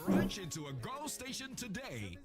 Rush into a Go station today.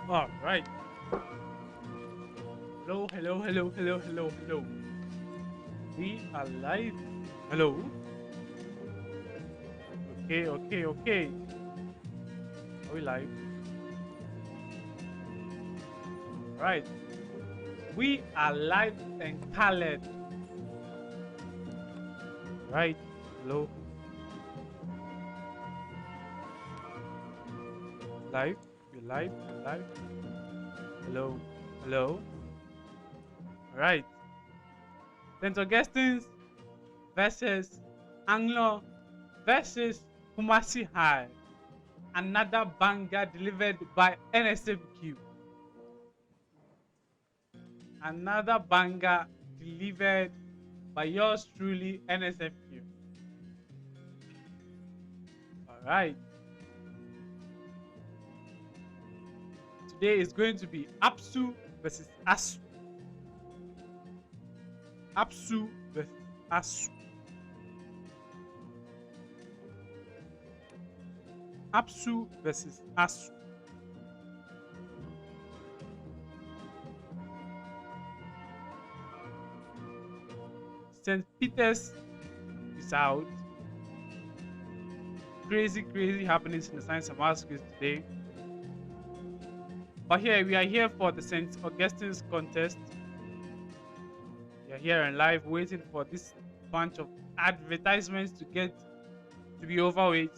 All right. Hello, hello, hello, hello, hello, hello. We are live. Hello. Okay, okay, okay. Are we live? Right. We are live and colored. Right. Hello. Live. You're live. You're live. Hello. Hello. All right. St. Augustine's versus Anglo versus Kumasi High. Another banger delivered by NSMQ. Another banger delivered by yours truly, NSMQ. All right. Today is going to be APSU versus ASU. APSU versus ASU. APSU versus ASU. St. Peter's is out. Crazy happenings in the science and math schools today. But here we are here for the St. Augustine's contest. We are here and live waiting for this bunch of advertisements to be overweight.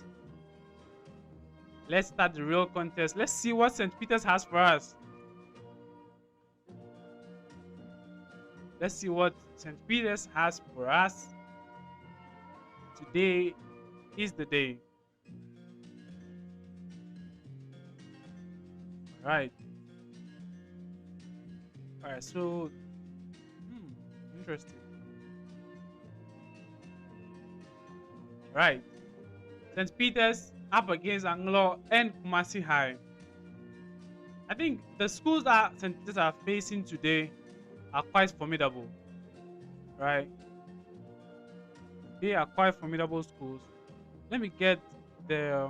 Let's start the real contest. Let's see what St. Peter's has for us. Let's see what St. Peter's has for us. Today is the day. Alright. Alright, so interesting. Right. St. Peter's up against Anglo and Kumasi High. I think the schools that St. Peter's are facing today are quite formidable. Right? They are quite formidable schools. Let me get the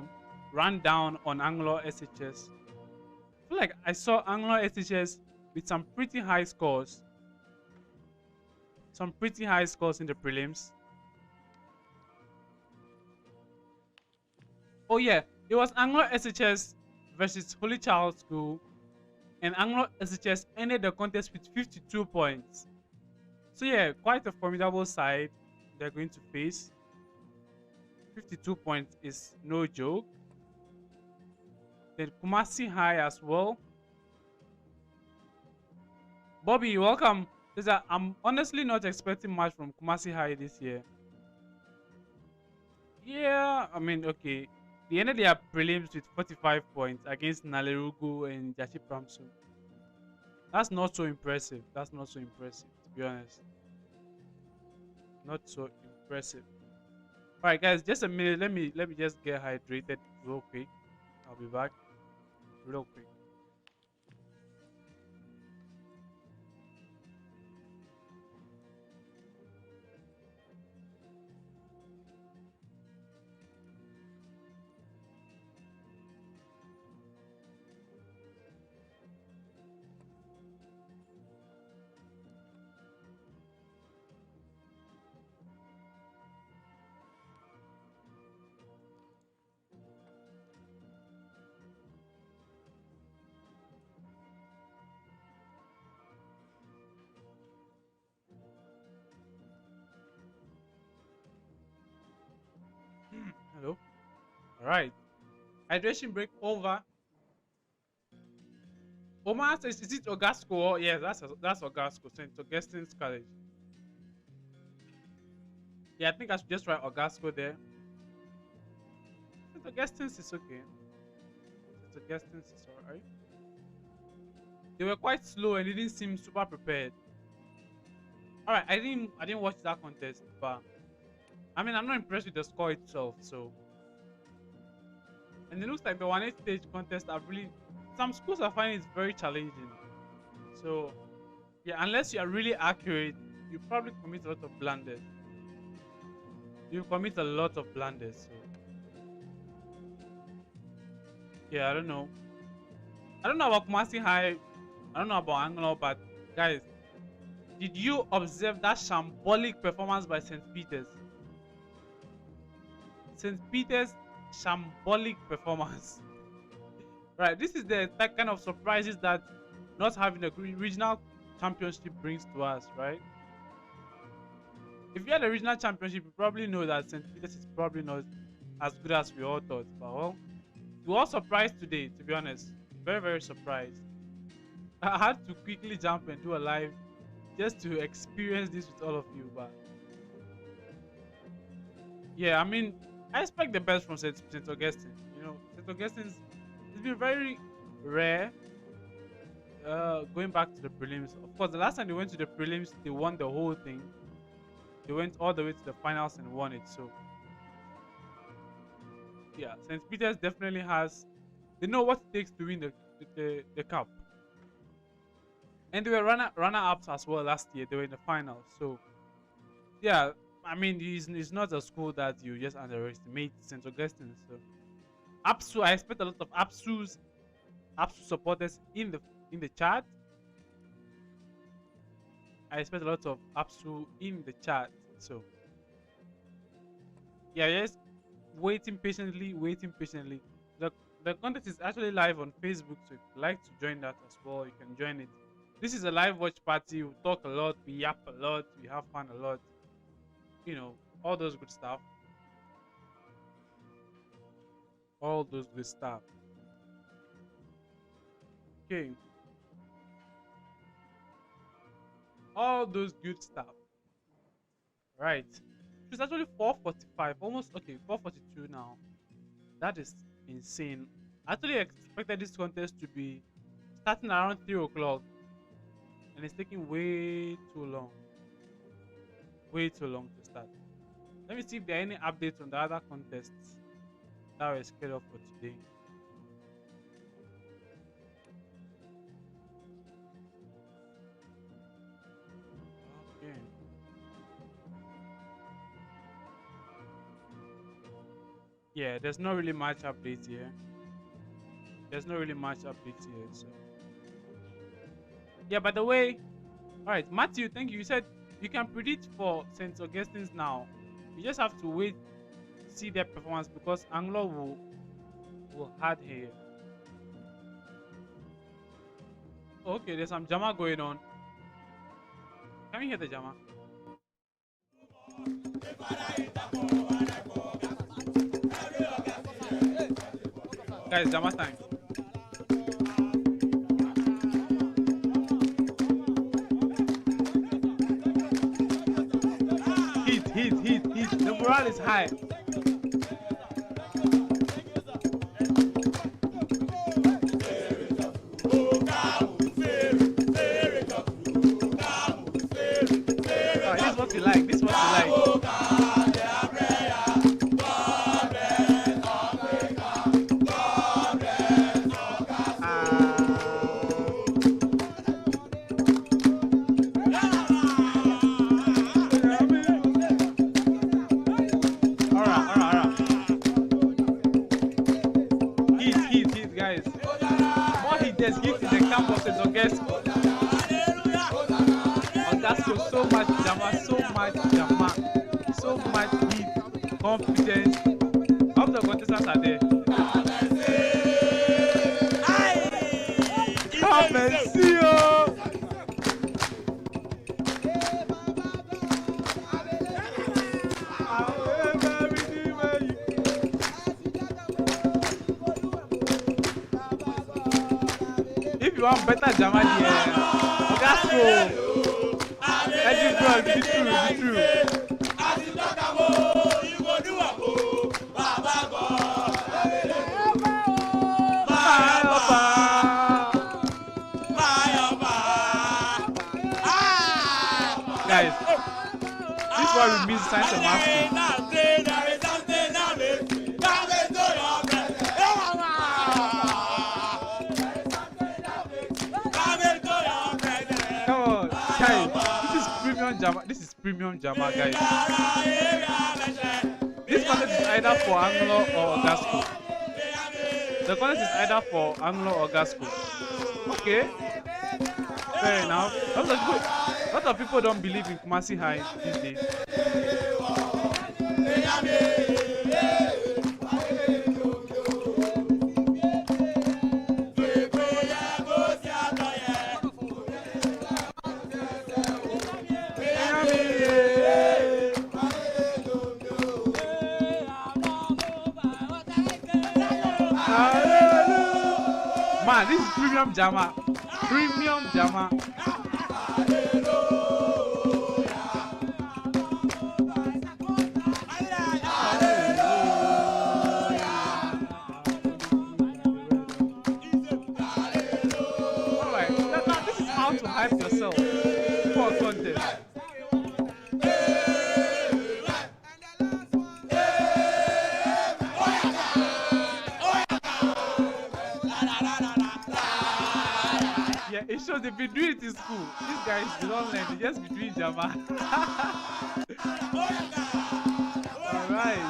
rundown on Anlo SHS. I feel like I saw Anlo SHS with some pretty high scores. Some pretty high scores in the prelims. Oh yeah, it was Anglo SHS versus Holy Child School, and Anglo SHS ended the contest with 52 points. So yeah, quite a formidable side they're going to face. 52 points is no joke. Then Kumasi High as well. Bobby, welcome. I'm honestly not expecting much from Kumasi High this year. Yeah, I mean, okay. They ended their prelims with 45 points against Nalerugu and Jachi Pramsu. That's not so impressive. That's not so impressive, to be honest. Not so impressive. All right, guys, just a minute. Let me just get hydrated real quick. I'll be back real quick. Hello. All right. Hydration break over. Omar says, is it Ogasco? Oh, yes, that's Ogasco, St. Augustine's College. Yeah, I think I should just write Ogasco there. St. Augustine's is okay. St. Augustine's is alright. They were quite slow and they didn't seem super prepared. Alright, I didn't watch that contest, but I mean I'm not impressed with the score itself, so. And it looks like the 1-8 stage contest are really, some schools are finding it's very challenging. So yeah, unless you are really accurate, you probably commit a lot of blunders. You commit a lot of blunders, so yeah, I don't know. I don't know about Kumasi High, I don't know about Anglo, but guys, did you observe that shambolic performance by St. Peter's? St. Peter's shambolic performance. Right, this is the that kind of surprises that not having a regional championship brings to us, right? If you had a regional championship, you probably know that St. Peter's is probably not as good as we all thought. But well, we were all surprised today, to be honest. Very, very surprised. I had to quickly jump and do a live just to experience this with all of you. But yeah, I mean, I expect the best from St. Augustine. You know, St. Augustine's, it's been very rare going back to the prelims. Of course, the last time they went to the prelims, they won the whole thing. They went all the way to the finals and won it. So yeah, St. Peter's definitely has, they know what it takes to win the cup. And they were runner-ups as well last year. They were in the finals. So yeah, I mean, it's not a school that you just underestimate, St. Augustine. So APSU, I expect a lot of APSU supporters in the chat. I expect a lot of APSU in the chat. So yeah, yes, waiting patiently. The contest is actually live on Facebook, so if you'd like to join that as well, you can join it. This is a live watch party. We talk a lot, we yap a lot, we have fun a lot. You know, all those good stuff. All those good stuff. Okay. All those good stuff. Right. It's actually 4:45, almost, okay, 4:42 now. That is insane. I actually expected this contest to be starting around 3 o'clock, and it's taking way too long. Way too long to start. Let me see if there are any updates on the other contests that were scheduled for today. Okay. Yeah, there's not really much updates here. So yeah, by the way, all right, Matthew, thank you. You said you can predict for St. Augustine's now. You just have to wait to see their performance because Anglo will hard here. Okay, there's some Jama going on. Can you hear the Jama? Guys, Jama time. Heat. The morale is high. This is what we like. So much heat, confidence. All the contestants are there. Come and see you. you want better Jama here, Ogasco. Eddie bro, be true, be true. Guys, this is why we miss science and math. Come on, guys, this is premium Jama. This is premium Jama, guys. This contest is either for Anlo or Augustine. The contest is either for Anlo or Augustine. Okay, fair enough. That was good. A lot of people don't believe in Kumasi High these days. Man, this is premium Jama. Premium Jama. To hype yourself for contest. Yeah, it shows they've been doing it in school. These guys, they don't learn, they just be doing Jama. Alright.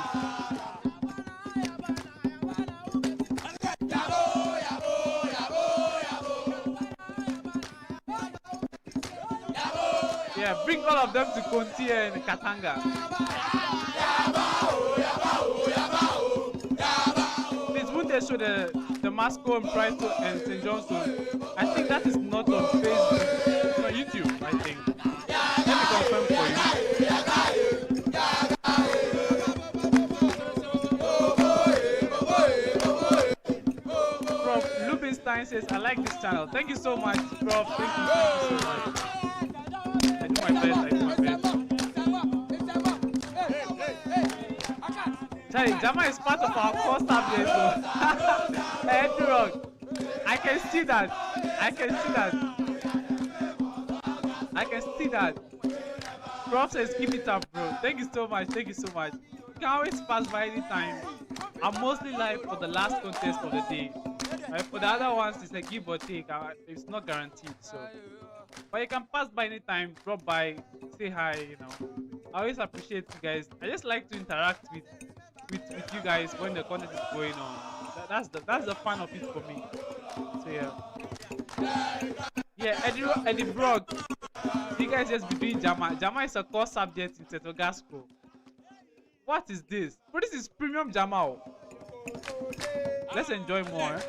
Yeah, bring all of them to Konti and Katanga. Please, won't they show the Masco and Pride and St. John's? I think that is not on Facebook. It's on YouTube, I think. Let me confirm for you. Prof. Lubinstein says, I like this channel. Thank you so much, Prof. Thank you so much. I do my best. Charlie, Jama is part of our core subject. Hey, Rock, I can see that. I can see that. Prof says, keep it up, bro. Thank you so much. You can always pass by anytime. I'm mostly live for the last contest of the day. Right? For the other ones, it's a give or take. It's not guaranteed, so. But you can pass by anytime, drop by, say hi, you know. I always appreciate you guys. I just like to interact with you guys when the contest is going on. That's the fun of it for me. So yeah. Eddie Brock, you guys just be doing Jama. Jama is a core subject in Setogasco. What is this? But this is premium Jama. Let's enjoy more.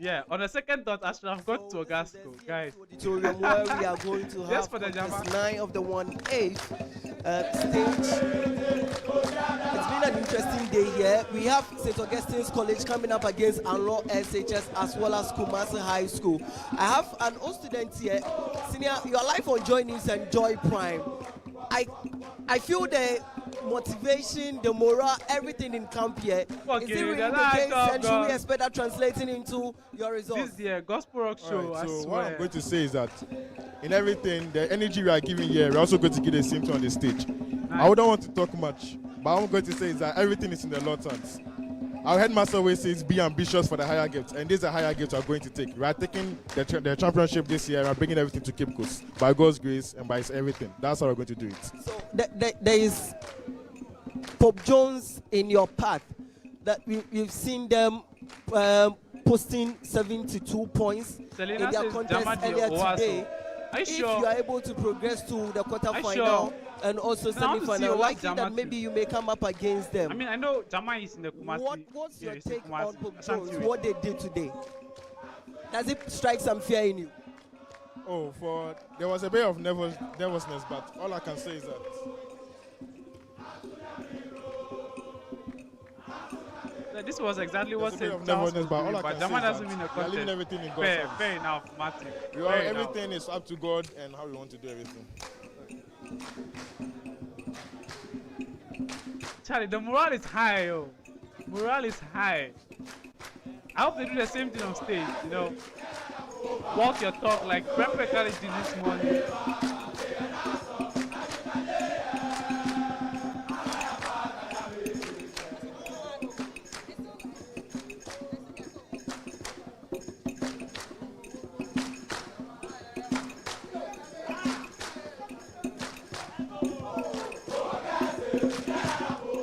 Yeah, on the second thought, I should have gone to Augustine, guys. Auditorium where we are going to have for the 9 of the 1/8 stage. It's been an interesting day here. We have St. Augustine's College coming up against Anlo SHS as well as Kumasi High School. I have an old student here. Senior, you are live on Joy News and Joy Prime. I feel the motivation, the morale, everything in camp here. Okay, is it really the case, and should we expect that translating into your results? This is the Gospel Rock Show. Right, so what I'm going to say is that in everything, the energy we are giving here, we're also going to give the same thing on the stage. Nice. I wouldn't want to talk much, but what I'm going to say is that everything is in the Lord's hands. Our headmaster always says, be ambitious for the higher gifts, and these are higher gifts we're going to take. We are taking the championship this year, we're bringing everything to Cape Coast by God's grace and by everything. That's how we're going to do it. So there is Pop Jones in your path? That we've seen them posting 72 points Selena in their says contest Jamadi earlier Owasso. today. Are you If sure? you are able to progress to the quarterfinal sure? and also I want to see semi-final, what likely Jama that do. maybe you may come up against them. I mean, I know Jama is in the Kumasi. What's Yeah, your he's in take Kumasi. on Pop Ashanti Jones, Way. what they did today? Does it strike some fear in you? Oh, there was a bit of nervousness, but all I can say is that This was exactly what there's a bit St. of Charles nervousness, was but all doing, I but can Jama say is doesn't that win a we are contest. leaving everything in God's Fair, hands. fair enough, Martin. Well, everything is up to God and how we want to do everything. Charlie, the morale is high, yo. Morale is high. I hope they do the same thing on stage, you know. Walk your talk like Prempeh College did this morning.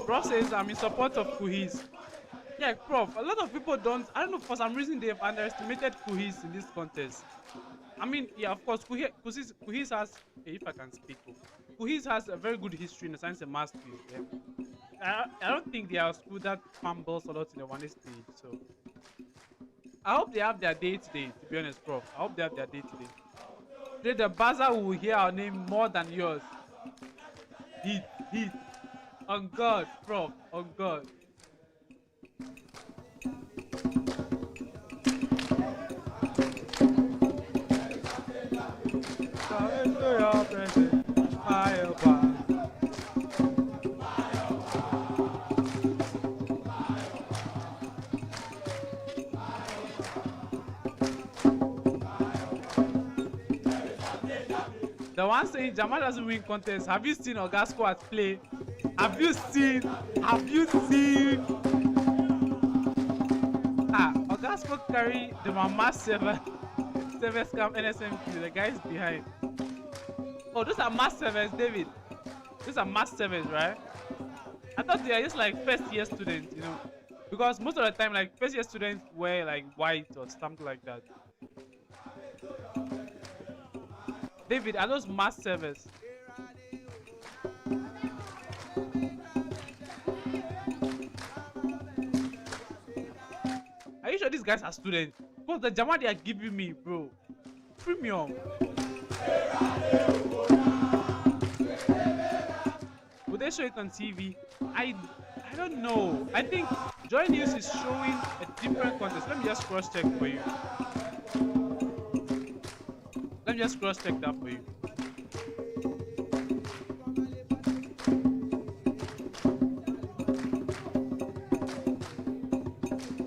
Prof says I'm in support of Kuhis. Yeah, Prof, a lot of people I don't know, for some reason they've underestimated Kuhis in this contest. I mean, yeah, of course, Kuhis has, if I can speak, Kuhis has a very good history in the science and math field. Yeah? I don't think they are a school that fumbles a lot in the one stage, so. I hope they have their day today, to be honest, Prof. I hope they have their day today. Today, the buzzer will hear our name more than yours. Heat. On God, Prof. On God. The one saying Jamal doesn't win contest. Have you seen Ogasco at play? Have you seen? Ogasco carry the Mama 7 scam NSMQ. The guys behind. Oh, those are mass servers, David. Those are mass servers, right? I thought they are just like first year students, you know, because most of the time, like first year students wear like white or something like that. David, are those mass servers? Are you sure these guys are students? Because the Jama they are giving me, bro, premium. Will they show it on TV? I don't know. I think Joy News is showing a different contest. Let me just cross check for you. Let me just cross check that for you.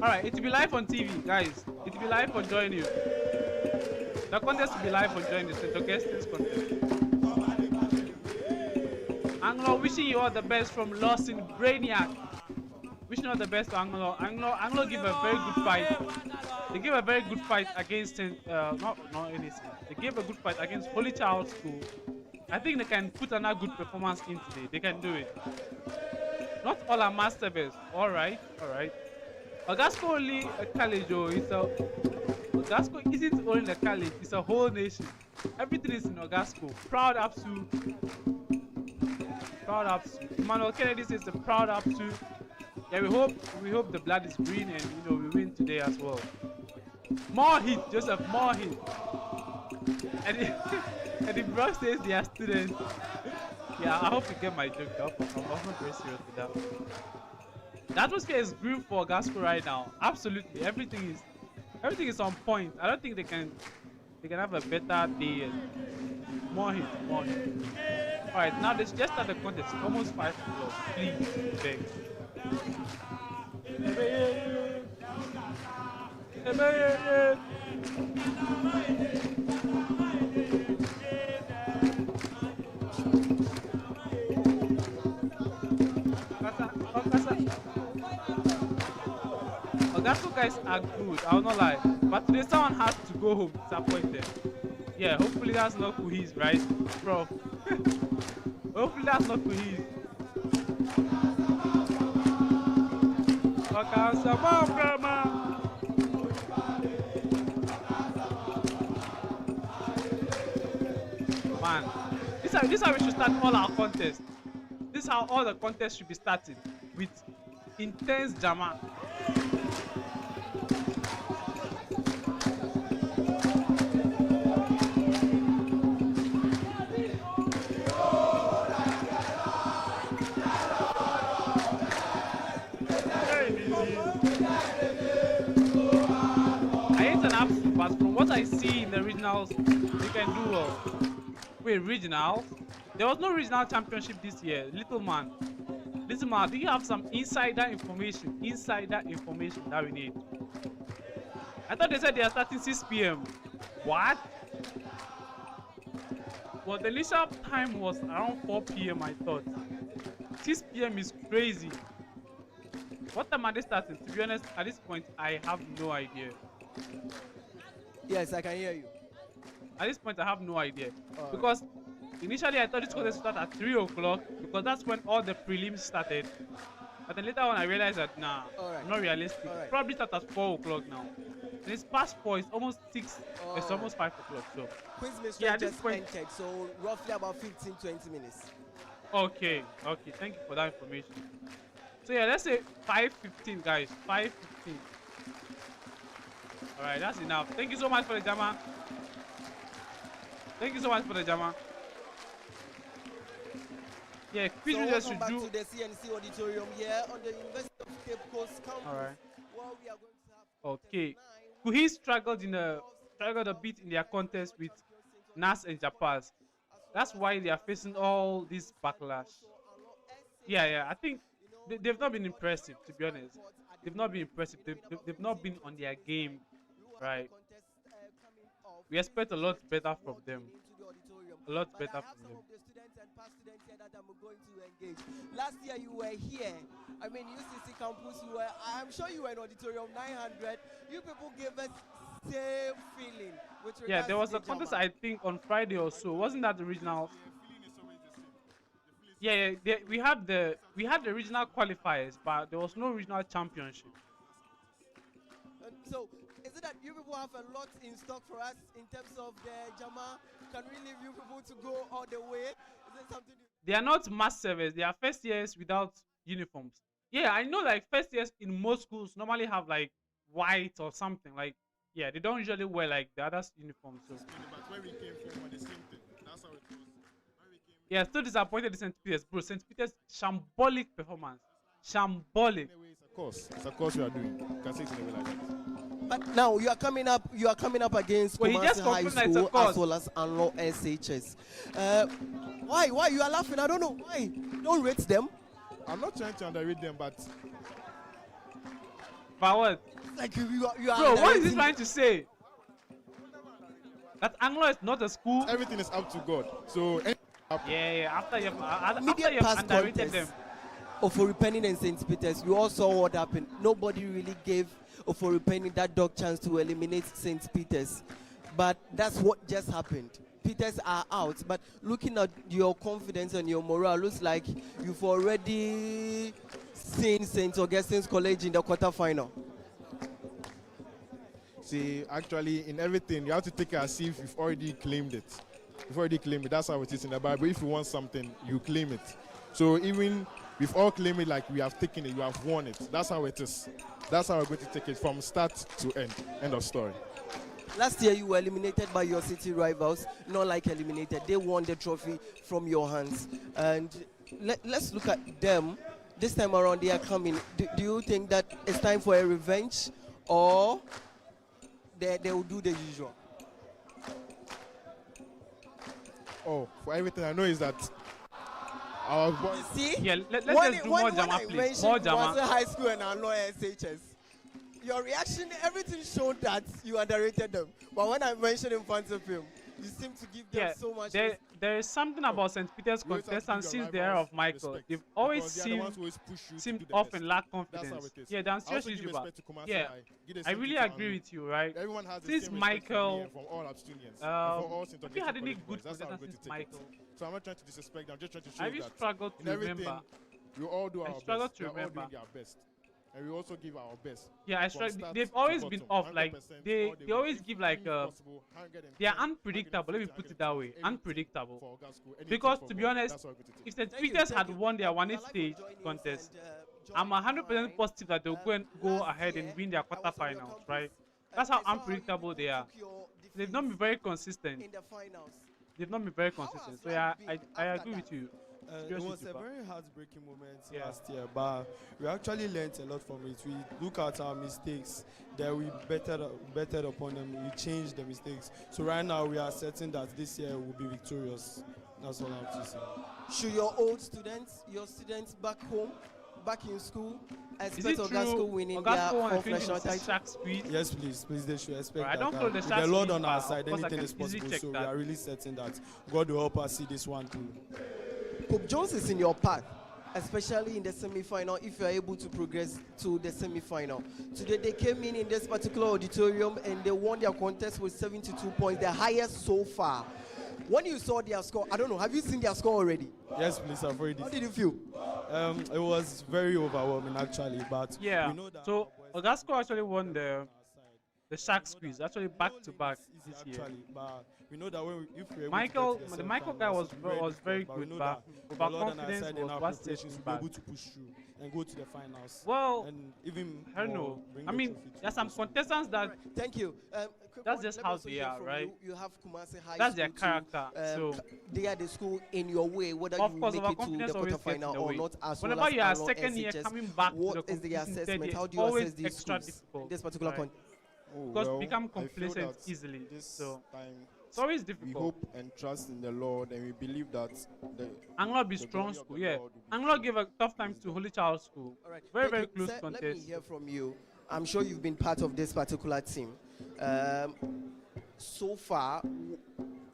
Alright, it will be live on TV, guys. It will be live on Joy News. The contest will be live on Joy News. St. Augustine's contest. Anglo, wishing you all the best from Lost in Brainiac. Wishing you all the best to Anglo. Anglo give a very good fight. They gave a very good fight against not NSMQ. They gave a good fight against Holy Child School. I think they can put another good performance in today. They can do it. Not all are masterpieces. Alright. Ogasco only a college, Ogasco isn't only a college, it's a whole nation. Everything is in Ogasco. Proud Apsu. Emmanuel Kennedy says the proud Apsu. Yeah, we hope the blood is green and we win today as well. More hit, Joseph, more hit. And the bro says they are students. Yeah, I hope you get my joke up. I'm not very serious with that. The atmosphere is green for Ogasco right now. Absolutely, everything is on point. I don't think they can have a better day. More hit. Alright, now let's just start the contest. It's almost 5 o'clock. Please, beg. Ogasco guys are good, I'll not lie. But today someone has to go home disappointed. Yeah, hopefully that's not Kuhis, right? Bro. Hopefully that's not Kuhis. Man, this is how we should start all our contests. This is how all the contests should be started, with intense drama. But from what I see in the regionals, you can do well. Wait, regionals? There was no regional championship this year. Little man, do you have some insider information that we need? I thought they said they are starting 6 p.m. What? Well, the initial time was around 4 p.m. I thought. 6 p.m. is crazy. What time are they starting? To be honest, at this point, I have no idea. Yes, I can hear you. At this point, I have no idea. Because initially, I thought this contest would start at 3 o'clock because that's when all the prelims started. But then later on, I realized that, nah, not realistic. Probably start at 4 o'clock now. And it's past 4, it's almost 6, it's almost 5 o'clock. So, quiz mystery just entered, so roughly about 15-20 minutes. Okay, thank you for that information. So yeah, let's say 5:15, guys. 5:15. All right, that's enough. Thank you so much for the drama. Yeah, quiz readers should do. To the CNC auditorium here on the University of Cape Coast campus. All right. Well, we are going to have okay. Kuhi struggled a bit in their contest with Nas and Japaz. That's why they are facing all this backlash. Yeah. I think they've not been impressive, to be honest. They've not been impressive. They've not been on their game, right? We expect a lot better from them. A lot better from them. Last year you were here. I mean, UCC campus, I'm sure you were in auditorium 900. You people gave us same feeling. Yeah, there was a contest, I think, on Friday or so. Wasn't that the regional? Yeah, we had the regional qualifiers, but there was no regional championship. So, is it that you people have a lot in stock for us in terms of the Jama? Can we leave you people to go all the way? Is it something? They are not mass service. They are first years without uniforms. Yeah, I know. Like first years in most schools normally have like white or something. Like yeah, they don't usually wear like the others' uniforms. So. But where we came from, the same thing. That's how it was. Yeah, still disappointed in St. Peter's, bro. St. Peter's shambolic performance. Shambolic. It's a course we are doing. You can say it in a way like that. But now you are coming up against Kumasi High School as well as Anlo SHS. Why you are laughing? I don't know why. Don't rate them. I'm not trying to underrate them, but what? Like you are. Bro, what is he trying to say? That Anglo is not a school. Everything is up to God. So. Yeah. After you've past underrated them. Oforipenin and St. Peter's, you all saw what happened. Nobody really gave Oforipenin that dog chance to eliminate St. Peter's. But that's what just happened. Peters are out. But looking at your confidence and your morale, looks like you've already seen St. Augustine's College in the quarterfinal. See, actually, in everything, you have to take it as if you've already claimed it. You've already claimed it. That's how it is in the Bible. If you want something, you claim it. So even we've all claimed it like we have taken it, you have won it. That's how it is. That's how we're going to take it from start to end. End of story. Last year you were eliminated by your city rivals. Not like eliminated. They won the trophy from your hands. And let's look at them. This time around they are coming. Do you think that it's time for a revenge, or they will do the usual? Oh, for everything I know is that our boys. See? Yeah, let's just do more drama, please. More drama. High School and Anlo SHS. Your reaction, everything showed that you underrated them. But when I mentioned in front of him, you seem to give them so much. There is something about St. Peter's contestants since the era of Michael. They've always seemed off and lack confidence. Yeah, that's seriously you. Yeah, I really agree with you, right? Since Michael, have you had any good contestants since Michael? So I'm not trying to disrespect them. I'm just trying to show I really struggled to remember. We all do our best. I struggled to remember. remember. All doing their best. and we also give our best. Yeah, I from strike. start They've to always bottom, been off. Like 100% they all the way. always If give like possible, they are 110, unpredictable. Let me 150, put it that way. 120, anything Unpredictable. for Oga School, anything Because for to be God. honest, That's what we take. if St. Thank you, Peters thank had you. won their We'd 1 like for stage joining us contest, and, I'm joining 100% mine. positive that they'll go Last ahead year, and win their I was on your quarterfinals, campus, right? and That's how I saw you unpredictable they are. took your They've not been defeats very consistent. in the finals. They've not been very How consistent. has So yeah, life been I after agree that? with you. It Seriously, was a Tupa. very heartbreaking moment Yeah. last year, but we actually learned a lot from it. We look at our mistakes, then we bettered upon them. We changed the mistakes. So right now we are certain that this year we'll be victorious. That's all I have to say. Should your old students, your students back home, back in school, Is expect it Ogasco true? winning Ogasco their won a fourth national 2026 title? Shark Squid. Yes, please, they should expect Right, I that. don't follow the With Sharks the Lord league, on our but side, of course I anything can is easily possible. check So we that. are really certain that God will help us see this one through. Pope Jones is in your path, especially in the semi-final, if you are able to progress to the semi-final. Today they came in this particular auditorium and they won their contest with 72 points, the highest so far. When you saw their score, I don't know, have you seen their score already? Yes, please, I've already. How did you feel? It was very overwhelming actually, but Yeah. we know that So our boys Ogasco actually won the on our side. Shark Squeeze actually back to back Easy this year. actually, but we know that if we're able Michael, to get to the Michael semi-finals, guy was it'll be was very difficult, we good, know but that the Lord on our overconfidence side in was our what set preparations him will be back. able to push through and go to the finals. Well, and even I don't more know. bring I the mean, trophy to there's some the school. contestants that Thank you. Quick That's one, just let me how also they hear are, from right? You have Kumasi High That's their School character, so- they are the school in your way, whether Of you course, make it to the overconfidence always gets in quarterfinal the or way. not, as Whenever well as you are Anlo second year SHS. coming back to the What is the competition assessment? third How do year, you always assess these extra schools difficult, in this particular right? contest? Oh, Because well, become I feel complacent that easily, This so time it's always we difficult. hope and trust in the Lord, and we believe that Anglo be the strong glory of school, the yeah. Lord will be Anglo true. gave a tough time Praise to God. Holy Child School. All right. Very, Thank very you. close Sir, contest. let me hear from you. I'm sure you've been part of this particular team. So far,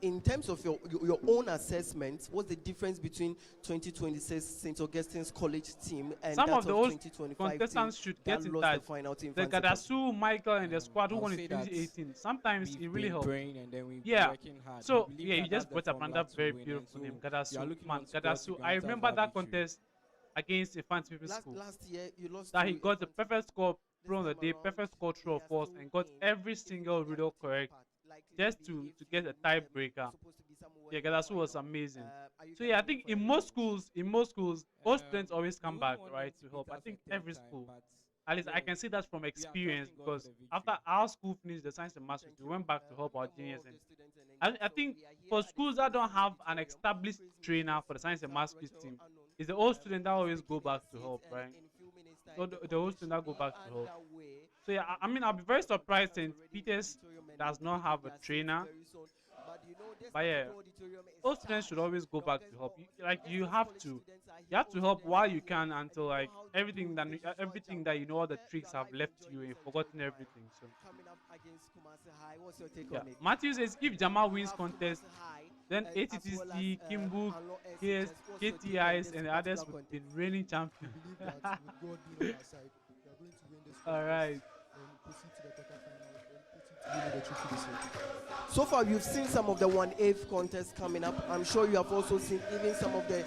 in terms of your own assessment, what's the difference between 2026 St. Augustine's College team and Some that of the old 2025 contestants team should that get in lost touch. the final team? The Gadasu, Michael, and the squad who I'll won in say that 2018. Sometimes we've it really been helps. praying and then we've Yeah. been working hard. So We believe yeah, you that just that's brought up the another formula to very win, and beautiful so name, we are Gadasu. looking Man, on to God Gadasu. to I grant us remember that victory. contest against Infant People's School. Last year, you lost That to he got the Infant perfect score This through on the time day, around, perfect score true they of are force, still and got in. every If you single look at riddle the correct part, likely just they to behave get a to them, tiebreaker. supposed to be somewhere Yeah, in the Gadasu was final. amazing. Are you So yeah, I getting think ready for in the most finals? schools, all students always We come wouldn't back, want right, them to to help. beat I us think a third every time, school. but At least I again, can see that from we are experience trusting God for because the victory. after our school finished the science and masters, Thank we you. went back to help our Welcome more juniors. of And the students and I engaged. think We are here for at the schools that don't CBC have an auditorium, established praising trainer Jesus. for the science and Mr. masters Rachel team, Anon, it's the old student that always taking go their back to seat, help, and right? in a few minutes time, So the the old contest student that should go be back to help. underway. So yeah, I mean, I'll be very surprised St. Already in the Peter's auditorium and does they'll not be have taking a their seats trainer. very soon. But you know, this But yeah, particular auditorium is all students should charged. always go The back to August- help. oh, Like you Augustus have College to, students are you here, have all to help students while are you here, can and until you know like how they everything do that it. This is everything Watchalong. that you know all the Here, tricks you are have live left enjoying you and this forgotten Enjoy everything. So Prime. Coming up against Kumasi High. What's your take yeah, on it? Matthew says if Jamal You wins have contest, Kumasi High, then and as well as ATTC, Kimbook, Anlo KS, SHS. What's your take on KTIs, this and the particular others would contest? be reigning We champions. believe that with God being on our side, we are going to win this All contest right. and proceed to the quarterfinals and proceed to win the trophy this year. So far, you've seen some of the 1/8 contests coming up. I'm sure you have also seen even some of the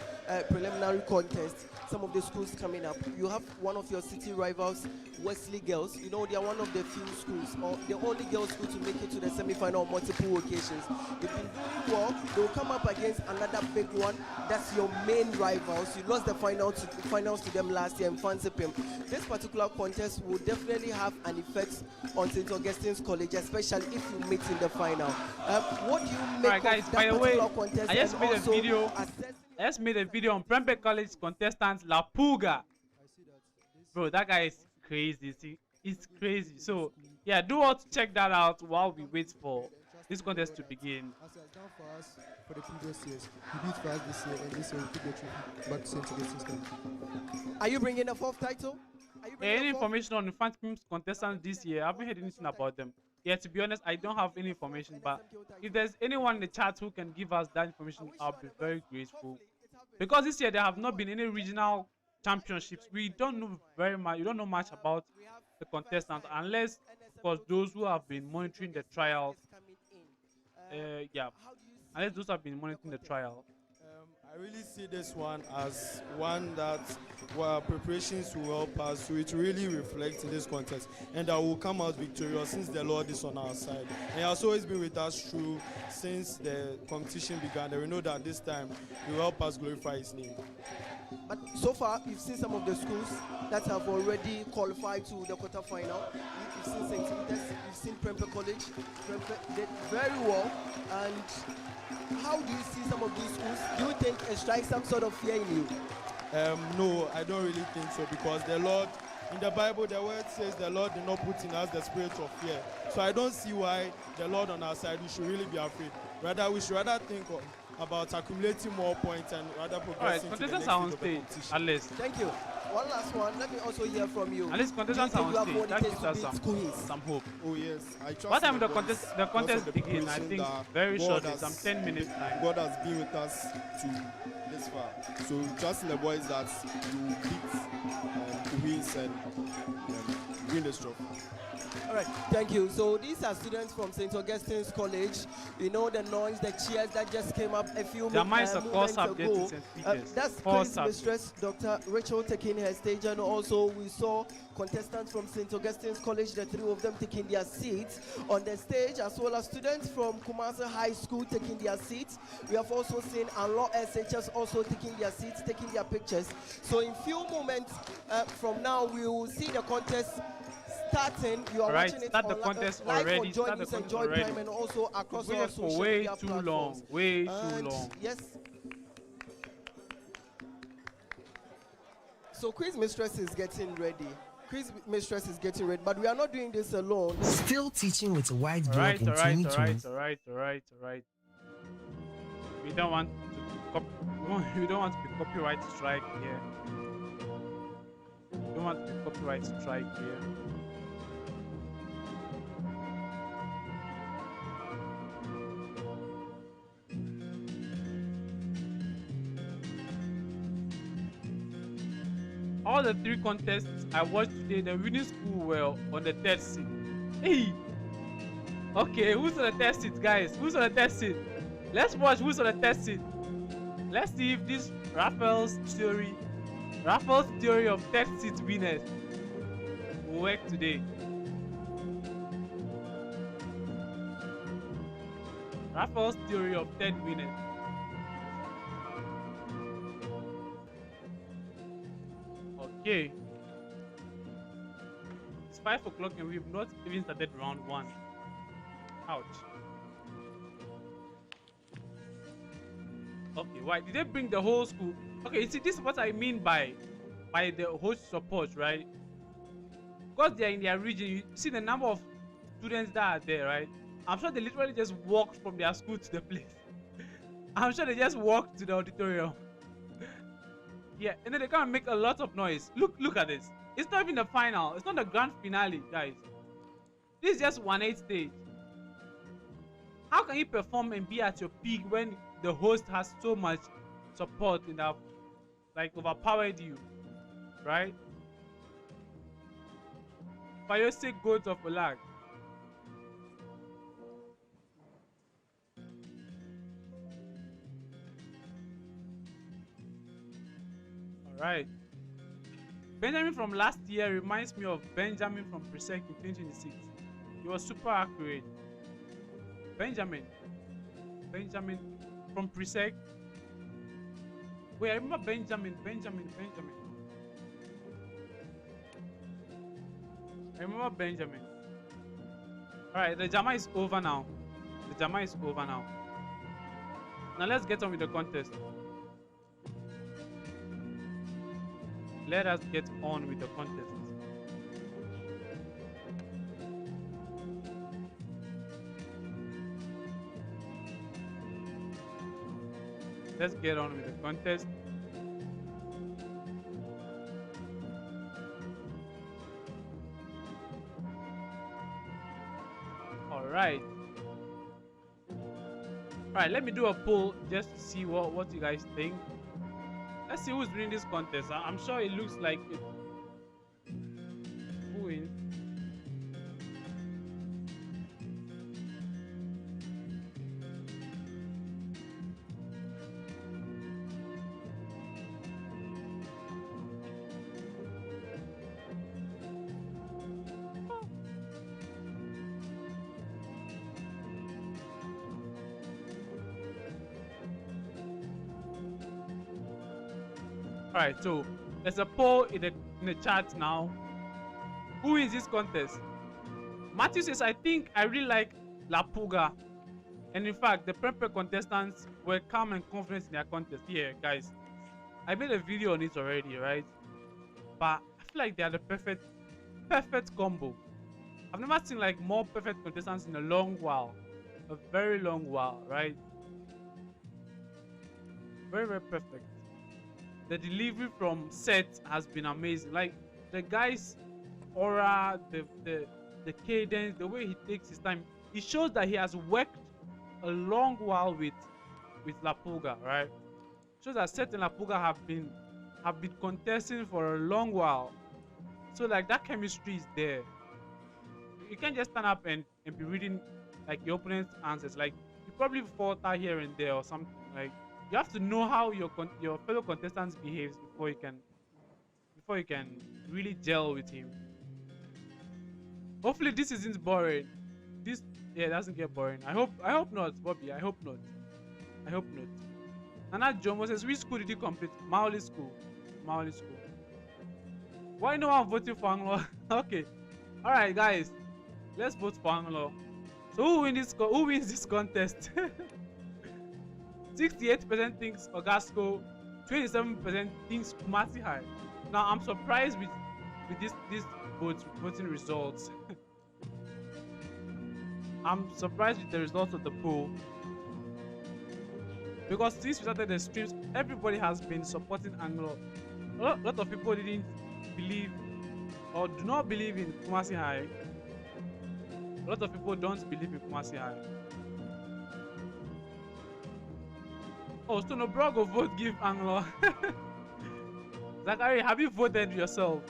preliminary contests, some of the schools coming up. You have one of your city rivals, Wesley Girls. You know, they are one of the few schools, or the only girls school to make it to the semi-final on multiple occasions. They've been doing well. They will come up against another big one. That's your main rivals. You lost the finals to them last year in Fansipim. This particular contest will definitely have an effect on St. Augustine's College, especially if you meet in the final. What do you make Alright, guys, of by that the way, particular contest? I just and made a also video. assessing I just made a video on Prempeh College contestant La Puga. I see that this Bro, that guy is crazy. See, it's crazy. So yeah, do want to check that out while we wait for this contest to begin. as he has done for us for the previous years, he beat for us this year, and this year we took the trophy back to St. Augustine's College. Are you bringing a fourth title? Are you bringing Any a fourth? information on the Phantoms contestants this year? I haven't heard anything about them. Yeah, to be honest, I don't have any information. But if there's anyone in the chat who can give us that information, I'll be very grateful. Because this year there have not been any regional championships. We don't know very much. You don't know much about the contestants unless, of course, those who have been monitoring the trials. Yeah, unless those have been monitoring the trial. I really see this one as one that preparations will help us to it really reflect in this contest and that will come out victorious since the Lord is on our side. And He has always been with us through since the competition began. And we know that this time He will help us glorify His name. But so far, you've seen some of the schools that have already qualified to the quarterfinal. You've seen St. Peter's, you've seen Prempeh College. Prempeh did very well. And how do you see some of these schools? Do you think it strikes some sort of fear in you? No, I don't really think so, because the Lord, in the Bible, the word says the Lord did not put in us the spirit of fear. So I don't see why the Lord on our side, we should really be afraid. Rather, we should think about accumulating more points and rather progressing to the next stage of the competition. At least. Thank you. One last one. Let me also hear from you. At least contestants Do are you on think you stage. have That gives what us it takes to beat Queens? some hope. Oh yes, I trust. What time in the boys contest because of the begin? I preparation think that very God shortly, has- some 10 minutes time. God has been with us to this far. So trust in the boys that you will beat Queens and win this trophy. All right, thank you. So these are students from St. Augustine's College. You know the noise, the cheers that just came up a few Mine's a course moments update ago. to St. Peter's. That's Course Queen's update. Mistress, Dr. Rachel, taking her stage, and also we saw contestants from St. Augustine's College, the three of them taking their seats on the stage, as well as students from Kumasi High School taking their seats. We have also seen Anlo SHS also taking their seats, taking their pictures. So in few moments from now, we will see the contest starting. You are Right, watching it start the on contest live already, on Joy start the News and contest Joy already. Prime, and also across We've our waited for social way media too platforms. long, way too And long. yes. So Quiz Mistress is getting ready. Quiz Mistress is getting ready, but we are not doing this alone. Still teaching with a whiteboard Alright, in alright, 2020. alright. We don't want to we don't want to be copyright strike here. We don't want to be copyright strike here. All the three contests I watched today, the winning school were on the third seat. Hey! Okay, who's on the third seat, guys? Who's on the third seat? Let's watch who's on the third seat. Let's see if this Raphael's theory of third seat winners will work today. Raphael's theory of third winners. Okay. It's 5 o'clock and we've not even started round 1. Ouch. Okay, why did they bring the whole school? Okay, you see, this is what I mean by the host support, right? Because they're in their region, you see the number of students that are there, right? I'm sure they literally just walked from their school to the place. I'm sure they just walked to the auditorium. Yeah, and then they come and make a lot of noise. Look at this. It's not even the final. It's not the grand finale, guys. This is just 1/8 stage. How can you perform and be at your peak when the host has so much support in that, like, overpowered you, right? For your sake, goats of a lag. Right. Benjamin from last year reminds me of Benjamin from Presec in 2026. He was super accurate. Benjamin from Presec. Wait, I remember Benjamin. I remember Benjamin. Alright, the Jama is over now. Now let's get on with the contest. Let us get on with the contest. Let's get on with the contest. Alright. Alright, let me do a poll just to see what you guys think. Let's see who's winning this contest. I'm sure it looks like it. Who wins? All right, so there's a poll in the chat now. Who wins this contest? Matthew says, I think I really like La Puga. And in fact, the prep contestants were calm and confident in their contest. Yeah, guys, I made a video on it already, right? But I feel like they are the perfect combo. I've never seen like more perfect contestants in a long while. A very long while, right? Very, very perfect. The delivery from Seth has been amazing. Like the guy's aura, the cadence, the way he takes his time, it shows that he has worked a long while with La Puga, right? Shows that Seth and La Puga have been contesting for a long while. So like that chemistry is there. You can't just stand up and be reading like your opponent's answers. Like you probably falter here and there or something. Like you have to know how your fellow contestants behaves before you can really gel with him. Hopefully this isn't boring. This doesn't get boring. I hope not, Bobby. I hope not. I hope not. Nana Jomo says, which school did you complete? Maoli School. Maoli School. Why no one voting for Anglo? Okay. Alright guys. Let's vote for Anglo. So who wins this contest? 68% thinks Ogasco, 27% thinks Kumasi High. Now I'm surprised with this voting results. I'm surprised with the results of the poll. Because since we started the streams, everybody has been supporting Anglo. A lot of people didn't believe or do not believe in Kumasi High. A lot of people don't believe in Kumasi High. Oh, so no Brogo vote give Anglo. Zachary, have you voted yourself?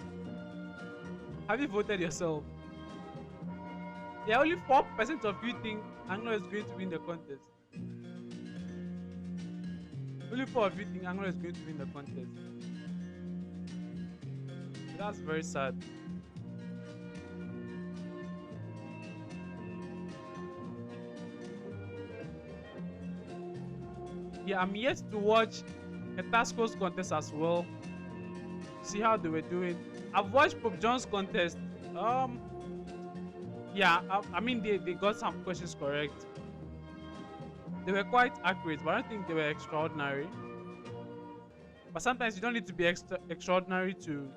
Have you voted yourself? Yeah, only 4% of you think Anglo is going to win the contest. Only 4 of you think Anglo is going to win the contest. That's very sad. Yeah, I'm yet to watch a task force contest as well. See how they were doing. I've watched Pope John's contest. Yeah, I mean they got some questions correct. They were quite accurate, but I don't think they were extraordinary. But sometimes you don't need to be extraordinary to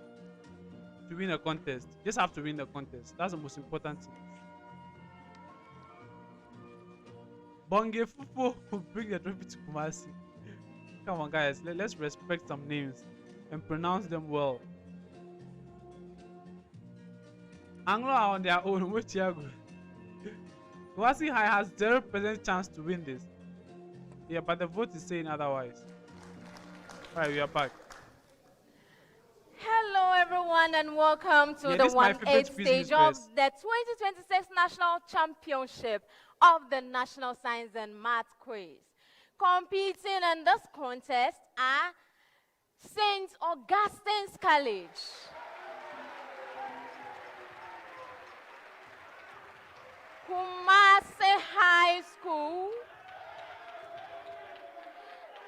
win a contest. You just have to win the contest. That's the most important thing. Bonge Fufu will bring the trophy to Kumasi. Come on, guys. Let's respect some names and pronounce them well. Anglo are on their own. Kumasi High has 0% chance to win this. Yeah, but the vote is saying otherwise. Alright, we are back. Hello, everyone, and welcome to the 1/8 stage of the 2026 National Championship of the National Science and Math Quiz. Competing in this contest are St. Augustine's College, Kumasi High School,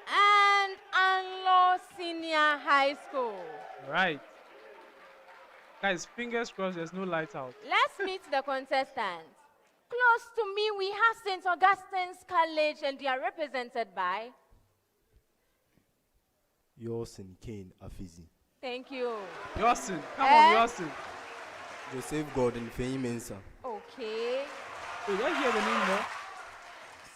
and Anlo Senior High School. Right. Guys, fingers crossed there's no light out. Let's meet the contestants. Close to me, we have St. Augustine's College, and they are represented by... Yosin Kane Afizi. Thank you. Yosin, come on, Yosin. Joseph Gordon Fei Mensa. Okay. Wait, did I hear the name there?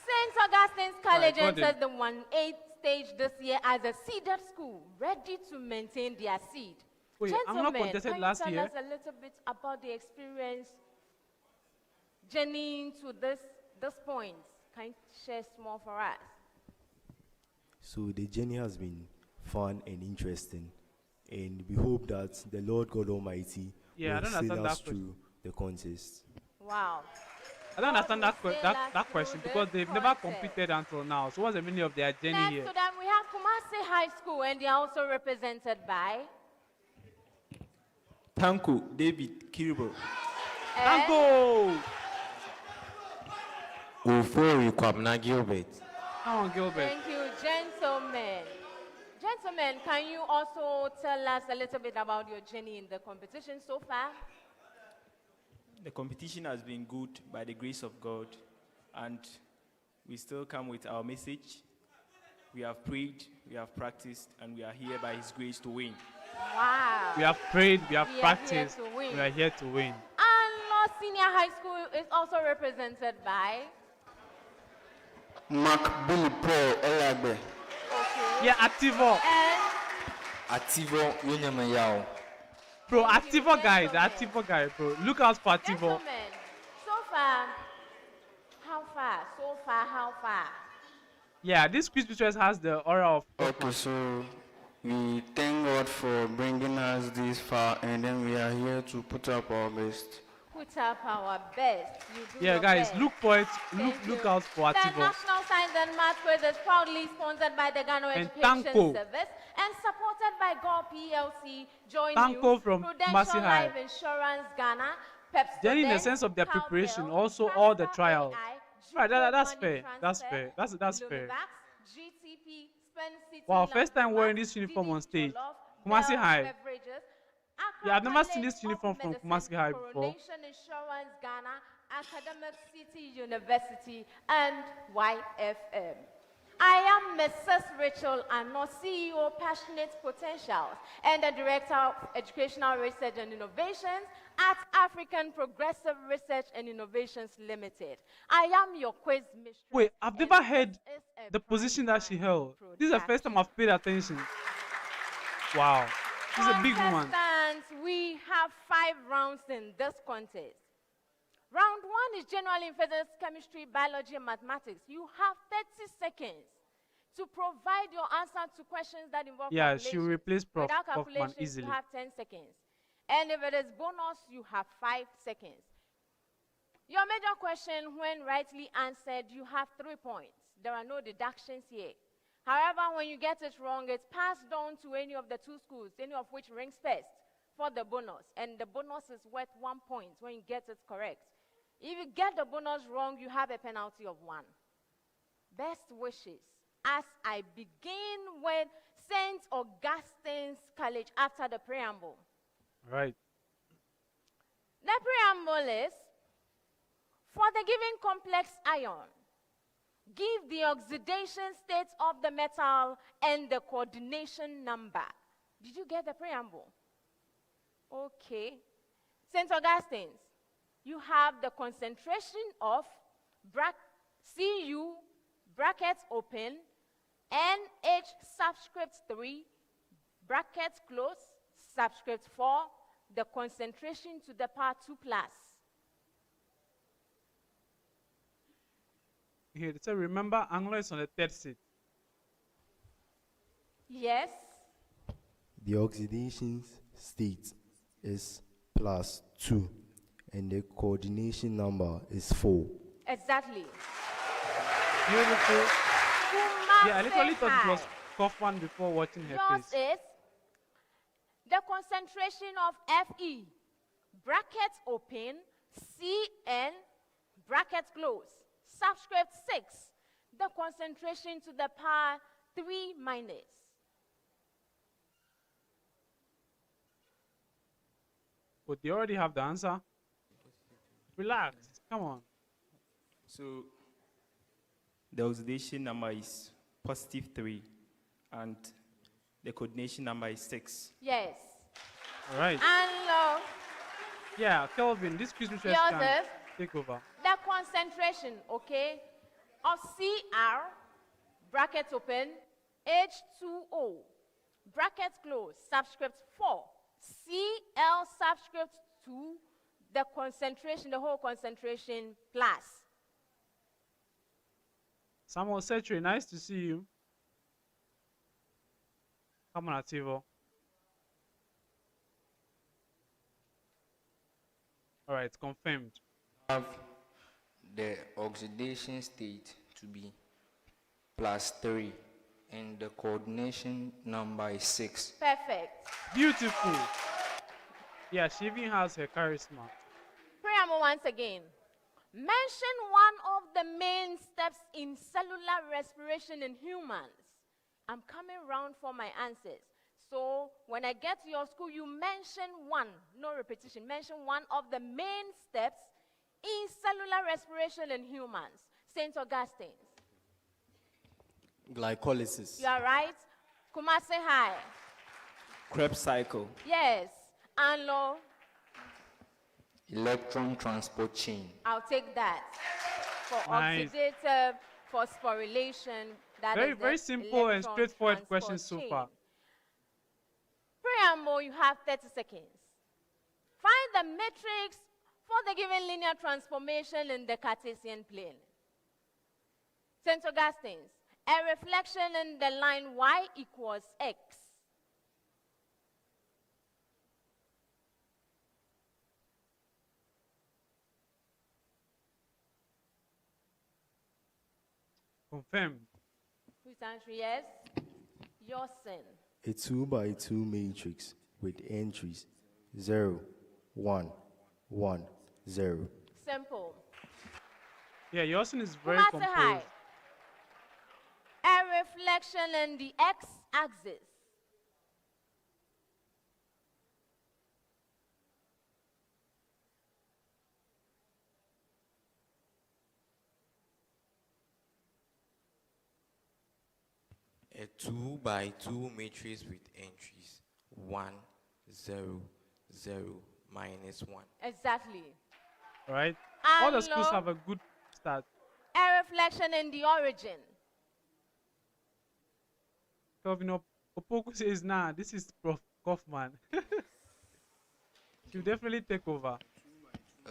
St. Augustine's College Right, enters the 1/8 stage this year as a seeded school, ready to maintain their seed. Wait, I'm not Gentlemen, contested can last you tell year. us a little bit about the experience journeying to this point? Can you share more for us? So the journey has been fun and interesting, and we hope that the Lord God Almighty will see us through the contest. Wow. I don't understand that question because they've never competed until now. So what's the meaning of their journey Next here? to them, we have Kumasi High School, and they are also represented by... Tanko David Kiribo. Tanko! Ufori Kwabna Gilbert. Come on, Gilbert. Thank you, gentlemen. Gentlemen, can you also tell us a little bit about your journey in the competition so far? The competition has been good by the grace of God, and we still come with our message. We have prayed, we have practiced, and we are here by His grace to win. Wow. We have prayed, we have practiced, we are here to win. Anlo Senior High School is also represented by Mark Billy Paul Elagbe. Okay. Yeah, Activo. And Activo Winyamayao. Bro, Activo guy, the Activo guy, bro. Look out for Activo. gentlemen, so far, how far? So far, how far? Yeah, this quiz pictures has the aura of. Okay, so we thank God for bringing us this far, and then we are here to put up our best. Put up our best. You do Yeah, your guys, best. look for it. Thank Look you. out for The Activo. National Science and Math Quiz is proudly sponsored by the Ghana And Education Tanko. Service and supported by GO PLC, Join Tanko You, from Prudential Kumasi High. Life Insurance Ghana, Pepsi. Then in the sense of their preparation, also all the trials. Right, that's fair. That's fair. That's fair. GTP, Spend City, Wow, first time Land wearing Rover, this uniform on DD stage. Jollof, Kumasi Bell High. Beverages, Yeah, I've never seen College this of uniform from Medicine, Kumasi High before. Coronation Insurance Ghana, Academic City University, and YFM. I am Mrs. Rachel Anlo, CEO, Passionate Potentials, and the Director of Educational Research and Innovations at African Progressive Research and Innovations Limited. I am your quiz mistress. Wait, I've and never this heard is a the position that she held. production. This is the first time I've paid attention. Wow, she's a big woman. Contestants, we have 5 rounds in this contest. Round 1 is general in physics, chemistry, biology, and mathematics. You have 30 seconds to provide your answer to questions that involve Yeah, calculations. she will replace Prof. Without Hoffman calculations, easily. you have 10 seconds. And if it is bonus, you have 5 seconds. Your major question, when rightly answered, you have 3 points. There are no deductions here. However, when you get it wrong, it's passed on to any of the 2 schools, any of which ranks first for the bonus. And the bonus is worth 1 point when you get it correct. If you get the bonus wrong, you have a penalty of 1. Best wishes as I begin with St. Augustine's College after the preamble. Right. The preamble is, for the given complex ion, give the oxidation state of the metal and the coordination number. Did you get the preamble? Okay. St. Augustine's, you have the concentration of Cu, brackets open, NH subscript 3, brackets close, subscript 4, the concentration to the power 2 plus. Here, so remember, Anglo is on the 3rd seat. Yes. The oxidation state is +2, and the coordination number is 4. Exactly. Beautiful. Kumasi Yeah, I literally thought it was High. Kaufman before watching her Yours face. is the concentration of Fe, brackets open, Cn, brackets close, subscript 6, the concentration to the power 3 minus. But they already have the answer. Relax. Come on. So the oxidation number is +3, and the coordination number is 6. Yes. All right. And Yeah, Kelvin, this quiz research yours can is take over. the concentration, okay, of Cr, brackets open, H2O, brackets close, subscript 4, Cl subscript 2, the concentration, the whole concentration plus. Samuel Setri, nice to see you. Come on, Ativo. All right, confirmed. Have the oxidation state to be +3, and the coordination number is 6. Perfect. Beautiful. Yeah, she even has her charisma. Preamble once again. Mention one of the main steps in cellular respiration in humans I'm coming round for my answers. So when I get to your school, you mention one, no repetition, mention one of the main steps in cellular respiration in humans. St. Augustine. Glycolysis. You are right. Kumasi High. Krebs cycle. Yes. Anlo. Electron transport chain. I'll take that. For Nice. oxidative phosphorylation. That Very, is the very simple and electron straightforward transport questions so chain. far. Preamble, you have 30 seconds. Find the matrix for the given linear transformation in the Cartesian plane. St. Augustine's, a reflection in the line y equals x. Confirmed. Who's answering yes? Your sin. A 2 by 2 matrix with entries 0, 1, 1, 0. Simple. Yeah, Yosin is very Kumasi composed. High. A reflection in the x-axis. A 2 by 2 matrix with entries 1, 0, 0, minus 1. Exactly. All right. And All the schools no. have a good start. A reflection in the origin. Kelvin Opoku says, nah, this is Prof. Kaufman. She'll definitely take over.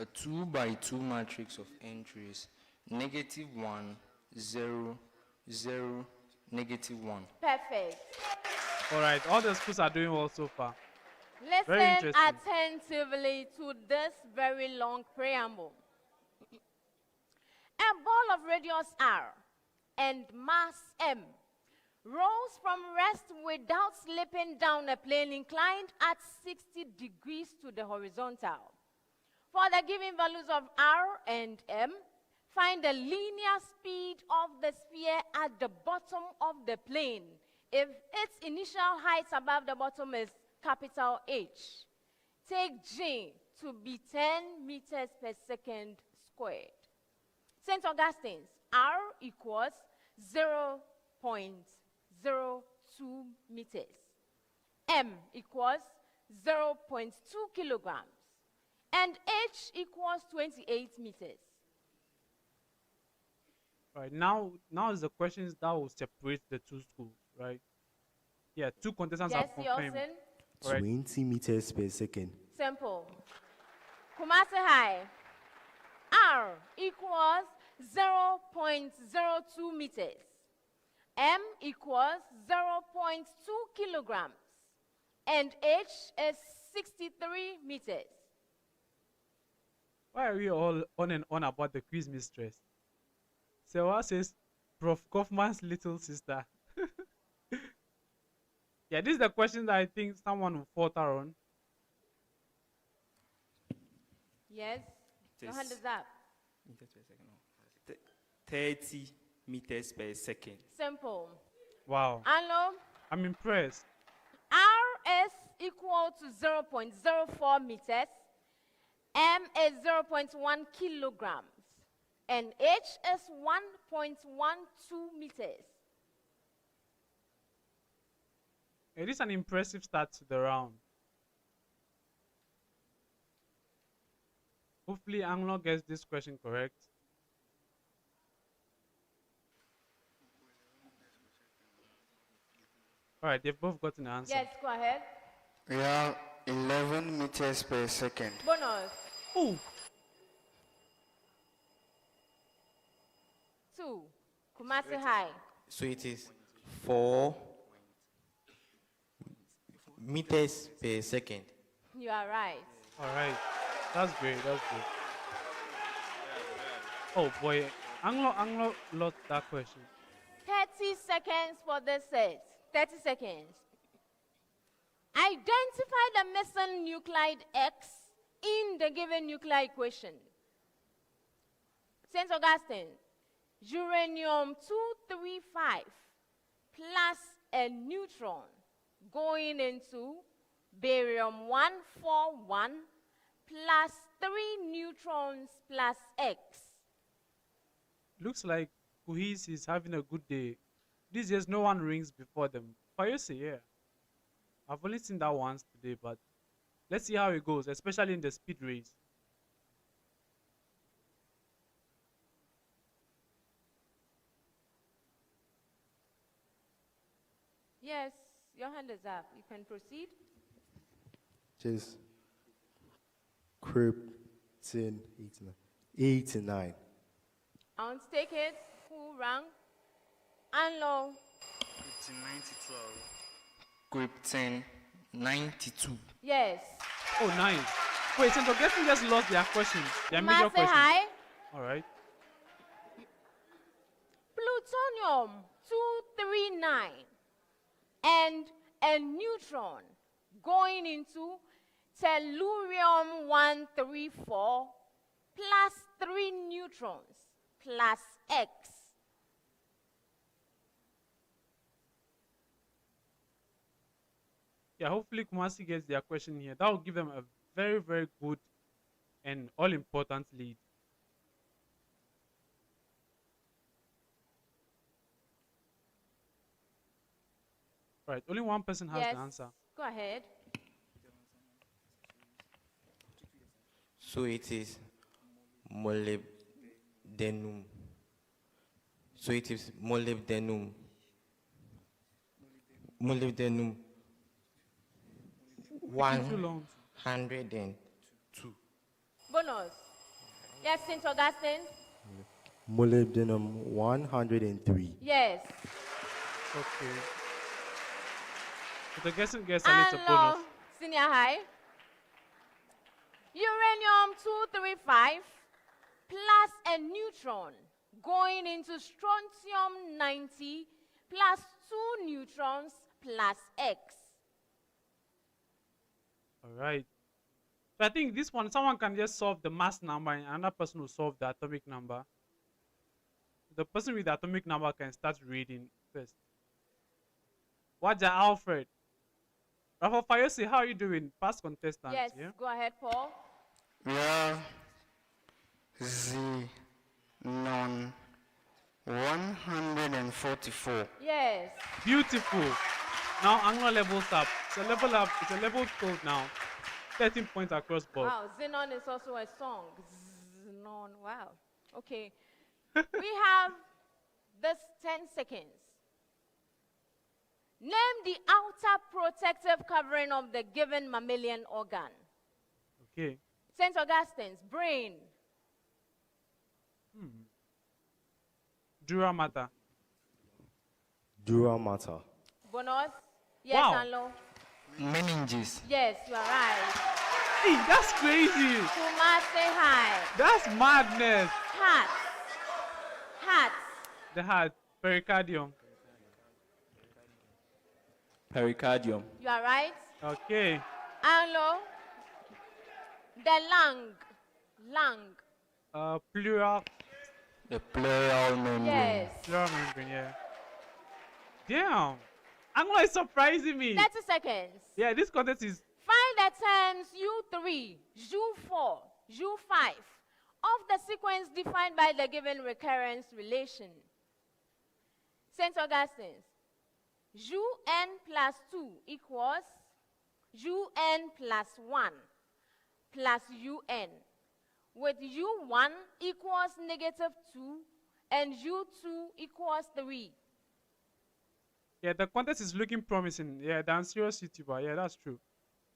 A 2 by 2 matrix of entries negative 1, 0, 0, negative 1. Perfect. All right. All the schools are doing well so far. Very Listen interesting. attentively to this very long preamble. A ball of radius r and mass m rose from rest without slipping down a plane inclined at 60 degrees to the horizontal. For the given values of r and m, find the linear speed of the sphere at the bottom of the plane if its initial height above the bottom is capital H. Take G to be 10 meters per second squared. St. Augustine's, R equals 0.02 meters. M equals 0.2 kilograms. And H equals 28 meters. Right now is the questions that will separate the two schools, right? Yeah, two contestants Yes, have confirmed. Yosin? Right. 20 meters per second. Simple. Kumasi High. R equals 0.02 meters. M equals 0.2 kilograms. And H is 63 meters. Why are we all on and on about the quiz mistress? Sewa says, Prof. Kaufman's little sister. Yeah, this is the question that I think someone will falter on. Yes? Your hand is up. 30 meters per second. Simple. Wow. Anlo, I'm impressed. R is equal to 0.04 meters. M is 0.1 kilograms. And H is 1.12 meters. It is an impressive start to the round. Hopefully, Anglo gets this question correct. All right, they've both gotten an answer. Yes, go ahead. We have 11 meters per second. Bonus. Ooh. 2. Kumasi High. So it is 4 meters per second. You are right. All right. That's great. That's good. Oh boy, Anglo lost that question. 30 seconds for this set. 30 seconds. Identify the missing nuclide X in the given nuclear equation. St. Augustine, uranium-235 plus a neutron going into barium 141 plus 3 neutrons plus X. Looks like Kuhis is having a good day. These days, no one rings before them. Fayose, yeah. I've only seen that once today, but let's see how it goes, especially in the speed race. Yes, your hand is up. You can proceed. Just Krypton 89. I'll take it. Who rang? Anlo. Krypton 92. Yes. Oh, nice. Wait, St. Augustine just lost their question. Their major Kumasi question. High. All right. Plutonium 239 and a neutron going into tellurium 134 plus 3 neutrons plus X. Yeah, hopefully Kumasi gets their question here. That will give them a very, very good and all-important lead. Right, only one person has Yes, the answer. go ahead. So it is molybdenum. So it is molybdenum. Molybdenum. 102. Bonus. Yes, St. Augustine. Molybdenum 103. Yes. Okay. So the guessing guess a little bonus. Senior high. Uranium 235 plus a neutron going into strontium 90 plus 2 neutrons plus X. All right. So I think this one, someone can just solve the mass number and another person will solve the atomic number. The person with the atomic number can start reading first. What's Alfred? Rafa Fayose, how are you doing? Past contestant. Yes, yeah? go ahead, Paul. We have non 144. Yes. Beautiful. Now Anglo levels up. It's a level up. It's a level 12 now. 13 points across board. Wow, Xenon is also a song. Xenon, wow. Okay. We have this 10 seconds. Name the outer protective covering of the given mammalian organ. Okay. St. Augustine's brain. Dura matter. Dura matter. Bonus. Yes, Wow. Anlo. Meninges. Yes, you are right. Hey, that's crazy. Kumasi High. That's madness. Heart. Heart. The heart. Pericardium. Pericardium. You are right. Okay. Anlo. The lung. Lung. Pleural. The pleural membrane. Yes. Pleural membrane, yeah. Damn. Anglo is surprising me. 30 seconds. Yeah, this contest is... Find the terms U3, U4, U5 of the sequence defined by the given recurrence relation. St. Augustine's. UN plus 2 equals UN plus 1 plus UN, with U1 equals -2 and U2 equals 3. Yeah, the contest is looking promising. Yeah, the serious YouTuber. Yeah, that's true.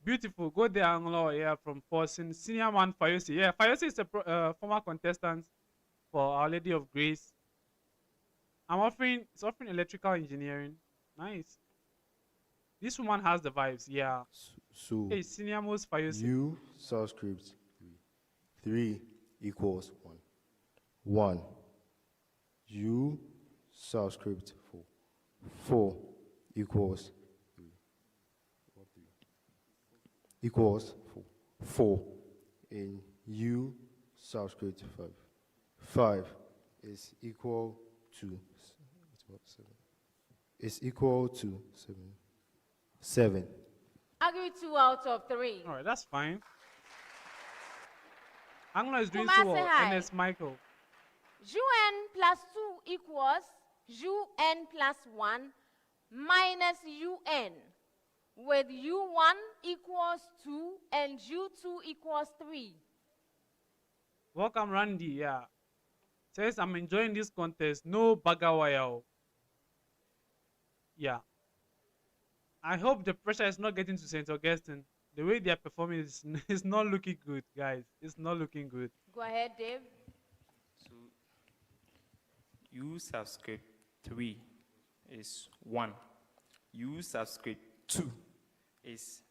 Beautiful. Go there, Anglo. Yeah, from Forcing. Senior man, Fayose. Yeah, Fayose is a former contestant for Our Lady of Grace. It's offering electrical engineering. Nice. This woman has the vibes. Yeah. So, hey, senior most Fayose. U subscript 3 equals 1. 1. U subscript 4. 4 equals 3. Equals 4. 4 in U subscript 5. 5 is equal to is equal to 7. Agree 2 out of 3. All right, that's fine. Anglo is doing Kumasi so well. High. NSMQ. UN plus 2 equals UN plus 1 minus UN, with U1 equals 2 and U2 equals 3. Welcome, Randy. Yeah. Says, I'm enjoying this contest. No bagawayao. Yeah. I hope the pressure is not getting to St. Augustine. The way they are performing is not looking good, guys. It's not looking good. Go ahead, Dave. So, U subscript 3 is 1. U subscript 2 is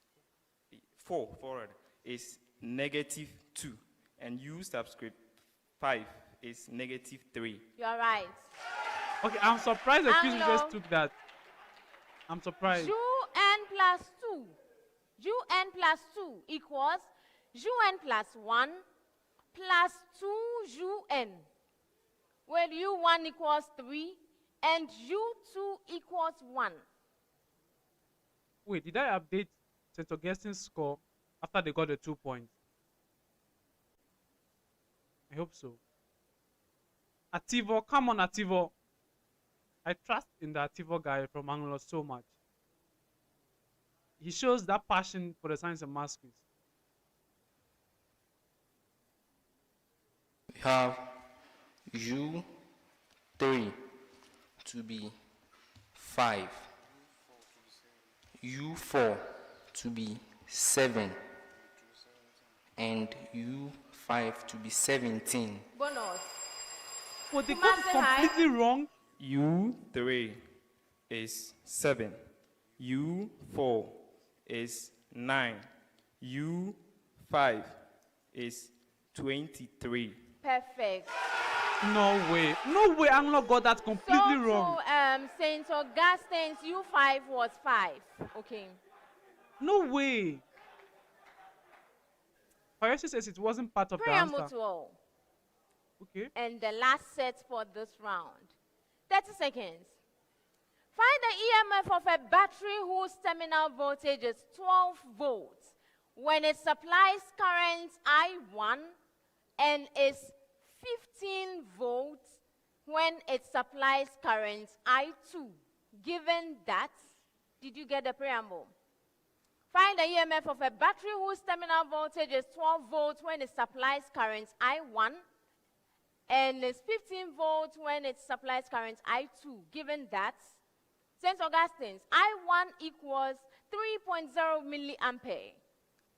4 is -2. And U subscript 5 is -3. You are right. Okay, I'm surprised the quiz Anglo. just took that. I'm surprised. UN plus 2. UN plus 2 equals UN plus 1 plus 2 UN, where U1 equals 3 and U2 equals 1. Wait, did I update St. Augustine's score after they got the 2 points? I hope so. Ativo, come on, Ativo. I trust in the Ativo guy from Anglo so much. He shows that passion for the science and maths quiz. We have U3 to be 5, U4 to be 7, and U5 to be 17. Bonus. Well, they got it completely wrong. U3 is 7. U4 is 9. U5 is 23. Perfect. No way. No way Anglo got that completely wrong. So, St. Augustine's U5 was 5. Okay. No way. Fayoshi says it wasn't part of the Preamble answer. to all. Okay. And the last set for this round. 30 seconds. Find the EMF of a battery whose terminal voltage is 12 volts when it supplies current I1 and is 15 volts when it supplies current I2. Given that, did you get the preamble? Find the EMF of a battery whose terminal voltage is 12 volts when it supplies current I1 and is 15 volts when it supplies current I2. Given that, St. Augustine's I1 equals 3.0 milliampere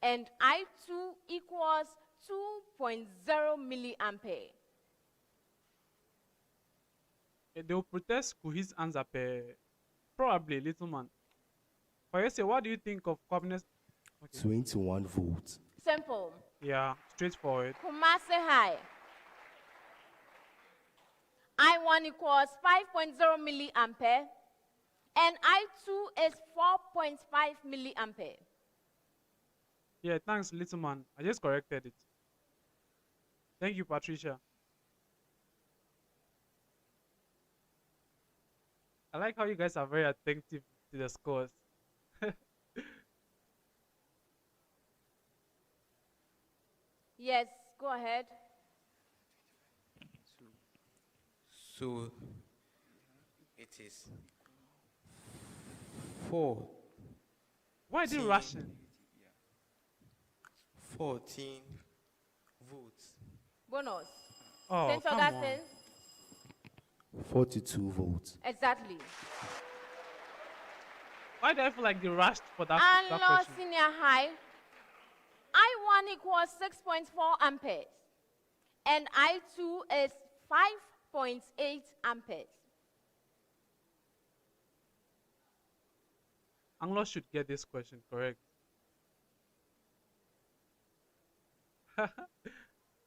and I2 equals 2.0 milliampere. They will protest his answer probably, little man. Fayoshi, what do you think of Covenant? Okay. 21 volts. Simple. Yeah, straightforward. Kumasi High. I1 equals 5.0 milliampere and I2 is 4.5 milliampere. Yeah, thanks, little man. I just corrected it. Thank you, Patricia. I like how you guys are very attentive to the scores. Yes, go ahead. So it is 4. Why are they rushing? 14 votes. Bonus. Oh, St. come Augustine. 42 volts. Exactly. Why do I feel like they rushed for that Anlo question? Senior High. I1 equals 6.4 amperes and I2 is 5.8 amperes. Anglo should get this question correct.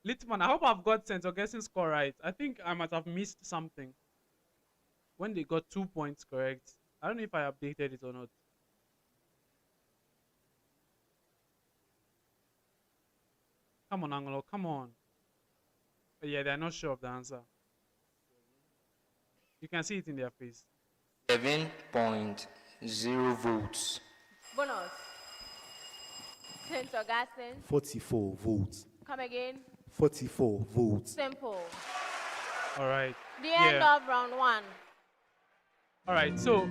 Litman, I hope I've got St. Augustine's score right. I think I might have missed something when they got 2 points correct. I don't know if I updated it or not. Come on, Anglo, come on. But yeah, they're not sure of the answer. You can see it in their face. 7.0 votes. Bonus. St. Augustine. 44 votes. Come again. 44 votes. Simple. All right. The end of round 1. All right. So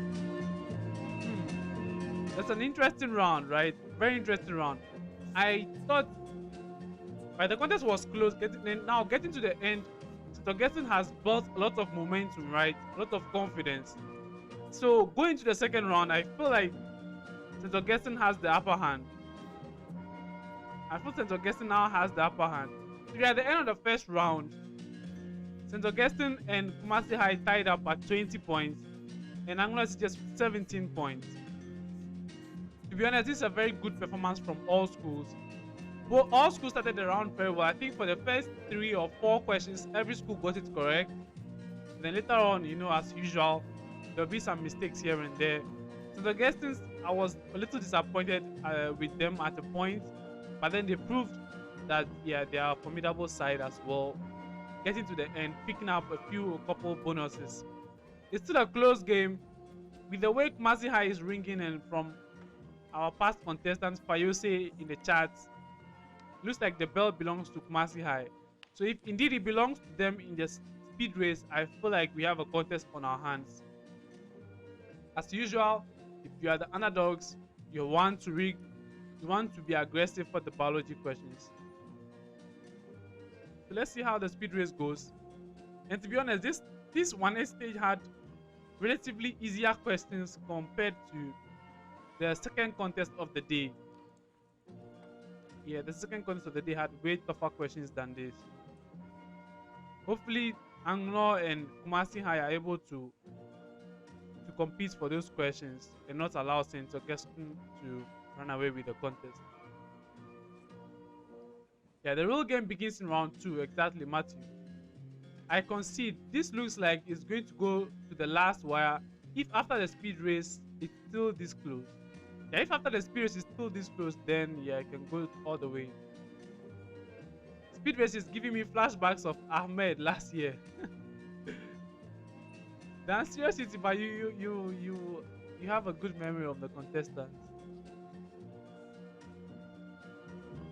that's an interesting round, right? Very interesting round. I thought, right, the contest was close. Getting to the end, St. Augustine has built a lot of momentum, right? A lot of confidence. So going to the second round, I feel like St. Augustine has the upper hand. I feel St. Augustine now has the upper hand. So at the end of the first round, St. Augustine and Kumasi High tied up at 20 points, and Anlo SHS 17 points. To be honest, this is a very good performance from all schools. Well, all schools started the round very well. I think for the first 3 or 4 questions, every school got it correct. Then later on, you know, as usual, there'll be some mistakes here and there. St. Augustine's, I was a little disappointed with them at a point, but then they proved that, yeah, they are a formidable side as well. Getting to the end, picking up a couple bonuses. It's still a close game. With the way Kumasi High is ringing, and from our past contestants, Fayose in the charts, looks like the belt belongs to Kumasi High. So if indeed it belongs to them in the speed race, I feel like we have a contest on our hands. As usual, if you are the underdogs, you want to rig, you want to be aggressive for the biology questions. So let's see how the speed race goes. And to be honest, this 1A stage had relatively easier questions compared to the second contest of the day. Yeah, the second contest of the day had way tougher questions than this. Hopefully, Anlo and Kumasi High are able to compete for those questions and not allow St. Augustine to run away with the contest. Yeah, the real game begins in round 2, exactly, Matthew. I concede this looks like it's going to go to the last wire. If after the speed race it's still this close. Yeah, if after the speed race it's still this close, then yeah, I can go all the way. Speed race is giving me flashbacks of Ahmed last year. Then seriously, but you have a good memory of the contestants.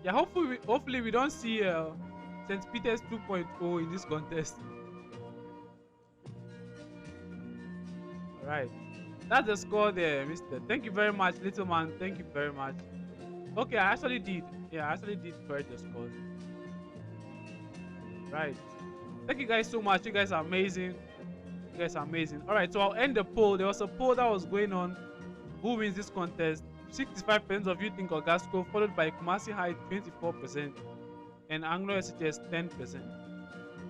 Yeah, hopefully we don't see St. Peter's 2.0 in this contest. All right, that's the score there, Mister. Thank you very much, little man. Thank you very much. Okay, I actually did. Yeah, I actually did correct the score. Right. Thank you guys so much. You guys are amazing. You guys are amazing. All right, so I'll end the poll. There was a poll that was going on. Who wins this contest? 65% of you think Augusto, followed by Kumasi High 24% and Anlo SHS 10%.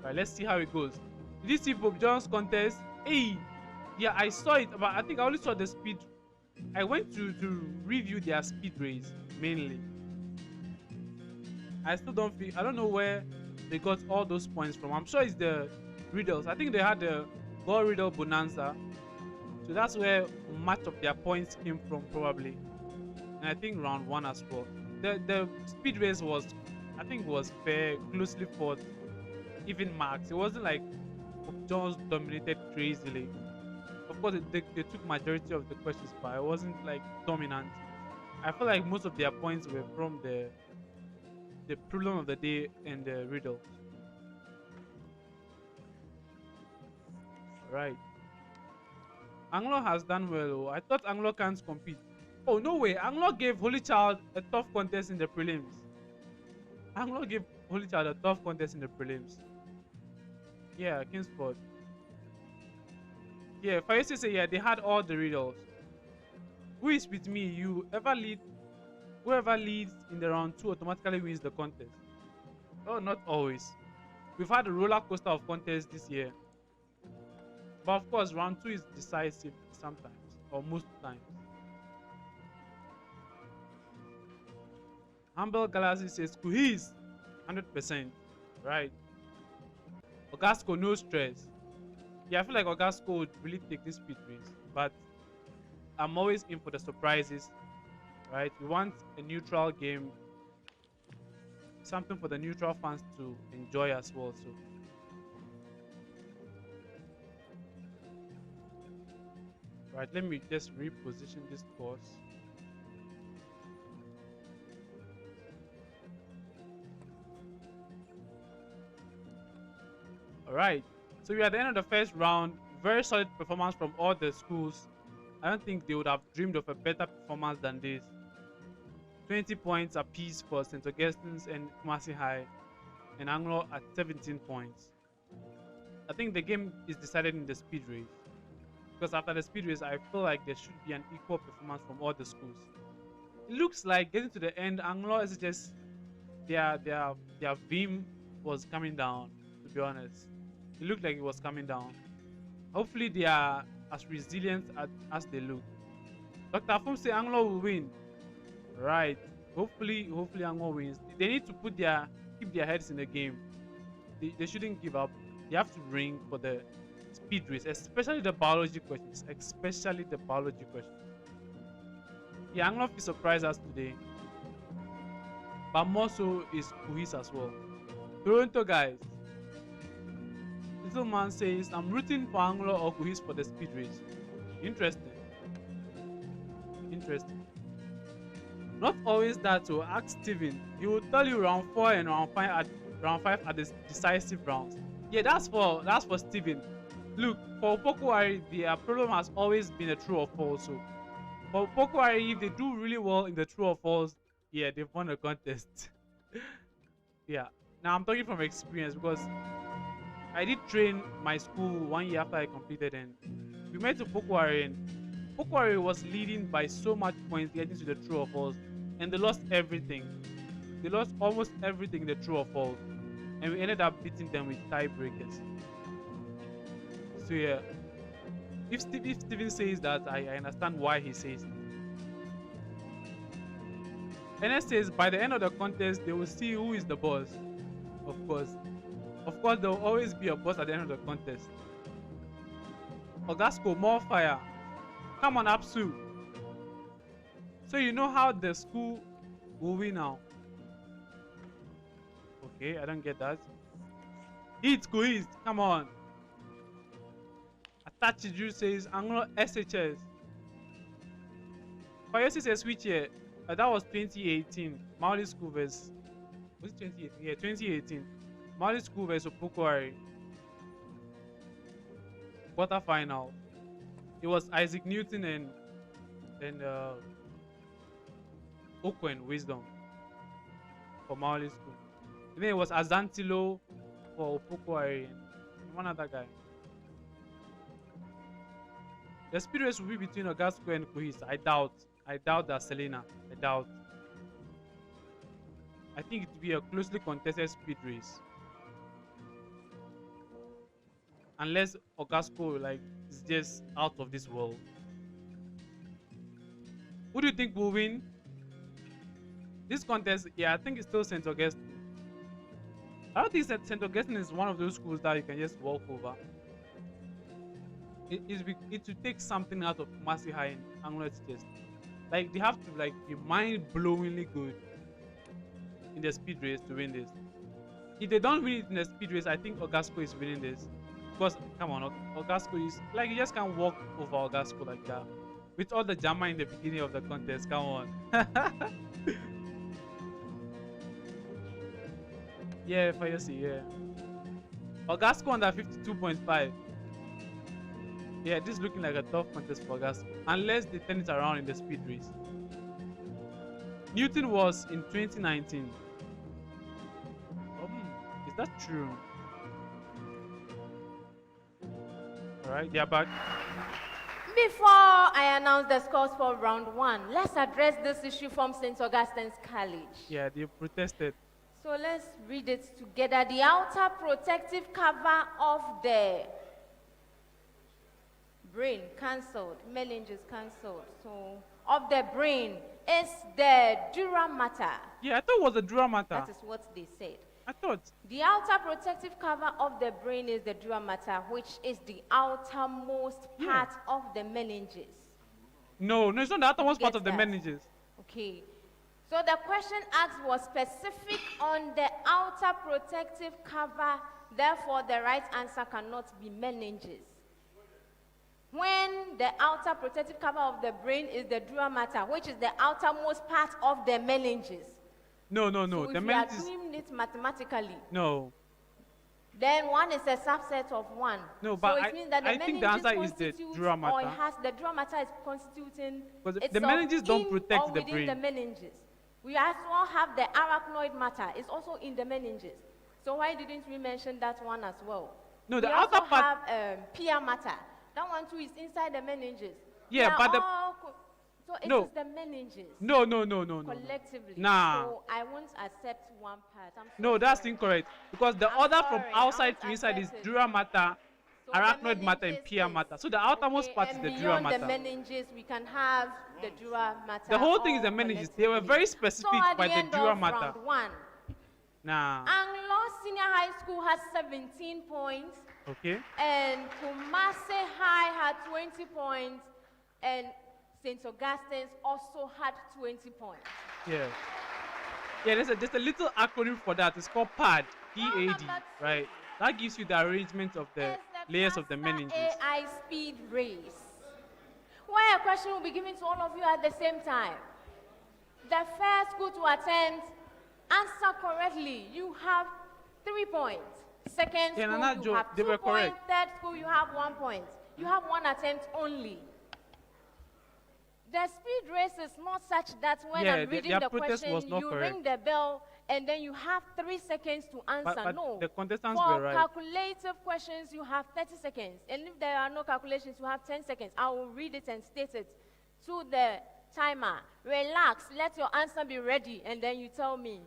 Right, let's see how it goes. Did you see Bob John's contest? Hey, yeah, I saw it, but I think I only saw the speed. I went to review their speed race mainly. I still don't feel, I don't know where they got all those points from. I'm sure it's the riddles. I think they had the God riddle bonanza, so that's where much of their points came from probably. And I think round 1 as well. The speed race was, I think, was fair, closely fought, even marks. It wasn't like Jones dominated crazily. Of course, they took majority of the questions, but it wasn't like dominant. I feel like most of their points were from the problem of the day and the riddle. Right. Anlo has done well. I thought Anlo can't compete. Oh, no way. Anlo gave Holy Child a tough contest in the prelims. Anlo gave Holy Child a tough contest in the prelims. Yeah, Kingsport. Yeah, Fayose say, yeah, they had all the riddles. Who is with me? Whoever leads in the round 2 automatically wins the contest. Oh, not always. We've had a roller coaster of contests this year. But of course, round 2 is decisive sometimes, or most times. Humble Galaxy says, Kuhis, 100%. Right. Augusto, no stress. Yeah, I feel like Augusto would really take this speed race. But I'm always in for the surprises. Right? We want a neutral game. Something for the neutral fans to enjoy as well. So Right, let me just reposition this course. Alright, so we are at the end of the first round. Very solid performance from all the schools. I don't think they would have dreamed of a better performance than this. 20 points apiece for St. Augustine's and Kumasi High, and Anglo at 17 points. I think the game is decided in the speed race, because after the speed race, I feel like there should be an equal performance from all the schools. It looks like getting to the end, Anglo SHS, their beam was coming down, to be honest. It looked like it was coming down. Hopefully they are as resilient as they look. Dr. Afum say Anglo will win. Right. Hopefully Anglo wins. They need to keep their heads in the game. They shouldn't give up. They have to ring for the speed race, especially the biology questions. Yeah, Anglo will surprise us today. But more so is Kuhis as well. Toronto guys. Little man says, I'm rooting for Anglo or Kuhis for the speed race. Interesting. Not always that, to ask Steven. He will tell you round 4 and round 5 are the decisive rounds. Yeah, that's for Steven. Look, for Pokuari, their problem has always been a true or false. So for Pokuari, if they do really well in the true or false, yeah, they've won the contest. Yeah. Now I'm talking from experience, because I did train my school 1 year after I completed, and we went to Pokuari, and Pokuari was leading by so much points getting to the true or false, and they lost everything. They lost almost everything in the true or false, and we ended up beating them with tiebreakers. So yeah, if Steven says that, I understand why he says it. NS says by the end of the contest, they will see who is the boss. Of course, there will always be a boss at the end of the contest. Ogasco, more fire. Come on, Apsu. So you know how the school will win now. Okay, I don't get that. It's quiz. Come on. Atachiju says Anlo SHS. Fayosi says which year? That was 2018. Mauli School vs. Was it 2018? Yeah, 2018. Mauli School vs. Opokwari. Quarterfinal. It was Isaac Newton and Okwen Wisdom for Mauli School. And then it was Azantilo for Opokwari and one other guy. The speed race will be between Ogasco and Kuhis. I doubt that, Selena. I doubt. I think it will be a closely contested speed race. Unless Ogasco is just out of this world. Who do you think will win? This contest, yeah, I think it's still St. Augustine. I don't think St. Augustine is one of those schools that you can just walk over. It will take something out of Kumasi High and Anlo SHS. They have to be mind-blowingly good in the speed race to win this. If they don't win it in the speed race, I think Ogasco is winning this. Because come on, Ogasco is you just can't walk over Ogasco like that. With all the drama in the beginning of the contest, come on. Yeah, Fayosi, yeah. Ogasco under 52.5. Yeah, this is looking like a tough contest for Ogasco. Unless they turn it around in the speed race. Newton was in 2019. Is that true? Alright, they are back. Before I announce the scores for round 1, let's address this issue from St. Augustine's College. Yeah, they protested. So let's read it together. The outer protective cover of the brain cancelled, meninges cancelled. So of the brain is the dura mater. Yeah, I thought it was the dura mater. That is what they said. I thought. The outer protective cover of the brain is the dura mater, which is the outermost part of the meninges. No, it's not the outermost part of the meninges. Okay. So the question asked was specific on the outer protective cover, therefore the right answer cannot be meninges. when the outer protective cover of the brain is the dura mater, which is the outermost part of the meninges. No. So The if we are meninges. doing it mathematically, No. then one is a subset of one. No, but so it means that the I think the answer is the constitutes, dura or it mater. has the dura mater is constituting Because the itself meninges don't in protect or the within brain. the meninges. We also have the arachnoid matter. It's also in the meninges. So why didn't we mention that one as well? No, the we outer also part. have pia matter. That one too is inside the meninges. Yeah, They are but the. all so it No. is the meninges. No. Collectively. Nah. So I won't accept one part. I'm No, so that's sorry. incorrect. Because the I'm other from sorry, outside I to won't inside is accept it. dura mater, So the arachnoid matter, and meninges pia is- matter. So the outermost Okay, part is and the dura beyond mater. the meninges, we can have the dura mater. The whole thing is all the meninges. They were very specific so at by the the end dura of mater. round one, Nah. Anlo Senior High School has 17 points, Okay. and Kumasi High had 20 points, and St. Augustine's also had 20 points. Yeah. Yeah, there's a little acronym for that. It's called PAD. PAD. number two. Right. That gives you the arrangement of the It's layers of the Cluster meninges. AI speed race, where a question will be given to all of you at the same time. The first school to attempt answer correctly, you have 3 points. Second Yeah, school, Nana you Jo, have they 2 were points. correct. Third school, you have 1 point. You have 1 attempt only. The speed race is not such that when Yeah, I'm reading their the protest question, was not you correct. ring the bell and then you have 3 seconds to answer. But No. the contestants For were right. calculative questions, you have 30 seconds. And if there are no calculations, you have 10 seconds. I will read it and state it to the timer. Relax, let your answer be ready, and then you tell me.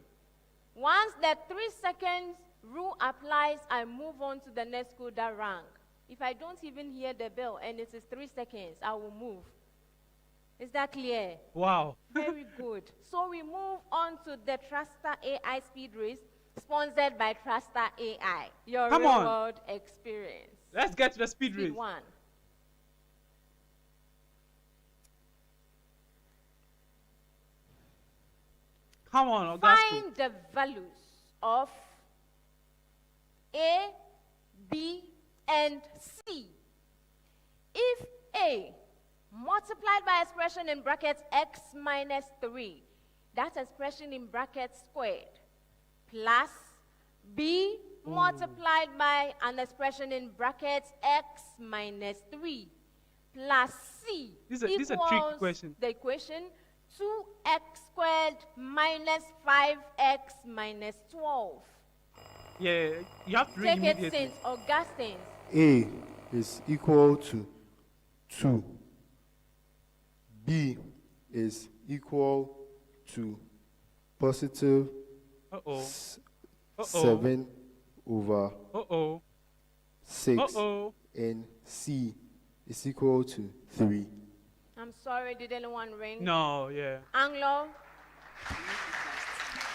Once the 3 seconds rule applies, I move on to the next school that rank. If I don't even hear the bell and it is 3 seconds, I will move. Is that clear? Wow. Very good. So we move on to the Truster AI speed race, sponsored by Truster AI. Your Come on. real-world experience. Let's get to the speed Speed race. 1. Come on, Augusto. Find the values of A, B, and C. If A multiplied by expression in brackets x minus 3, that expression in brackets squared, plus B multiplied by an expression in brackets x minus 3, plus C This is a tricky equals question. the equation 2x squared minus 5x minus 12. Yeah, you have to read Take it, immediately. St. Augustine. A is equal to 2. B is equal to positive Uh-oh. 7 over Uh-oh. 6. Uh-oh. And C is equal to 3. I'm sorry, did anyone ring? No, yeah. Anglo?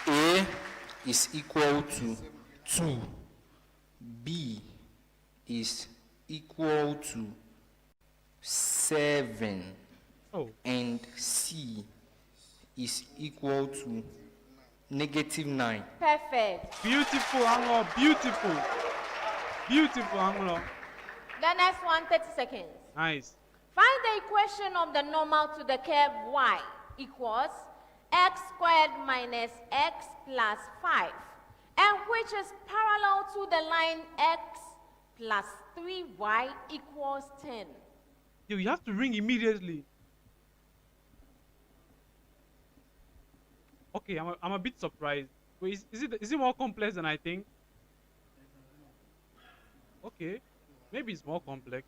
A is equal to 2. B is equal to 7. Oh. And C is equal to -9. Perfect. Beautiful, Anglo. Beautiful. Beautiful, Anglo. The next one, 30 seconds. Nice. Find the equation of the normal to the curve y equals x squared minus x plus 5, and which is parallel to the line x plus 3y equals 10. Yo, you have to ring immediately. Okay, I'm a bit surprised. Wait, is it more complex than I think? Okay, maybe it's more complex.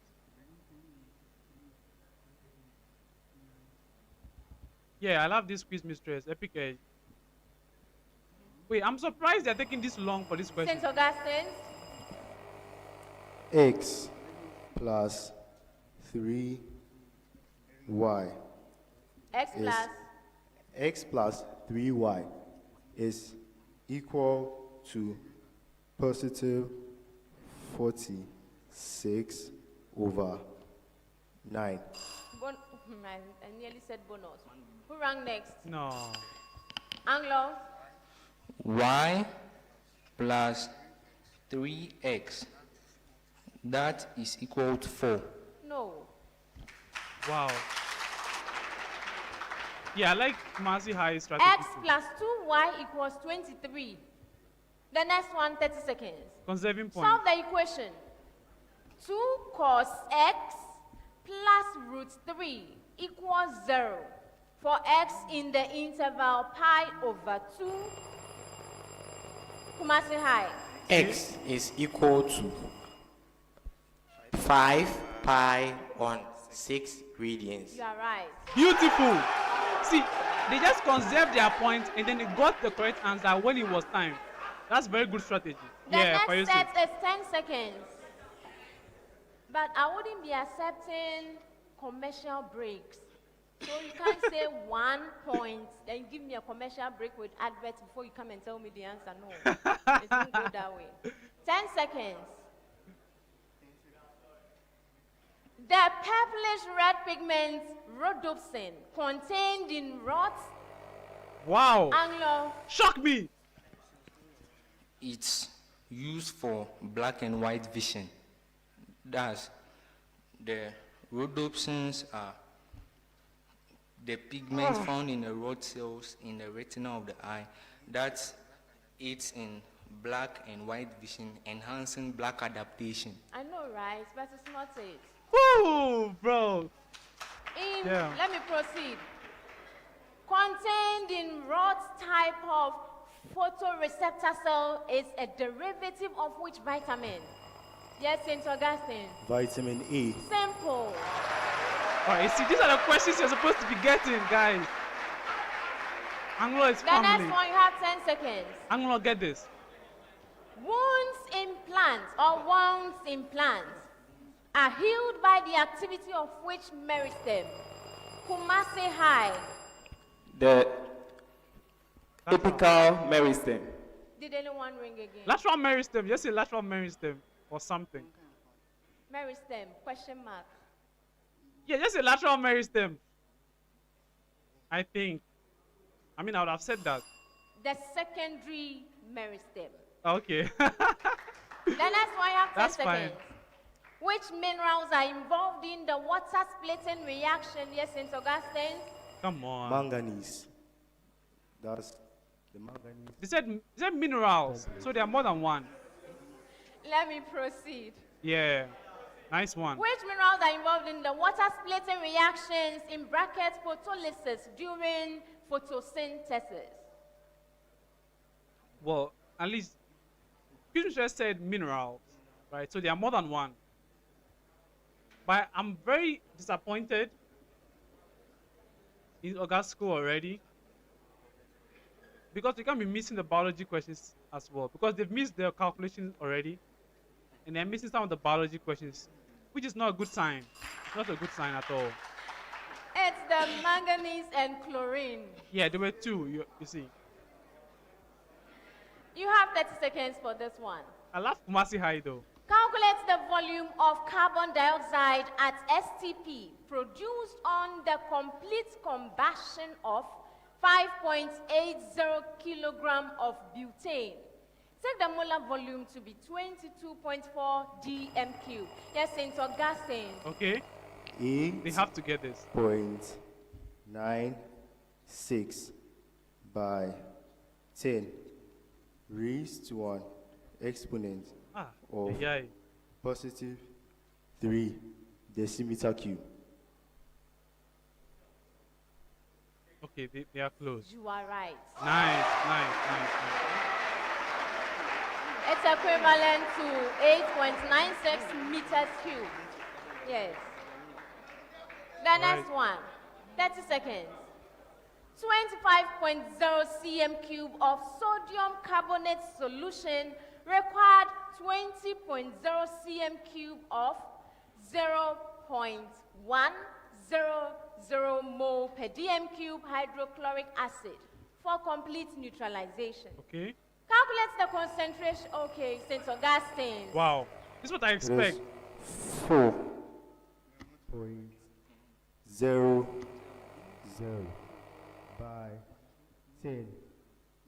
Yeah, I love this quiz mistress. Epic edge. Wait, I'm surprised they're taking this long for this question. St. Augustine? X plus 3y X is plus x plus 3y is equal to positive 46 over 9. I nearly said bonus. Who rang next? No. Anglo? Y plus 3x. That is equal to 4. No. Wow. Yeah, I like Kumasi High strategy. X plus 2y equals 23. The next one, 30 seconds. Conserving points. Solve the equation. 2 cos x plus root 3 equals 0 for x in the interval pi over 2. Kumasi High. X is equal to 5 pi on 6 radians. You are right. Beautiful. See, they just conserved their point and then they got the correct answer when it was time. That's very good strategy. The yeah, next set is 10 seconds. But I wouldn't be accepting commercial breaks. So you can't say 1 point, then you give me a commercial break with adverts before you come and tell me the answer. No, it won't go that way. 10 seconds. The purplish red pigment rhodopsin contained in what? Wow. Anglo. Shock me. It's used for black and white vision. Thus, the rhodopsins are the pigments found in the rod cells in the retina of the eye that aids in black and white vision, enhancing black adaptation. I know, right? But it's not it. Woo, bro. Let me proceed. Contained in rod type of photoreceptor cell is a derivative of which vitamin? Yes, St. Augustine. Vitamin A. Simple. All right, see, these are the questions you're supposed to be getting, guys. Anglo is The family. next one, you have 10 seconds. Anglo, get this. Wounds in plants are healed by the activity of which meristem? Kumasi High. The apical meristem. Did anyone ring again? Lateral meristem. Just say lateral meristem or something. Meristem, question mark. Yeah, just say lateral meristem. I think. I mean, I would have said that. The secondary meristem. Okay. The next one, you have 10 That's seconds. fine. Which minerals are involved in the water splitting reaction? Yes, St. Augustine. Come on. Manganese. That's the manganese. They said minerals, so there are more than one. Let me proceed. Yeah. Nice one. Which minerals are involved in the water splitting reactions in brackets photolysis during photosynthesis? Well, at least you just said minerals, right? So there are more than one. But I'm very disappointed in August school already, because they can be missing the biology questions as well, because they've missed their calculations already and they're missing some of the biology questions, which is not a good sign. It's not a good sign at all. It's the manganese and chlorine. Yeah, there were two, you see. You have 30 seconds for this one. I love Kumasi High though. Calculate the volume of carbon dioxide at STP produced on the complete combustion of 5.80 kilogram of butane. Take the molar volume to be 22.4 dmq. Yes, St. Augustine. Okay. They have to get this. 8.96 by 10 raised to 1 exponent of positive 3 decimeter cube. Okay, they are close. You are right. Nice. It's equivalent to 8.96 meters cubed. Yes. The next one, 30 seconds. 25.0 cm cube of sodium carbonate solution required 20.0 cm cube of 0.100 mole per dm cube hydrochloric acid for complete neutralization. Okay. Calculate the concentration. Okay, St. Augustine. Wow. This is what I expect. 4.00 by 10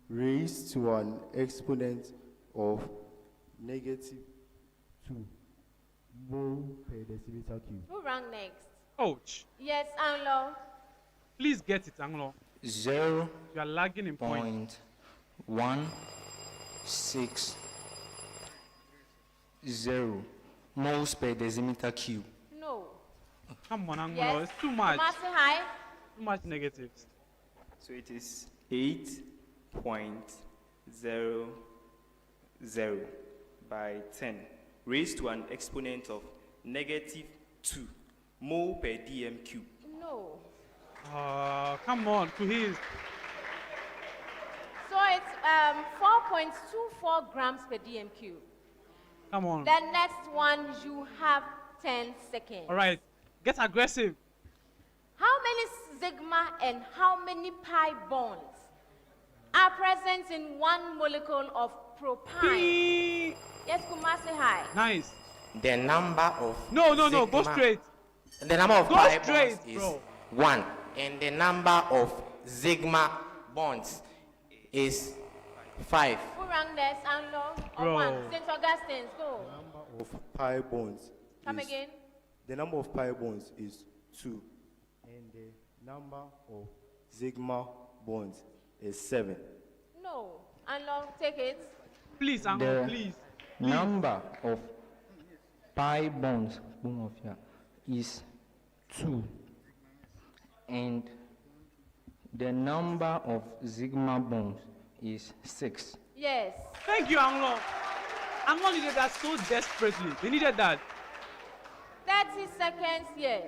raised to 1 exponent of negative 2 mole per decimeter cube. Who rang next? Coach. Yes, Anlo. Please get it, Anlo. 0. You are lagging in points. 160 moles per decimeter cube. No. Come on, Anlo. Yes. It's too much. Kumasi High. Too much negatives. So it is 8.00 by 10 raised to an exponent of -2 mole per dm cube. No. Come on, to his. So it's 4.24 grams per dm cube. Come on. The next one, you have 10 seconds. All right. Get aggressive. How many sigma and how many pi bonds are present in one molecule of propine? Yes, Kumasi High. Nice. The number of No. Go sigma- straight. The number of Go pi straight, bonds is bro. 1, and the number of sigma bonds is 5. Who rang this, Anlo? Or Bro. 1? St. Augustine's, go. Of pi bonds. Come is- again. The number of pi bonds is 2. And the number of sigma bonds is 7. No. Anlo, take it. Please, Anlo, please. Number of pi bonds is 2, and the number of sigma bonds is 6. Yes. Thank you, Anlo. Anlo needed that so desperately. They needed that. 30 seconds here.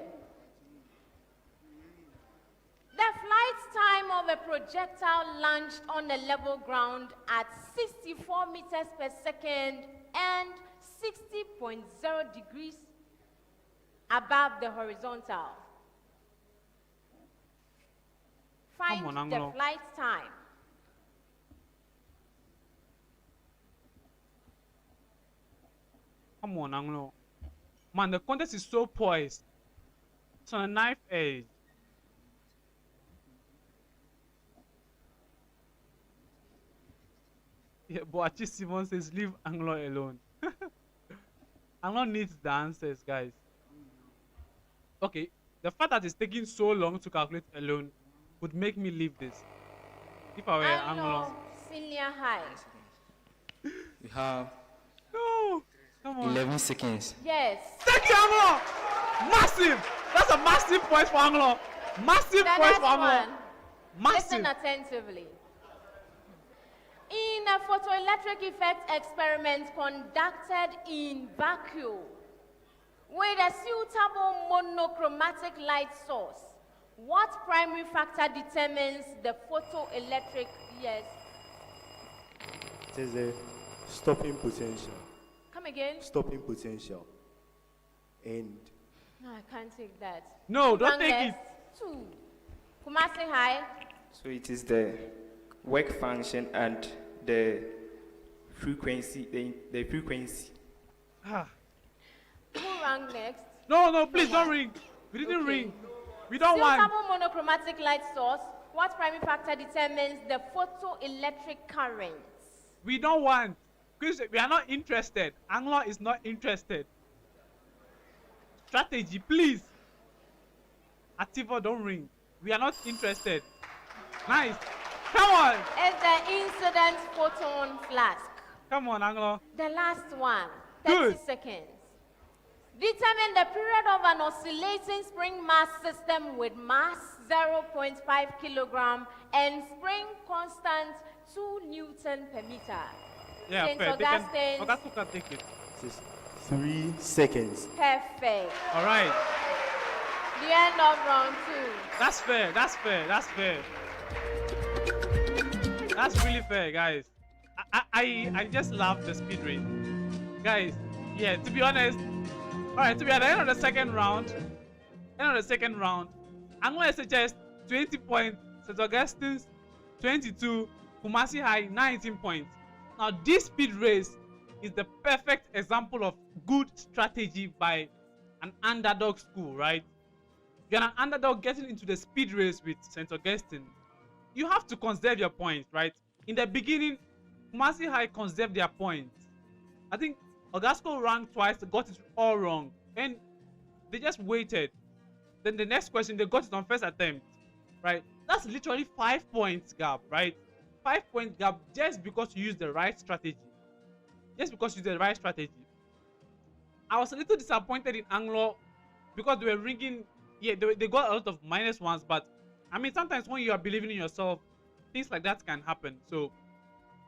The flight time of a projectile launched on a level ground at 64 meters per second and 60.0 degrees above the horizontal. Find Come on, the Anglo. flight time. Come on, Anglo. Man, the contest is so poised. It's on a knife edge. Yeah, but Achi Simon says, leave Anglo alone. Anglo needs the answers, guys. Okay, the fact that it's taking so long to calculate alone would make me leave this. If I were Anglo. Senior high. We have No! Come on. 11 seconds. Yes. Thank you, Anglo! Massive! That's a massive point for Anglo. Massive The point next for Anglo. one. Massive. Listen attentively. In a photoelectric effect experiment conducted in vacuum with a suitable monochromatic light source, what primary factor determines the photoelectric? Yes. It is the stopping potential. Come again? Stopping potential. And No, I can't take that. No, don't Wrong take list. 2. Kumasi High. So it is the work function and the frequency, the frequency. Ah. Who rang next? No, please don't ring. We didn't ring. We don't want. Suitable monochromatic light source. What primary factor determines the photoelectric currents? We don't want. Because we are not interested. Anglo is not interested. Strategy, please. Activo, don't ring. We are not interested. Nice. Come on. It's the incident photon flask. Come on, Anglo. The last one. 30 Good. seconds. Determine the period of an oscillating spring mass system with mass 0.5 kilogram and spring constant 2 Newton per meter. Yeah, St. fair. Augustine's. Augustine can take it. it is 3 seconds. Perfect. All right. The end of round 2. That's fair. That's fair. That's fair. That's really fair, guys. I just love the speed race. Guys, yeah, to be honest, alright, to be at the end of the second round, Anlo SHS 20 points, St. Augustine's 22, Kumasi High 19 points. Now this speed race is the perfect example of good strategy by an underdog school, right? You're an underdog getting into the speed race with St. Augustine. You have to conserve your points, right? In the beginning, Kumasi High conserved their points. I think Augustine ran twice, got it all wrong, and they just waited. Then the next question, they got it on first attempt, right? That's literally 5 points gap, right? 5 point gap just because you use the right strategy. Just because you use the right strategy. I was a little disappointed in Anglo because they were ringing. Yeah, they got a lot of -1s, but I mean, sometimes when you are believing in yourself, things like that can happen. So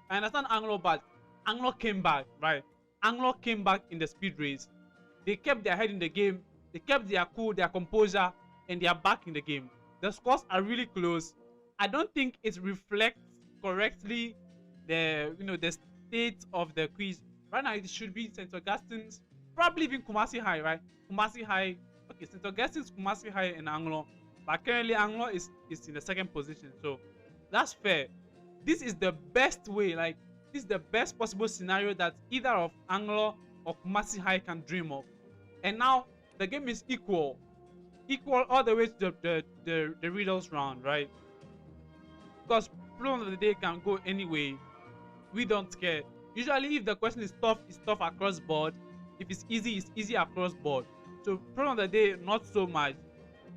I understand Anglo, but Anglo came back, right? Anglo came back in the speed race. They kept their head in the game. They kept their cool, their composure, and they are back in the game. The scores are really close. I don't think it reflects correctly the state of the quiz. Right now, it should be St. Augustine's, probably even Kumasi High, right? Kumasi High, okay, St. Augustine's, Kumasi High, and Anglo. But currently, Anglo is in the second position, so that's fair. This is the best way, like, this is the best possible scenario that either of Anglo or Kumasi High can dream of. And now, the game is equal all the way to the riddles round, right? Because problem of the day can go anyway. We don't care. Usually, if the question is tough across board. If it's easy across board. So problem of the day, not so much.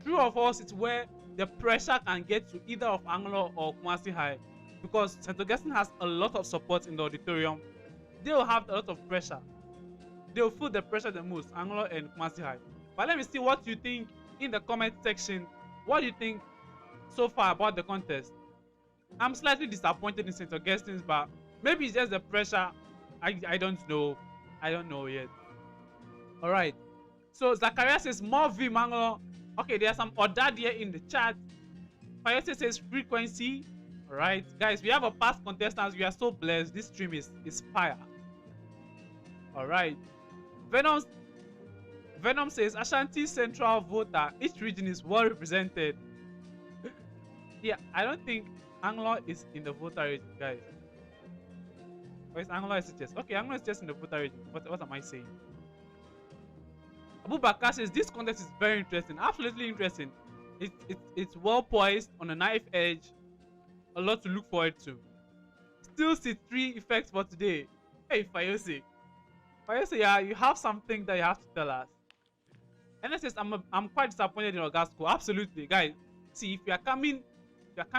True or false, it's where the pressure can get to either of Anglo or Kumasi High, because St. Augustine has a lot of support in the auditorium. They'll have a lot of pressure. They'll feel the pressure the most, Anglo and Kumasi High. But let me see what you think in the comment section. What do you think so far about the contest? I'm slightly disappointed in St. Augustine's, but maybe it's just the pressure. I don't know. I don't know yet. All right. So Zachariah says more V Anglo. Okay, there's some Odad here in the chat. Fayose says frequency. All right, guys, we have a past contestants. We are so blessed. This stream is fire. All right. Venom says Ashanti Central voter. Each region is well represented. Yeah, I don't think Anglo is in the voter region, guys. Or is Anglo SHS? Okay, Anglo is just in the voter region. What am I saying? Abu Bakar says this contest is very interesting, absolutely interesting. It's well poised on a knife edge, a lot to look forward to. Still see 3 effects for today. Hey Fayose, yeah, you have something that you have to tell us. NSS, I'm quite disappointed in August school. Absolutely, guys. See, if you are coming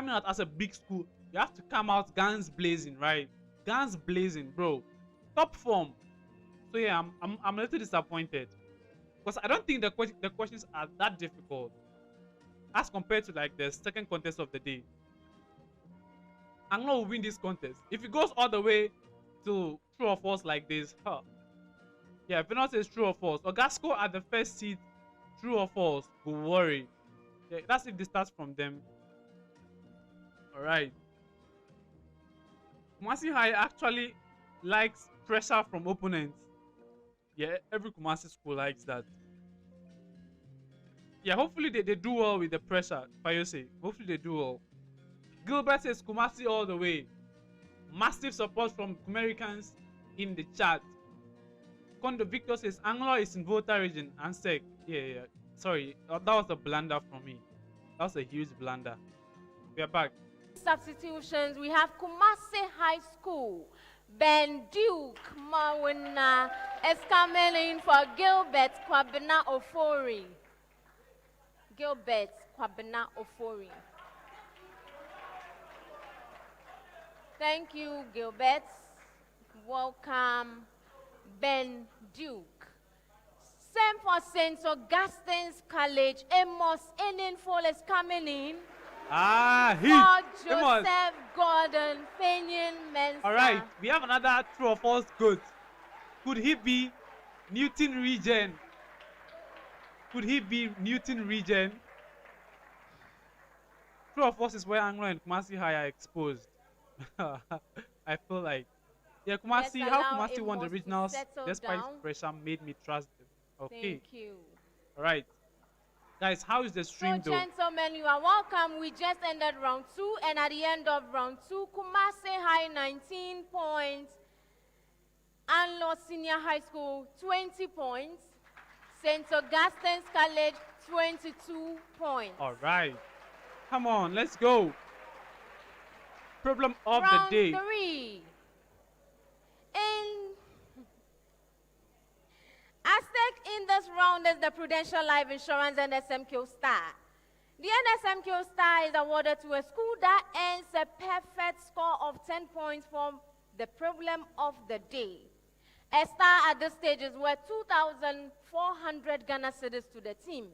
out as a big school, you have to come out guns blazing, right? Guns blazing, bro. Top form. So yeah, I'm a little disappointed. Because I don't think the questions are that difficult as compared to like the second contest of the day. Anglo will win this contest. If it goes all the way to true or false like this, huh? Yeah, if it not says true or false. Ogasco at the first seat, true or false, go worry. Yeah, that's if this starts from them. Alright. Kumasi High actually likes pressure from opponents. Yeah, every Kumasi school likes that. Yeah, hopefully they do well with the pressure, Fayose. Hopefully they do well. Gilbert says Kumasi all the way. Massive support from Americans in the chat. Kondo Victor says Anglo is in voter region and sec. Yeah. Sorry, that was a blunder from me. That was a huge blunder. We are back. Substitutions, we have Kumasi High School. Ben Duke Mawina is coming in for Gilbert Kwabena Ofori. Gilbert Kwabena Ofori. Thank you, Gilbert. Welcome, Ben Duke. Same for St. Augustine's College. Amos Eninfol is coming in. Joseph Gordon Fenyon Mensa. All right, we have another true or false good. Could he be Newton Region? Could he be Newton Region? True or false is where Anglo and Kumasi High are exposed. I feel like, yeah, Kumasi, how Kumasi won the regionals despite pressure made me trust them. Okay. Thank you. All right. Guys, how is the stream though? Gentlemen, you are welcome. We just ended round 2, and at the end of round 2, Kumasi High 19 points, Anlo Senior High School 20 points, St. Augustine's College 22 points. All right. Come on, let's go. Problem of round the day. 3. At stake in this round is the Prudential Life Insurance NSMQ Star. The NSMQ Star is awarded to a school that earns a perfect score of 10 points for the problem of the day. A star at this stage is worth 2,400 Ghana cedis to the team.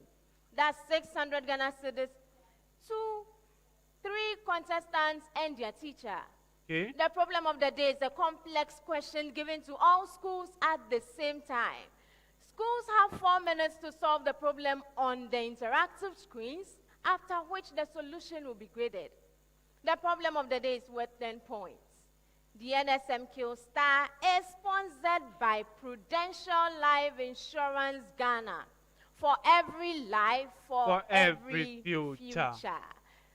That's 600 Ghana cedis to 3 contestants and their teacher. Okay. The problem of the day is a complex question given to all schools at the same time. Schools have 4 minutes to solve the problem on the interactive screens, after which the solution will be graded. The problem of the day is worth 10 points. The NSMQ Star is sponsored by Prudential Life Insurance Ghana. For every life, for every future.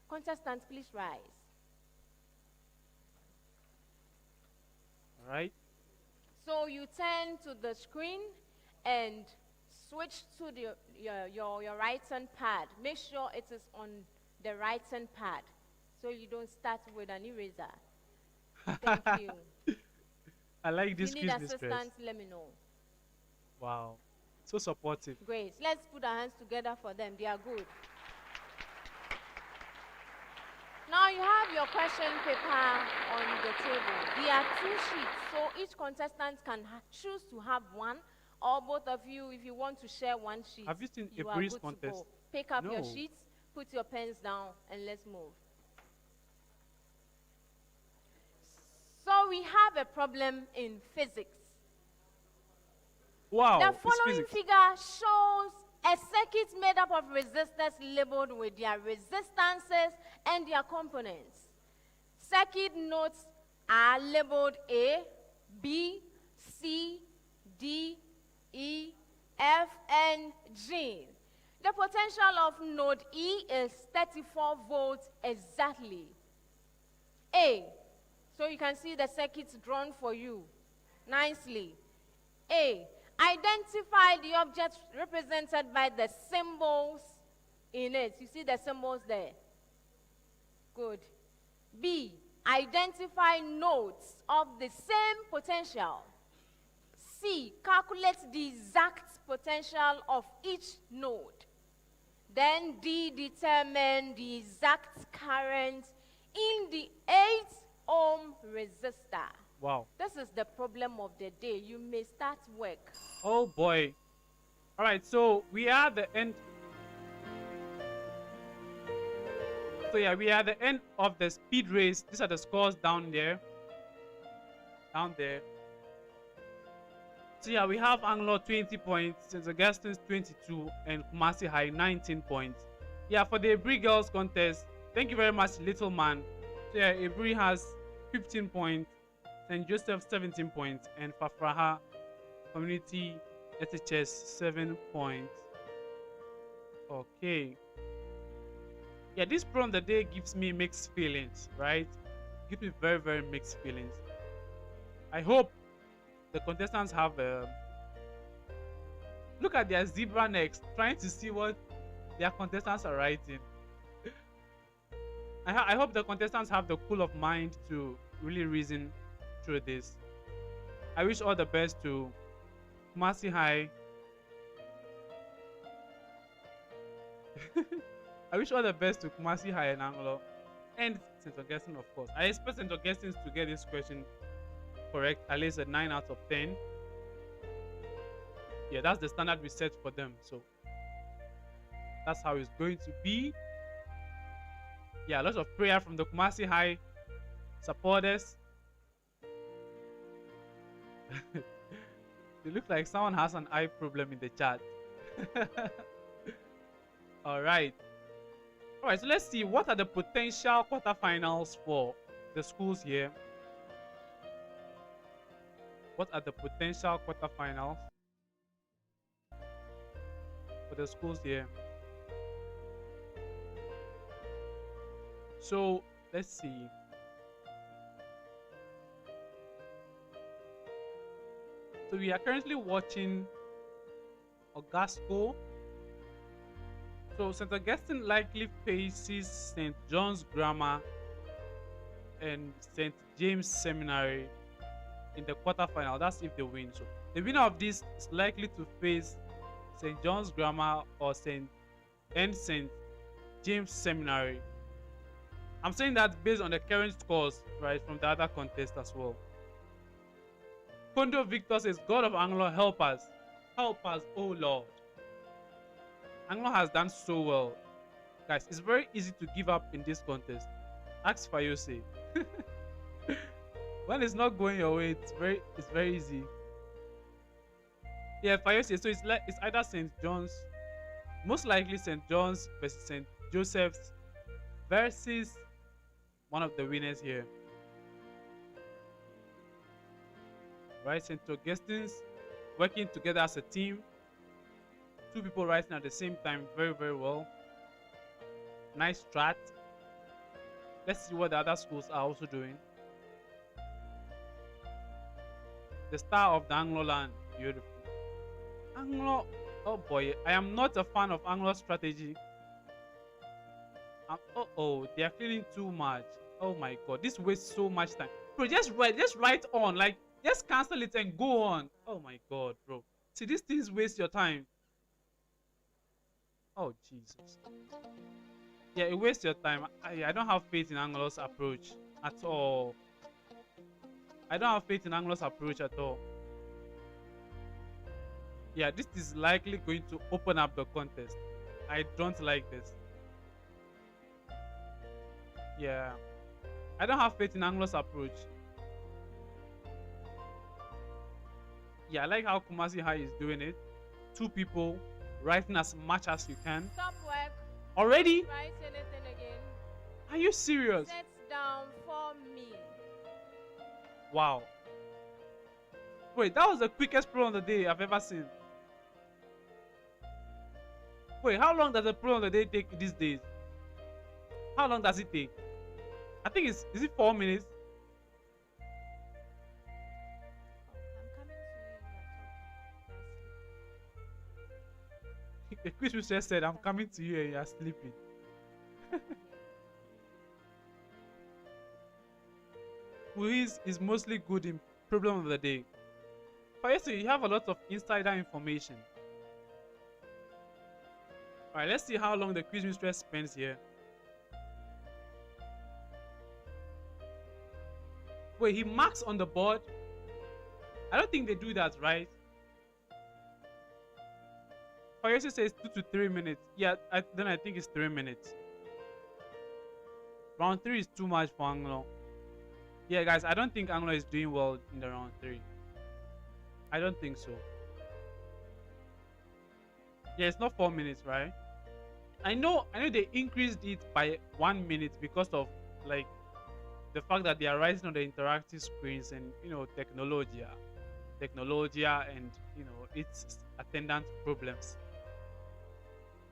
Contestants, please rise. All right. So you turn to the screen and switch to your right-hand pad. Make sure it is on the right-hand pad so you don't start with an eraser. Thank you. I like this. If you need assistance, let me know. Wow. So supportive. Great. Let's put our hands together for them. They are good. Now you have your question paper on the table. There are 2 sheets, so each contestant can choose to have one, or both of you, if you want to share one sheet. Have you seen you a are breeze good contest? To go. Pick up your No. sheets, put your pens down, and let's move. So we have a problem in physics. Wow. The it's following physics. figure shows a circuit made up of resistors labeled with their resistances and their components. Circuit nodes are labeled A, B, C, D, E, F, and G. The potential of node E is 34 volts exactly. A. So you can see the circuits drawn for you nicely. A. Identify the objects represented by the symbols in it. You see the symbols there? Good. B. Identify nodes of the same potential. C. Calculate the exact potential of each node. Then D. Determine the exact current in the 8-ohm resistor. Wow. This is the problem of the day. You may start work. Oh boy. All right, so we are at the end. So yeah, we are at the end of the speed race. These are the scores down there. Down there. So yeah, we have Anlo 20 points, St. Augustine's 22, and Kumasi High 19 points. Yeah, for the Ebri Girls contest, thank you very much, Little Man. So yeah, Ebri has 15 points, St. Joseph 17 points, and Fafraha Community SHS 7 points. Okay. Yeah, this problem of the day gives me mixed feelings, right? Gives me very, very mixed feelings. I hope the contestants have look at their zebra necks, trying to see what their contestants are writing. I hope the contestants have the cool of mind to really reason through this. I wish all the best to Kumasi High. I wish all the best to Kumasi High and Anglo and St. Augustine, of course. I expect St. Augustine to get this question correct, at least a 9 out of 10. Yeah, that's the standard we set for them. So that's how it's going to be. Yeah, lots of prayer from the Kumasi High supporters. It looks like someone has an eye problem in the chat. All right. All right, so let's see what are the potential quarterfinals for the schools here. What are the potential quarterfinals for the schools here? So let's see. So we are currently watching Augusto. So St. Augustine likely faces St. John's Grammar and St. James Seminary in the quarterfinal. That's if they win. So the winner of this is likely to face St. John's Grammar or St. James Seminary. I'm saying that based on the current scores, right, from the other contest as well. Kondo Victor says, God of Anglo, help us. Help us, oh Lord. Anglo has done so well. Guys, it's very easy to give up in this contest. Ask Fayose. When it's not going your way, it's very easy. Yeah, Fayose. So it's either St. John's, most likely St. John's versus St. Joseph's versus one of the winners here. Right, St. Augustine's working together as a team. Two people writing at the same time, very, very well. Nice strat. Let's see what the other schools are also doing. The star of the Anglo land, beautiful. Anglo, oh boy, I am not a fan of Anglo strategy. They are cleaning too much. Oh my god, this wastes so much time. Bro, just write on, like, just cancel it and go on. Oh my god, bro. See, these things waste your time. Oh Jesus. Yeah, it wastes your time. I don't have faith in Anglo's approach at all. I don't have faith in Anglo's approach at all. Yeah, this is likely going to open up the contest. I don't like this. Yeah. I don't have faith in Anglo's approach. Yeah, I like how Kumasi High is doing it. Two people writing as much as you can. Stop work. Already? Write anything again. Are you serious? Set down for me. Wow. Wait, that was the quickest pro on the day I've ever seen. Wait, how long does a pro on the day take these days? How long does it take? I think is it 4 minutes? The quiz mistress said, I'm coming to you and you're sleeping. Who is mostly good in problem of the day. First, you have a lot of insider information. Alright, let's see how long the quiz mistress spends here. Wait, he marks on the board? I don't think they do that, right? Fayose says 2 to 3 minutes. Yeah, then I think it's 3 minutes. Round 3 is too much for Anglo. Yeah, guys, I don't think Anglo is doing well in the round 3. I don't think so. Yeah, it's not 4 minutes, right? I know they increased it by 1 minute because of, like, the fact that they are writing on the interactive screens and, you know, technology and, you know, its attendant problems.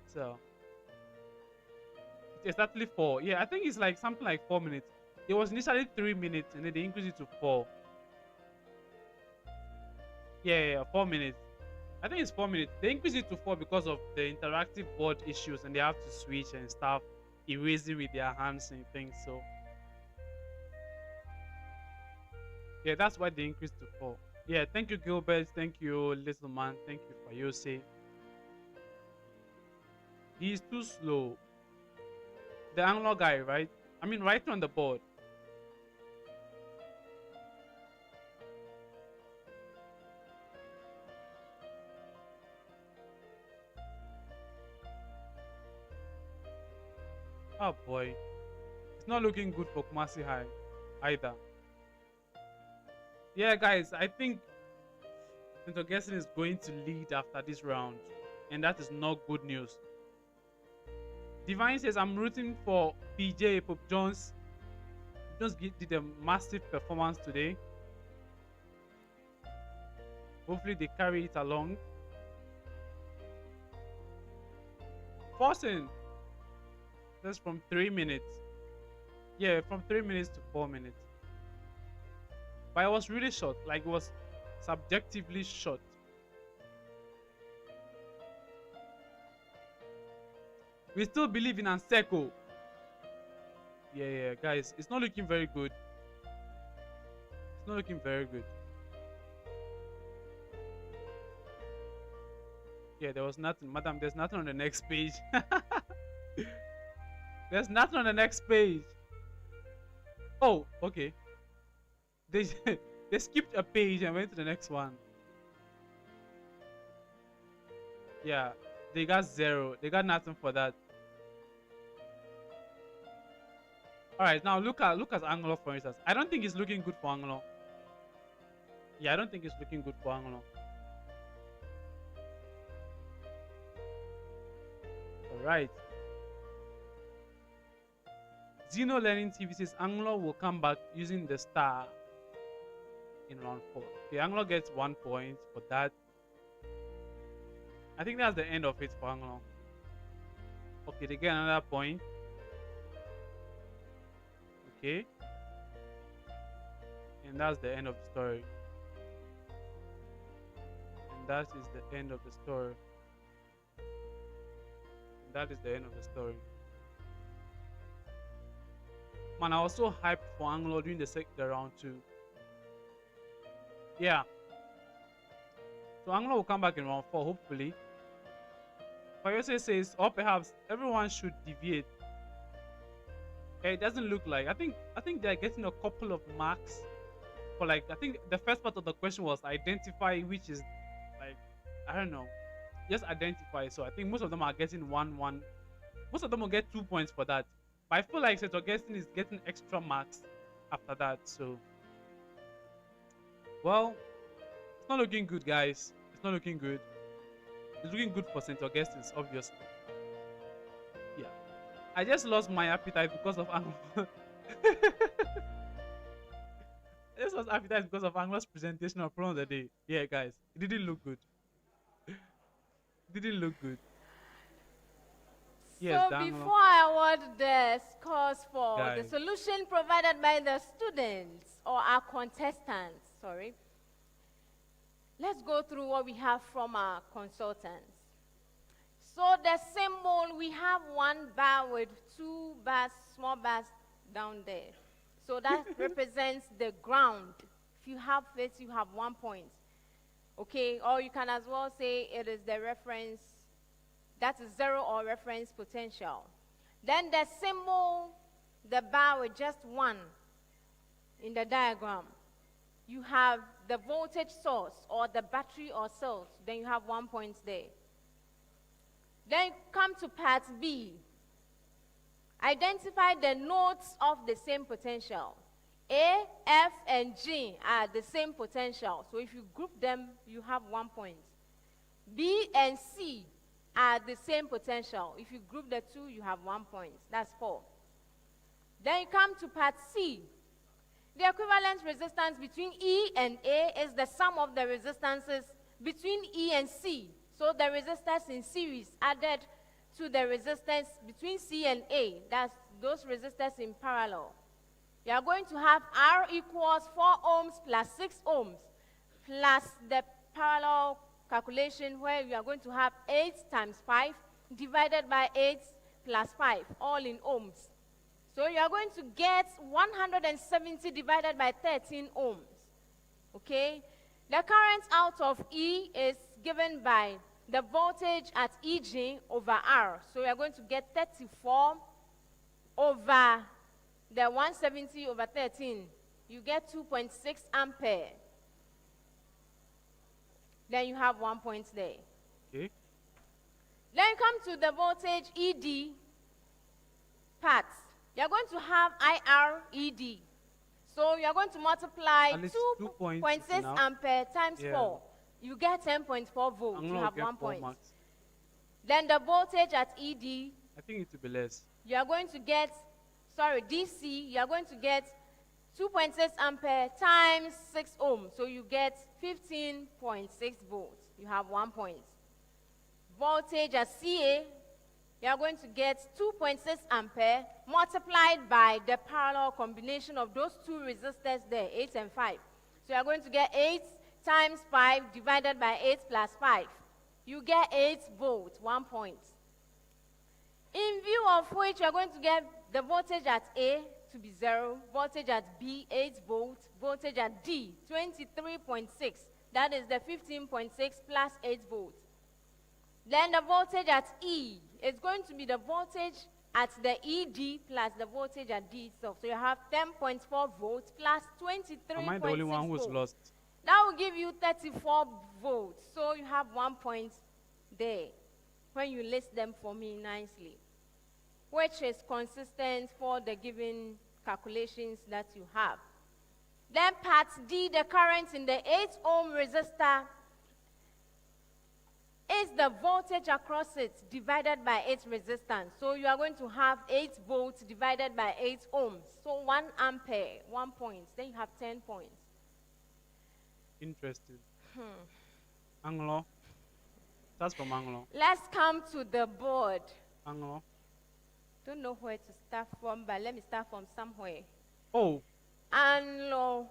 So it's exactly 4. Yeah, I think it's like something like 4 minutes. It was initially 3 minutes and then they increased it to 4. Yeah, 4 minutes. I think it's 4 minutes. They increased it to 4 because of the interactive board issues and they have to switch and stuff, erasing with their hands and things. So yeah, that's why they increased to 4. Yeah, thank you, Gilbert. Thank you, Little Man. Thank you, Fayose. He's too slow. The Anglo guy, right? I mean, right on the board. Oh boy. It's not looking good for Kumasi High either. Yeah, guys, I think St. Augustine is going to lead after this round. And that is not good news. Divine says, I'm rooting for PJ Pope Jones. Just did a massive performance today. Hopefully they carry it along. Forcing. That's from 3 minutes. Yeah, from 3 minutes to 4 minutes. But it was really short. Like, it was subjectively short. We still believe in Anseko. Yeah, guys. It's not looking very good. It's not looking very good. Yeah, there was nothing. Madam, there's nothing on the next page. There's nothing on the next page. Oh, okay. They they skipped a page and went to the next one. Yeah, they got 0. They got nothing for that. All right, now look at Anglo, for instance. I don't think it's looking good for Anglo. Yeah, I don't think it's looking good for Anglo. All right. Zeno Learning TV says Anglo will come back using the star in round 4. Okay, Anglo gets 1 point for that. I think that's the end of it for Anglo. Okay, they get another point. Okay. And that's the end of the story. And that is the end of the story. And that is the end of the story. Man, I was so hyped for Anglo during the round 2. Yeah. So Anglo will come back in round 4, hopefully. Fayose says, or perhaps everyone should deviate. It doesn't look like. I think they're getting a couple of marks for, like, I think the first part of the question was identify which is, like, I don't know, just identify. So I think most of them are getting 1. Most of them will get 2 points for that. But I feel like St. Augustine is getting extra marks after that. So, well, it's not looking good, guys. It's not looking good. It's looking good for St. Augustine's, obviously. Yeah. I just lost my appetite because of Anglo. I just lost appetite because of Anglo's presentation of Problem of the Day. Yeah, guys. It didn't look good. It didn't look good. Yes, so before I award the scores for the solution provided by the students or our contestants, let's go through what we have from our consultants. So the symbol, we have 1 bar with 2 bars, small bars down there. So that represents the ground. If you have it, you have 1 point. Okay, or you can as well say it is the reference, that is 0 or reference potential. Then the symbol, the bar with just 1 in the diagram. You have the voltage source or the battery or cells, then you have 1 point there. Then come to part B. Identify the nodes of the same potential. A, F, and G are the same potential. So if you group them, you have 1 point. B and C are the same potential. If you group the 2, you have 1 point. That's 4. Then you come to part C. The equivalent resistance between E and A is the sum of the resistances between E and C. So the resistors in series added to the resistance between C and A. That's those resistors in parallel. You are going to have R equals 4 ohms plus 6 ohms plus the parallel calculation where you are going to have 8 times 5 divided by 8 plus 5, all in ohms. So you are going to get 170 divided by 13 ohms. Okay? The current out of E is given by the voltage at EG over R. So we are going to get 34 over the 170 over 13. You get 2.6 ampere. Then you have 1 point there. Okay. Then come to the voltage ED part. You're going to have IRED. So you're going to multiply 2.6 ampere times 4. You get 10.4 volts. You have 1 point. Then the voltage at ED. I think it will be less. You are going to get, DC. You are going to get 2.6 ampere times 6 ohms. So you get 15.6 volts. You have 1 point. Voltage at CA. You are going to get 2.6 ampere multiplied by the parallel combination of those 2 resistors there, 8 and 5. So you are going to get 8 times 5 divided by 8 plus 5. You get 8 volts, 1 point. In view of which you are going to get the voltage at A to be 0, voltage at B, 8 volts, voltage at D, 23.6. That is the 15.6 plus 8 volts. Then the voltage at E is going to be the voltage at the ED plus the voltage at D itself. So you have 10.4 volts plus 23.6 Am I the only one who's volts. lost? That will give you 34 volts. So you have 1 point there when you list them for me nicely, which is consistent for the given calculations that you have. Then part D, the current in the 8 ohm resistor is the voltage across it divided by its resistance. So you are going to have 8 volts divided by 8 ohms. So 1 ampere, 1 point. Then you have 10 points. Interesting. Anglo. That's from Anglo. Let's come to the board. Anglo. Don't know where to start from, but let me start from somewhere. Oh. Anlo.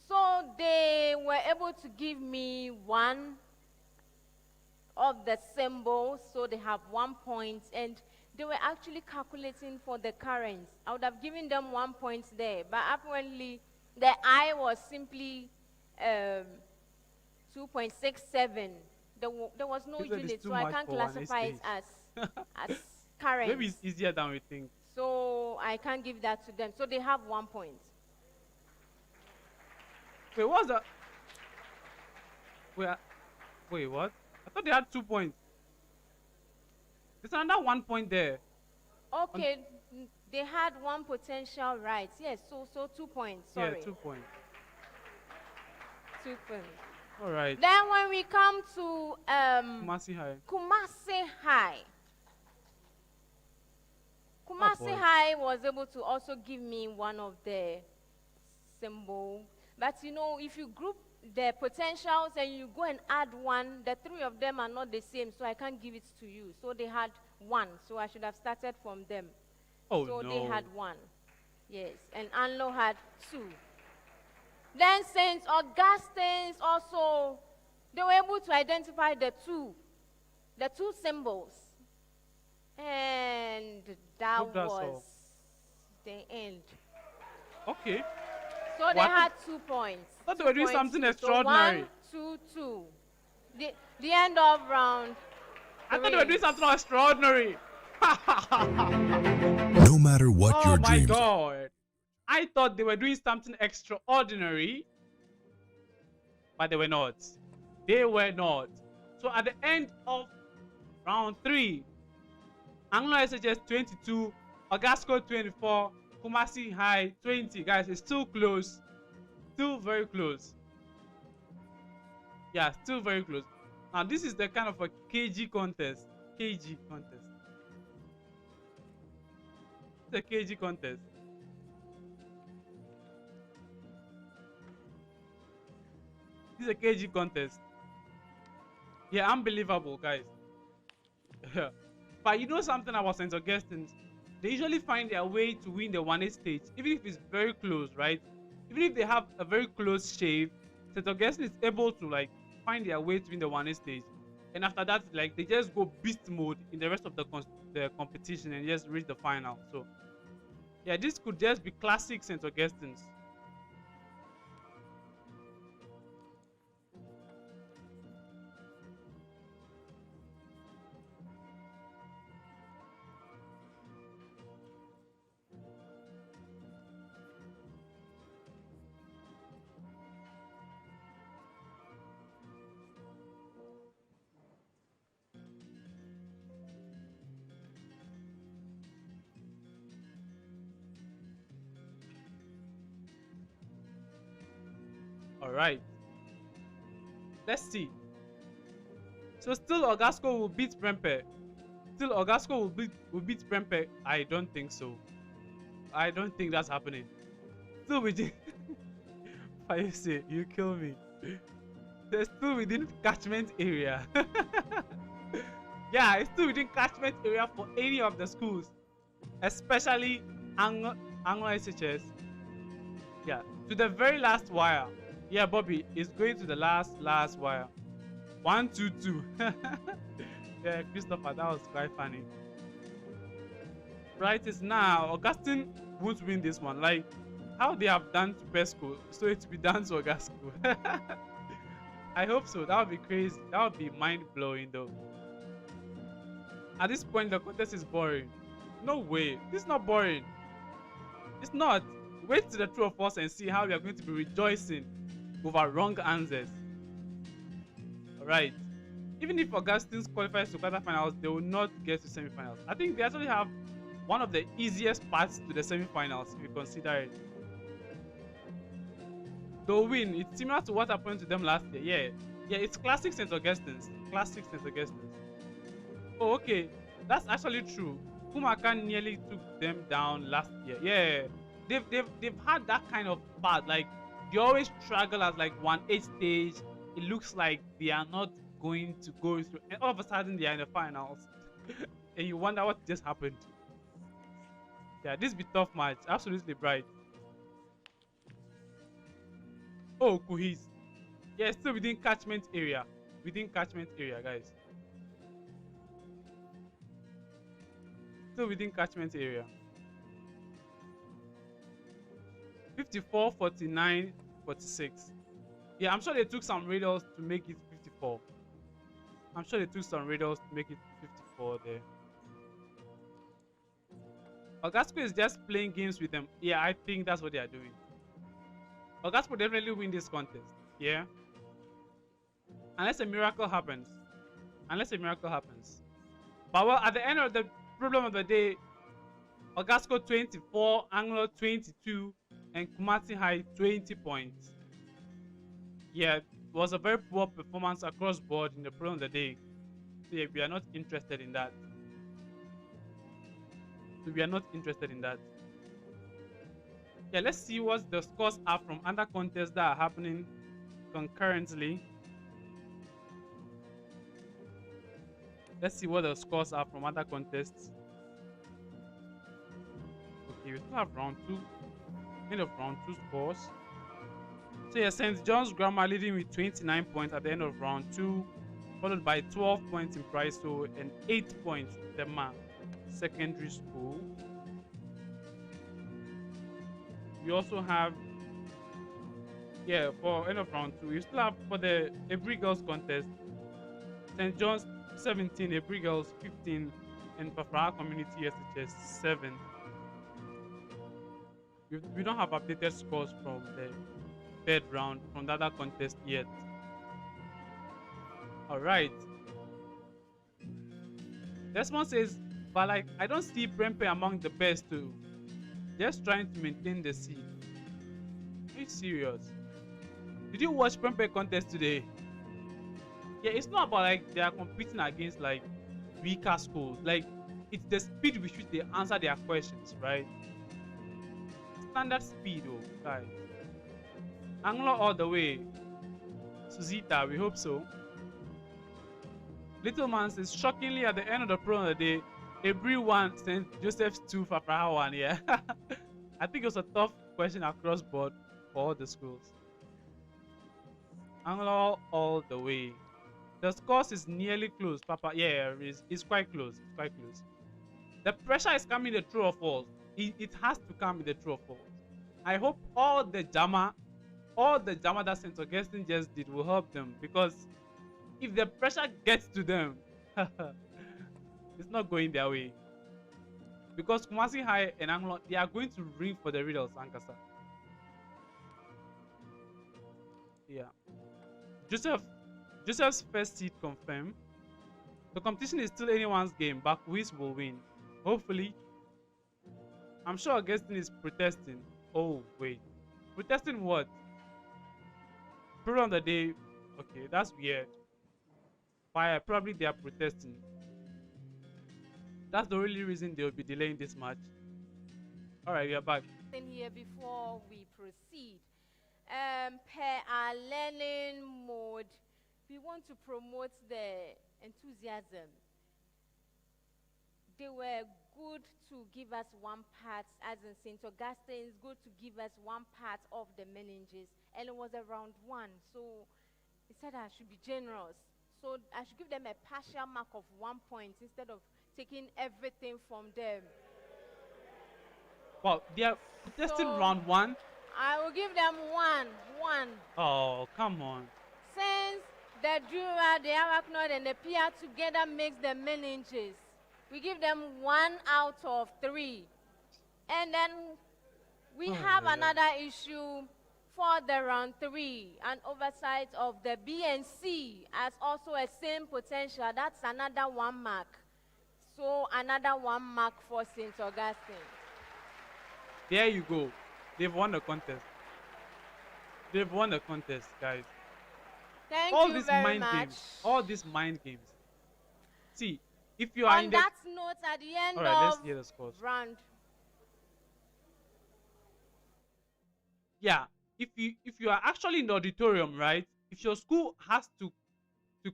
So they were able to give me one of the symbols, so they have 1 point, and they were actually calculating for the currents. I would have given them 1 point there, but apparently the I was simply 2.67. There was no unit, so I can't classify it as current. Maybe it's easier than we think. So I can't give that to them. So they have 1 point. Wait, what's that? Wait, what? I thought they had 2 points. There's another 1 point there. Okay, they had one potential right. Yes, so 2 points. Sorry. Yeah, 2 points. 2 points. All right. Then when we come to Kumasi High. Kumasi High. Kumasi High was able to also give me one of the symbol. But you know, if you group the potentials and you go and add one, the 3 of them are not the same, so I can't give it to you. So they had 1, so I should have started from them. Oh, so no. they had 1. Yes, and Anlo had 2. Then St. Augustine's also, they were able to identify the two symbols. And that was the end. Okay. So they had 2 points. I thought they were doing something extraordinary. So 1, 2, 2. The end of round 3. I thought they were doing something extraordinary. No matter what your dreams are. Oh my God. I thought they were doing something extraordinary, but they were not. They were not. So at the end of round 3, Anlo SHS 22, Augustine 24, Kumasi High 20. Guys, it's still close. Still very close. Yeah, still very close. Now, this is the kind of a KG contest. KG contest. It's a KG contest. This is a KG contest. Yeah, unbelievable, guys. But you know something about St. Augustine's? They usually find their way to win the 1A stage, even if it's very close, right? Even if they have a very close shave, St. Augustine is able to like find their way to win the 1A stage. And after that, like they just go beast mode in the rest of the competition and just reach the final. So yeah, this could just be classic St. Augustine's. All right. Let's see. So still Ogasco will beat Prempe. Still Ogasco will beat Prempe. I don't think so. I don't think that's happening. Still within. I say you kill me. They're still within catchment area. Yeah, it's still within catchment area for any of the schools, especially Anlo SHS. Yeah, to the very last wire. Yeah, Bobby is going to the last wire. 1, 2, 2. Yeah, Christopher, that was quite funny. Right, is now Augustine won't win this one. Like how they have done to Pesco, so it will be done to Augusco. I hope so. That would be crazy. That would be mind-blowing though. At this point, the contest is boring. No way. This is not boring. It's not. Wait to the true or false and see how we are going to be rejoicing over wrong answers. Alright. Even if Augustine qualifies to quarterfinals, they will not get to semifinals. I think they actually have one of the easiest paths to the semifinals if you consider it. They'll win. It's similar to what happened to them last year. Yeah, it's classic St. Augustine's. Classic St. Augustine's. Oh, okay. That's actually true. Kumaka nearly took them down last year. Yeah, they've had that kind of path. Like they always struggle at like 1-8 stage. It looks like they are not going to go through, and all of a sudden they are in the finals, and you wonder what just happened. Yeah, this be tough match. Absolutely bright. Oh, Kuhis. Yeah, still within catchment area. Within catchment area, guys. Still within catchment area. 54, 49, 46. Yeah, I'm sure they took some radars to make it 54. I'm sure they took some radars to make it 54 there. Augusto is just playing games with them. Yeah, I think that's what they are doing. Augusto will definitely win this contest. Yeah. Unless a miracle happens. Unless a miracle happens. But well, at the end of the problem of the day, Augusto 24, Anlo 22, and Kumasi High 20 points. Yeah, it was a very poor performance across board in the problem of the day. So yeah, we are not interested in that. Yeah, let's see what the scores are from other contests that are happening concurrently. Let's see what the scores are from other contests. Okay, we still have round 2. End of round 2 scores. So yeah, St. John's Grammar leading with 29 points at the end of round 2, followed by 12 points in Priso and 8 points in Tema Secondary School. We also have, yeah, for end of round 2, we still have for the Ebri Girls contest, St. John's 17, Ebri Girls 15, and Pafra Community SHS 7. We don't have updated scores from the third round from the other contest yet. Alright. Desmond says, but like I don't see Prempe among the best too. Just trying to maintain the seed. Are you serious? Did you watch Prempe contest today? Yeah, it's not about like they are competing against like weaker schools. Like it's the speed with which they answer their questions, right? Standard speed, oh guys. Anglo all the way. Suzita, we hope so. Little Man says, shockingly at the end of the program of the day, everyone sent Joseph's 2 for Praha 1. Yeah. I think it was a tough question across board for all the schools. Anglo all the way. The scores is nearly close, Papa. Yeah, it's quite close. It's quite close. The pressure is coming in the true or false. It has to come in the true or false. I hope all the drama that St. Augustine just did will help them, because if the pressure gets to them, it's not going their way. Because Kumasi High and Anglo, they are going to ring for the riddles, Ankasa. Yeah. Joseph's first seed confirmed. The competition is still anyone's game, but Wiz will win. Hopefully. I'm sure Augustine is protesting. Oh, wait. Protesting what? Problem of the day. Okay, that's weird. Fire. Probably they are protesting. That's the only reason they will be delaying this match. Alright, we are back. Here before we proceed. Per our learning mode, we want to promote the enthusiasm. They were good to give us one part, as in St. Augustine's, good to give us one part of the meninges, and it was around 1. So he said I should be generous. So I should give them a partial mark of 1 point instead of taking everything from them. Well, they are testing round 1. I will give them 1. Oh, come on. Since The dura, the arachnoid, and the pia together makes the meninges. We give them 1 out of 3. And then we have another issue for the round 3, an oversight of the B and C as also a same potential. That's another 1 mark. So another 1 mark for St. Augustine. There you go. They've won the contest. They've won the contest, guys. Thank all you these very mind much. games, all these mind games. See, if you are on in that note, at the end let's of hear the scores. round, yeah, if you are actually in the auditorium, right? If your school has to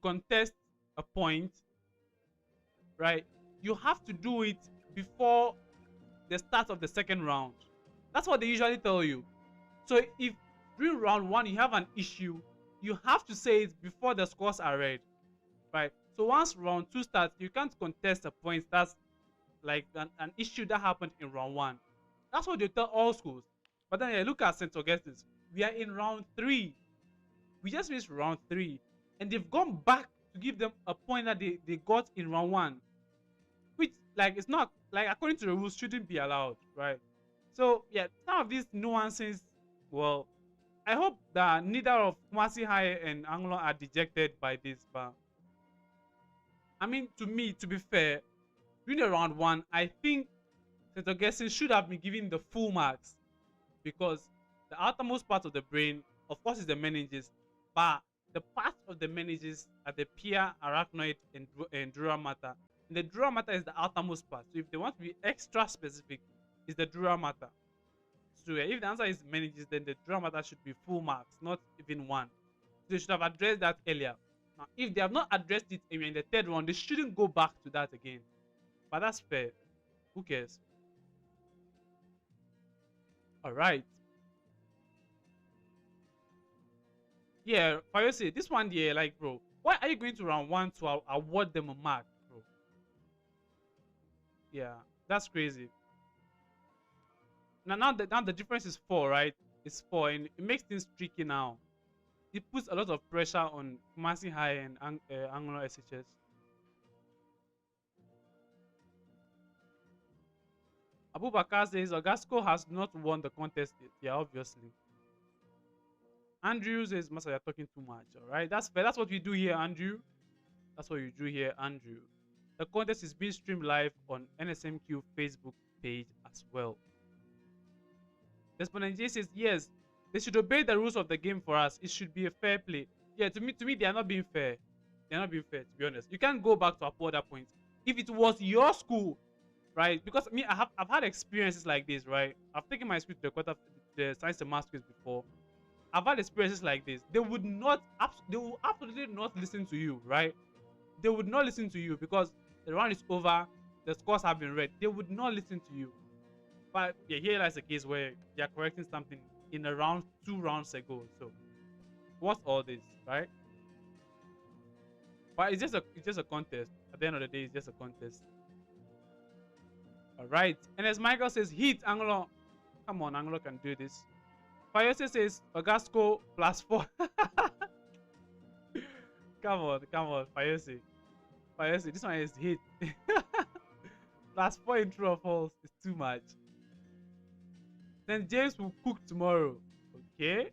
contest a point, right? You have to do it before the start of the second round. That's what they usually tell you. So if during round 1 you have an issue, you have to say it before the scores are read, right? So once round 2 starts, you can't contest a point that's like an issue that happened in round 1. That's what they tell all schools. But then look at St. Augustine's. We are in round 3. We just finished round 3, and they've gone back to give them a point that they got in round 1, which like it's not like according to the rules shouldn't be allowed, right? So yeah, some of these nuances. Well, I hope that neither of Kumasi High and Anglo are dejected by this, but I mean, to me, to be fair, during the round 1, I think St. Augustine should have been given the full marks because the outermost part of the brain, of course, is the meninges, but the part of the meninges are the pia, arachnoid, and dura mater. And the dura mater is the outermost part. So if they want to be extra specific, it's the dura mater. So if the answer is meninges, then the dura mater should be full marks, not even 1. So they should have addressed that earlier. Now, if they have not addressed it in the third round, they shouldn't go back to that again. But that's fair. Who cares? All right. Yeah, Fayose, this one here, like, bro, why are you going to round 1 to award them a mark, bro? Yeah, that's crazy. Now the difference is 4, right? It's 4, and it makes things tricky now. It puts a lot of pressure on Kumasi High and Anlo SHS. Abubakar says Augasco has not won the contest yet. Yeah, obviously. Andrew says, Master, you're talking too much. All right, that's fair. That's what we do here, Andrew. That's what you do here, Andrew. The contest is being streamed live on NSMQ Facebook page as well. Respondent J says, yes, they should obey the rules of the game for us. It should be a fair play. Yeah, to me, they are not being fair. They're not being fair, to be honest. You can't go back to upload that point. If it was your school, right? Because me, I've had experiences like this, right? I've taken my school to the science and math quiz before. I've had experiences like this. They will absolutely not listen to you, right? They would not listen to you because the round is over, the scores have been read. They would not listen to you. But yeah, here lies a case where you're correcting something in a round 2 rounds ago. So what's all this, right? But it's just a contest. At the end of the day, it's just a contest. All right. And as Michael says, hit Anglo. Come on, Anglo can do this. Fayose says Augasco +4. come on, Fayose. Fayose, this one is hit. +4 in true or false is too much. Then James will cook tomorrow. Okay.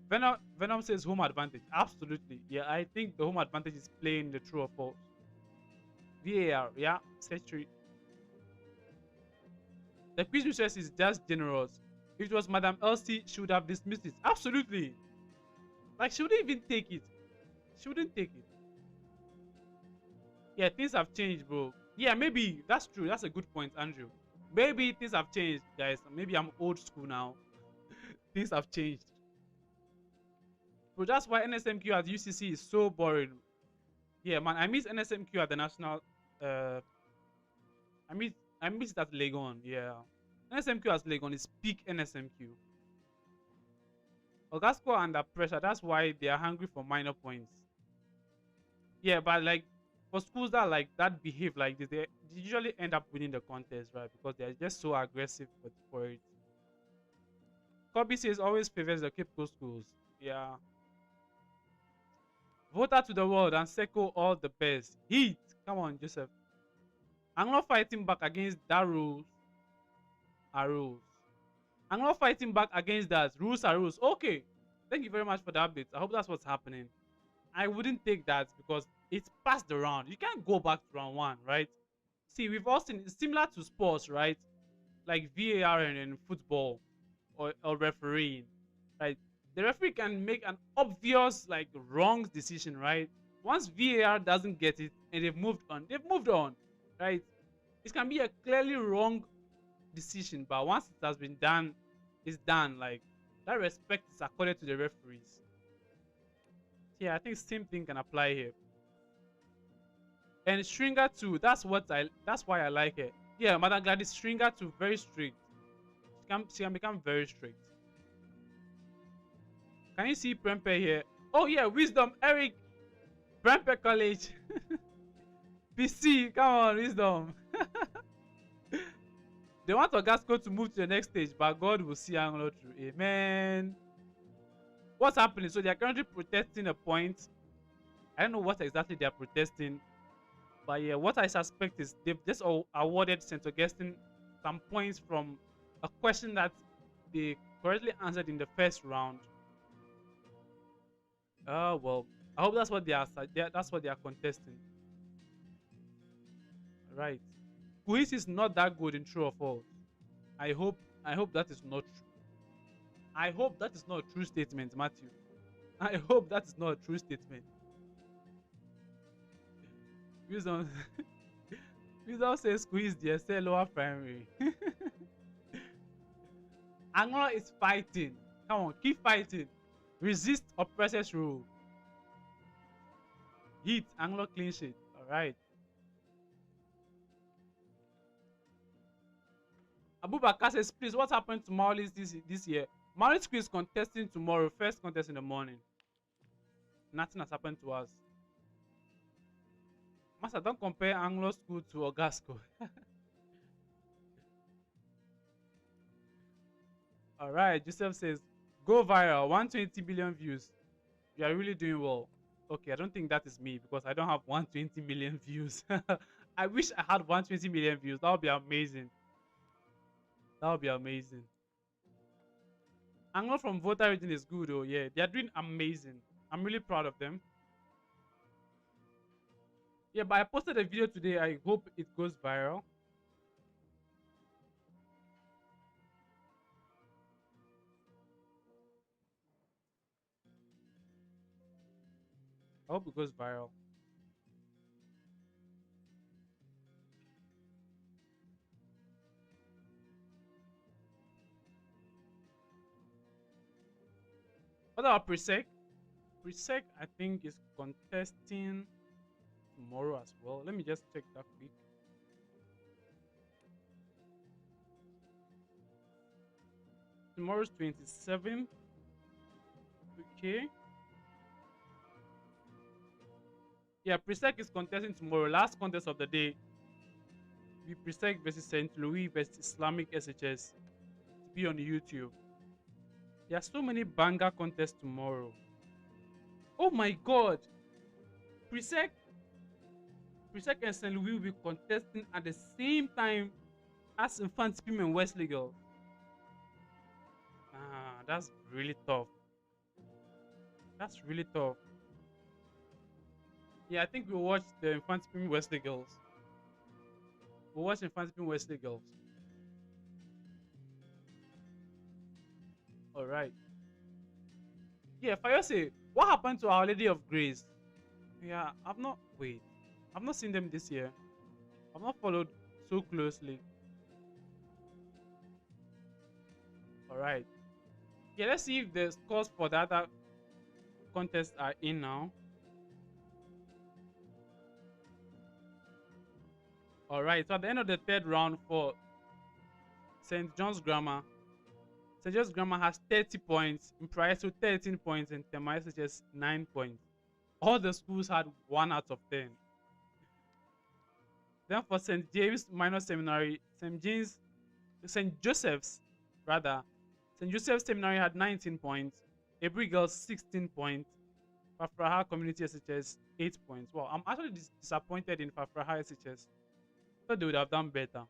Venom says home advantage. Absolutely. Yeah, I think the home advantage is playing the true or false. VAR, yeah, century. The quiz research is just generous. If it was Madam Elsie, she would have dismissed it. Absolutely. Like, she wouldn't even take it. She wouldn't take it. Yeah, things have changed, bro. Yeah, maybe. That's true. That's a good point, Andrew. Maybe things have changed, guys. Maybe I'm old school now. Things have changed. But that's why NSMQ at UCC is so boring. Yeah, man, I miss NSMQ at the national. I miss that Legon. Yeah, NSMQ as Legon is peak NSMQ. Augasco are under pressure. That's why they are hungry for minor points. Yeah, but like for schools that like that behave like this, they usually end up winning the contest, right? Because they're just so aggressive for it. Kobe says always favors the Cape Coast schools. Yeah. Voter to the world and Seko all the best. Heat. Come on, Joseph. I'm not fighting back against that rules are rules. I'm not fighting back against that. Rules are rules. Okay. Thank you very much for the update. I hope that's what's happening. I wouldn't take that because it's past the round. You can't go back to round 1, right? See, we've all seen it's similar to sports, right? Like VAR in football or refereeing, right? The referee can make an obvious like wrong decision, right? Once VAR doesn't get it and they've moved on, right? It can be a clearly wrong decision, but once it has been done, it's done. Like that respect is accorded to the referees. Yeah, I think same thing can apply here. And Stringer too. That's why I like it. Yeah, Madam Gladys, Stringer too, very strict. She can become very strict. Can you see Prempe here? Oh yeah, Wisdom, Eric, Prempe College. PC, come on, Wisdom. They want Ogasco to move to the next stage, but God will see Anglo through. Amen. What's happening? So they are currently protesting a point. I don't know what exactly they are protesting. But yeah, what I suspect is they've just awarded St. Augustine some points from a question that they correctly answered in the first round. Oh well, I hope that's what they are. That's what they are contesting. Right. Quiz is not that good in true or false. I hope that is not true. I hope that is not a true statement, Matthew. I hope that is not a true statement. Wisdom says squeeze the SL lower primary. Anglo is fighting. Come on, keep fighting. Resist oppressor's rule. Hit Anglo clean sheet. Alright. Abubakar says, please, what happened to Maulis this year? Maulis quiz contesting tomorrow. First contest in the morning. Nothing has happened to us. Master, don't compare Anglo School to Ogasco. Alright, Joseph says, go viral, 120 billion views. You are really doing well. Okay, I don't think that is me because I don't have 120 million views. I wish I had 120 million views. That would be amazing. That would be amazing. Anglo from voter rating is good, oh yeah. They are doing amazing. I'm really proud of them. Yeah, but I posted a video today. I hope it goes viral. I hope it goes viral. What about Presec? Presec, I think, is contesting tomorrow as well. Let me just check that quick. Tomorrow's 27th. Okay. Yeah, Presec is contesting tomorrow. Last contest of the day. Be Presec versus St. Louis versus Islamic SHS. To be on YouTube. There are so many banger contests tomorrow. Oh my god! Presec and St. Louis will be contesting at the same time as Infant Pim and Wesley Girls. Ah, that's really tough. That's really tough. Yeah, I think we'll watch the Infant Pim Wesley Girls. We'll watch Infant Pim Wesley Girls. Alright. Yeah, Fayose, what happened to Our Lady of Grace? Yeah, I've not seen them this year. I've not followed so closely. Alright. Yeah, let's see if the scores for the other contests are in now. Alright, so at the end of the third round for St. John's Grammar, St. John's Grammar has 30 points, Impriaso 13 points, and Temai SHS 9 points. All the schools had 1 out of 10. Then for St. James Minor Seminary, St. Joseph's Seminary had 19 points, Abri Girls 16 points, Fafraha Community SHS 8 points. Well, I'm actually disappointed in Fafraha SHS. Thought they would have done better.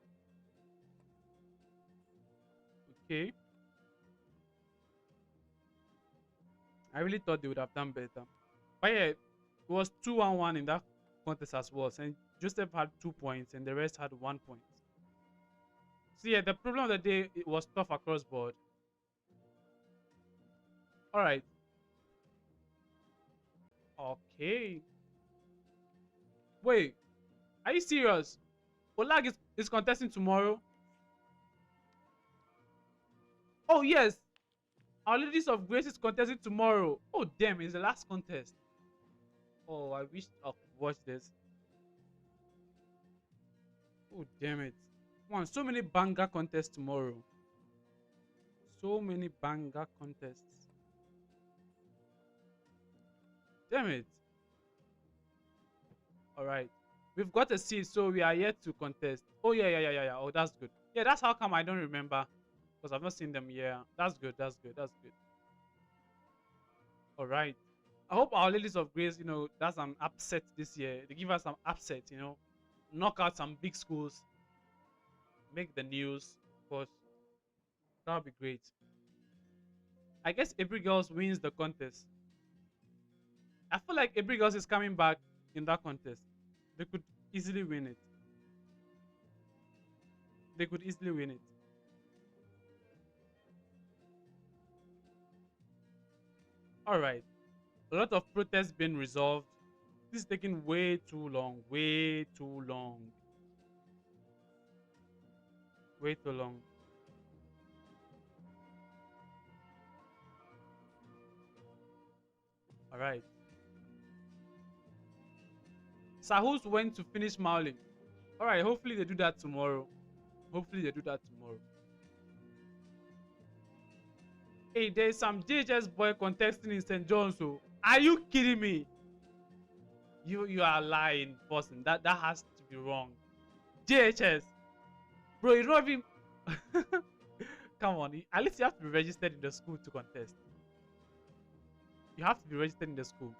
Okay. I really thought they would have done better. But yeah, it was 2-1-1 in that contest as well. And Joseph had 2 points and the rest had 1 point. So yeah, the problem of the day, it was tough across board. Alright. Okay. Wait. Are you serious? Olag is contesting tomorrow? Oh yes. Our Ladies of Grace is contesting tomorrow. Oh damn, it's the last contest. Oh, I wish I could watch this. Oh damn it. Come on, so many banger contests tomorrow. So many banger contests. Damn it. Alright. We've got a seed, so we are yet to contest. Oh yeah. Oh, that's good. Yeah, that's how come I don't remember. Because I've not seen them. Yeah, that's good. That's good. Alright. I hope Our Ladies of Grace, that's some upset this year. They give us some upset, knock out some big schools, make the news. Of course, that would be great. I guess Every Girls wins the contest. I feel like Every Girls is coming back in that contest. They could easily win it. Alright. A lot of protests being resolved. This is taking way too long. Alright. Sahus went to finish mauling. Alright, hopefully they do that tomorrow. Hey, there's some JHS boy contesting in St. John's. So, are you kidding me? You are lying, person. That has to be wrong. JHS, bro, you don't even. Come on, at least you have to be registered in the school to contest. You have to be registered in the school.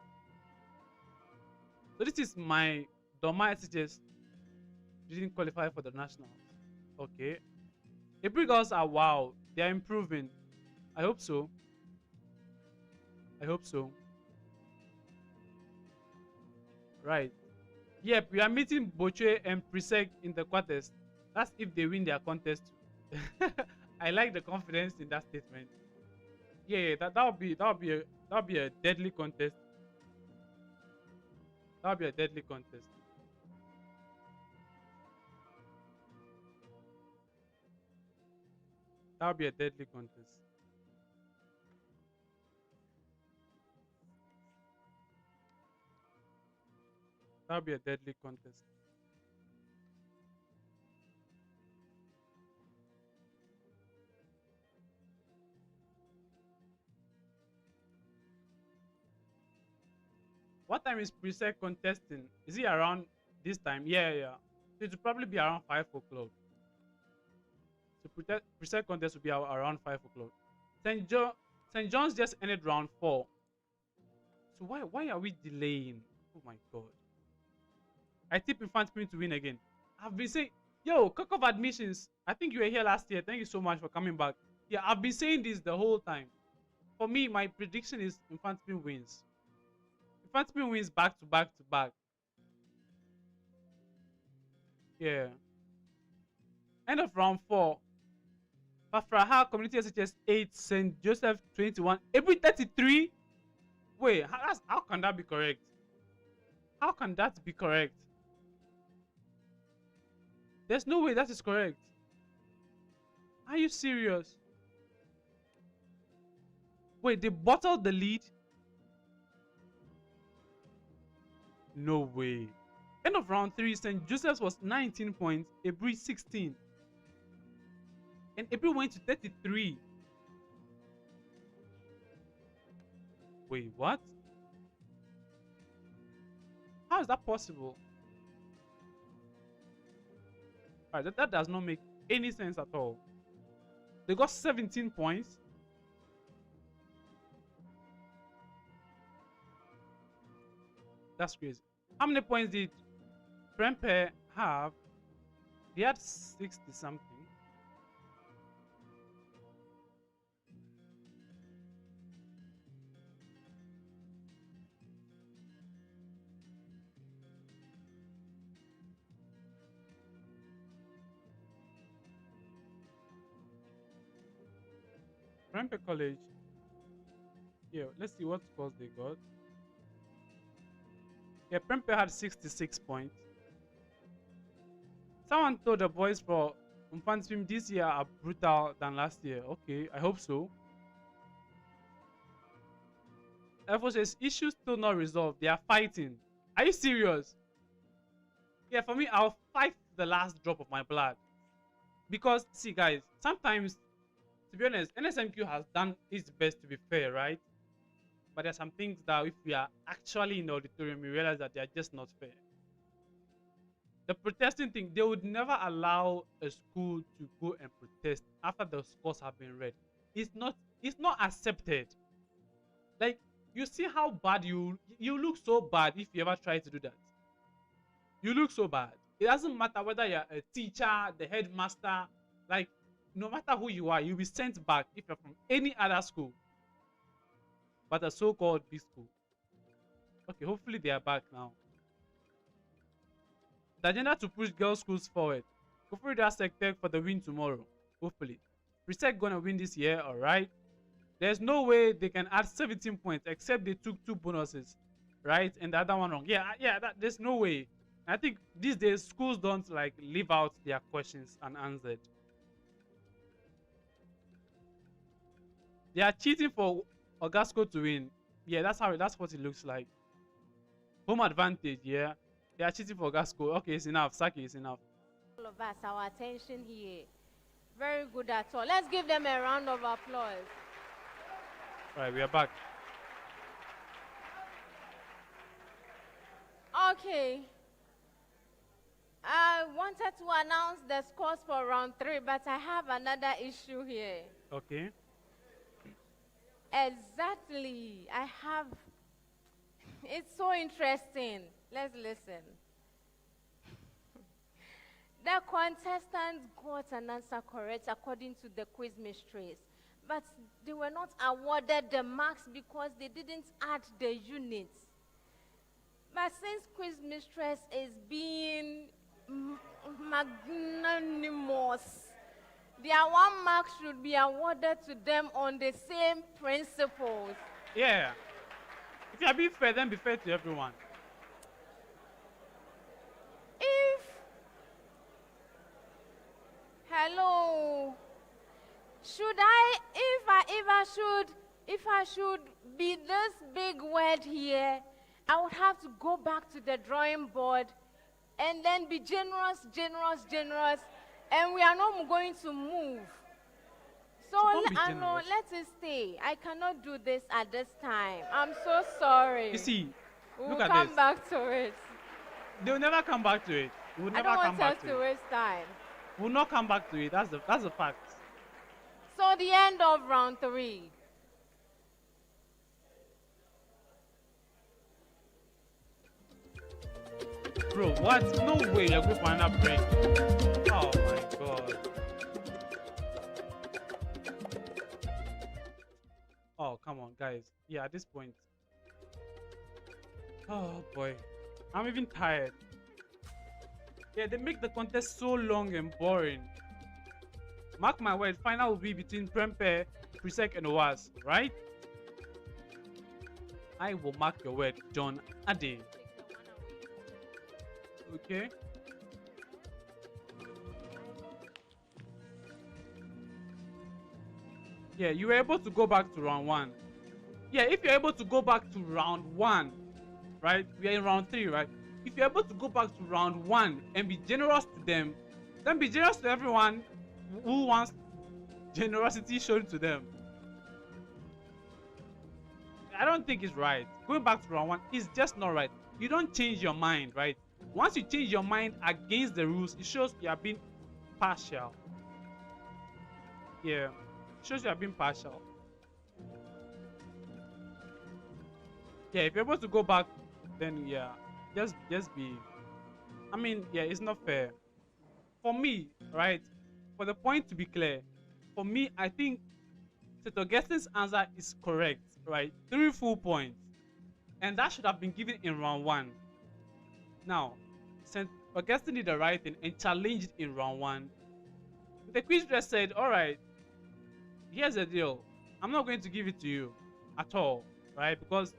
So this is my Doma SHS. Didn't qualify for the nationals. Okay. April girls are wow. They are improving. I hope so. Right. Yep, we are meeting Boche and Presec in the quarters. That's if they win their contest. I like the confidence in that statement. Yeah, that'll be a deadly contest. That'll be a deadly contest. That'll be a deadly contest. That'll be a deadly contest. What time is Presec contesting? Is it around this time? Yeah. It will probably be around 5 o'clock. So Presec contest will be around 5 o'clock. St. John's just ended round 4. So why are we delaying? Oh my god. I tip Infant Queen to win again. I've been saying, yo, cock of admissions. I think you were here last year. Thank you so much for coming back. Yeah, I've been saying this the whole time. For me, my prediction is Infant Queen wins. Infant Queen wins back to back to back. Yeah. End of round 4. Fafraha Community SHS 8, St. Joseph 21, April 33. Wait, how can that be correct? How can that be correct? There's no way that is correct. Are you serious? Wait, they bottled the lead? No way. End of round 3, St. Joseph's was 19 points, April 16. And April went to 33. Wait, what? How is that possible? Alright, that does not make any sense at all. They got 17 points. That's crazy. How many points did Prempeh have? He had 60 something. Prempeh College. Yeah, let's see what scores they got. Yeah, Prempeh had 66 points. Someone told the boys for Umfanswim this year are brutal than last year. Okay, I hope so. Therefore, says issues still not resolved. They are fighting. Are you serious? Yeah, for me, I'll fight the last drop of my blood. Because, see, guys, sometimes, to be honest, NSMQ has done its best to be fair, right? But there are some things that if we are actually in the auditorium, we realize that they are just not fair. The protesting thing, they would never allow a school to go and protest after the scores have been read. It's not accepted. Like, you see how bad you look so bad if you ever try to do that. You look so bad. It doesn't matter whether you're a teacher, the headmaster, like, no matter who you are, you'll be sent back if you're from any other school. But a so-called big school. Okay, hopefully they are back now. The agenda to push girls' schools forward. Go for that SecTech for the win tomorrow. Hopefully. Presec gonna win this year, alright? There's no way they can add 17 points except they took 2 bonuses. Right? And the other one wrong. Yeah, there's no way. I think these days schools don't like leave out their questions unanswered. They are cheating for Augustine to win. Yeah, that's what it looks like. Home advantage, yeah. They are cheating for Augustine. Okay, it's enough. Saki, it's enough. All of us, our attention here. Very good at all. Let's give them a round of applause. All right, we are back. Okay. I wanted to announce the scores for round 3, but I have another issue here. Okay. Exactly. It's so interesting. Let's listen. The contestants got an answer correct according to the quiz mistress, but they were not awarded the marks because they didn't add the units. But since quiz mistress is being magnanimous, their 1 mark should be awarded to them on the same principles. Yeah. If you are being fair, then be fair to everyone. Hello. If I should be this big word here, I would have to go back to the drawing board and then be generous, and we are not going to move. So Anlo, let it stay. I cannot do this at this time. I'm so sorry. You see, look at this. We'll come back to it. They'll never come back to it. We'll never come back to it. I don't want us to waste time. We'll not come back to it. That's the fact. So the end of round 3. Bro, what? No way you're going for another break. Oh my god. Oh, come on, guys. Yeah, at this point. Oh boy. I'm even tired. Yeah, they make the contest so long and boring. Mark my word, final will be between Prempeh, Presec, and Owas, right? I will mark your word, John Ade. Okay. Yeah, you were able to go back to round 1. Yeah, if you're able to go back to round 1, right? We are in round 3, right? If you're able to go back to round 1 and be generous to them, then be generous to everyone who wants generosity shown to them. I don't think it's right. Going back to round 1 is just not right. You don't change your mind, right? Once you change your mind against the rules, it shows you are being partial. Yeah, it shows you are being partial. Yeah, if you're able to go back then yeah, just be. I mean, yeah, it's not fair. For me, right? For the point to be clear, for me, I think St. Augustine's answer is correct, right? 3 full points. And that should have been given in round 1. Now, St. Augustine did the right thing and challenged in round 1. The quiz just said, alright, here's the deal. I'm not going to give it to you at all, right? Because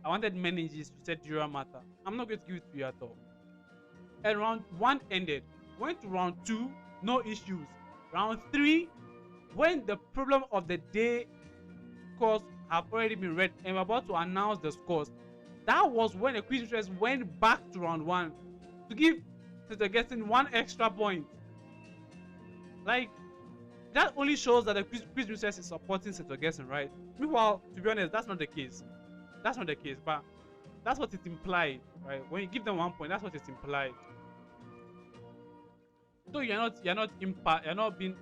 I wanted meninges, you said dura mater. I'm not going to give it to you at all. And round 1 ended. Went to round 2, no issues. Round 3, when the problem of the day scores have already been read and we're about to announce the scores, that was when the quiz mistress went back to round 1 to give St. Augustine 1 extra point. Like, that only shows that the quiz mistress is supporting St. Augustine, right? Meanwhile, to be honest, that's not the case. That's not the case, but that's what it implied, right? When you give them 1 point, that's what it's implied. Though you're not being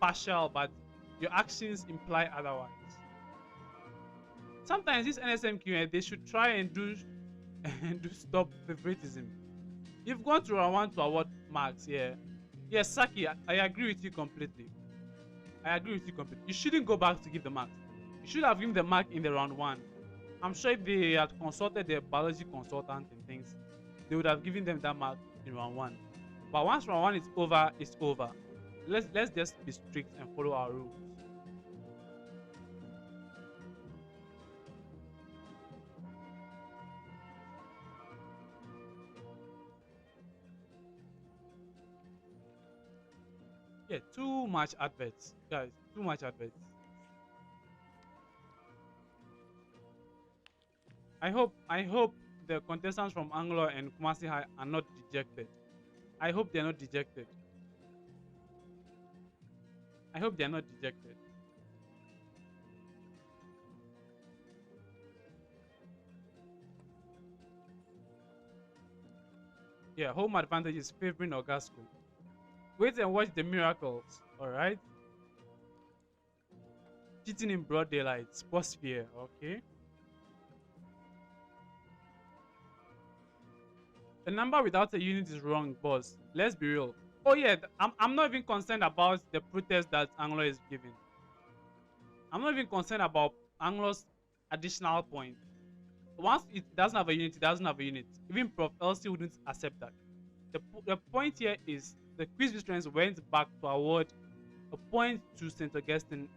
partial, but your actions imply otherwise. Sometimes this NSMQ, they should try and do stop favoritism. You've gone to round 1 to award marks, yeah. Yes, Saki, I agree with you completely. I agree with you completely. You shouldn't go back to give the marks. You should have given the mark in the round 1. I'm sure if they had consulted their biology consultant and things, they would have given them that mark in round 1. But once round 1 is over, it's over. Let's just be strict and follow our rules. Yeah, too much adverts, guys. Too much adverts. I hope the contestants from Anlo and Kumasi High are not dejected. I hope they're not dejected. I hope they're not dejected. Yeah, home advantage is favoring Ogasco. Wait and watch the miracles, alright? Cheating in broad daylight, sports sphere, okay? The number without a unit is wrong, boss. Let's be real. Oh yeah, I'm not even concerned about the protest that Anlo is giving. I'm not even concerned about Anglo's additional point. Once it doesn't have a unit, it doesn't have a unit. Even Prof. LC wouldn't accept that. The point here is the quiz mistress went back to award a point to St. Augustine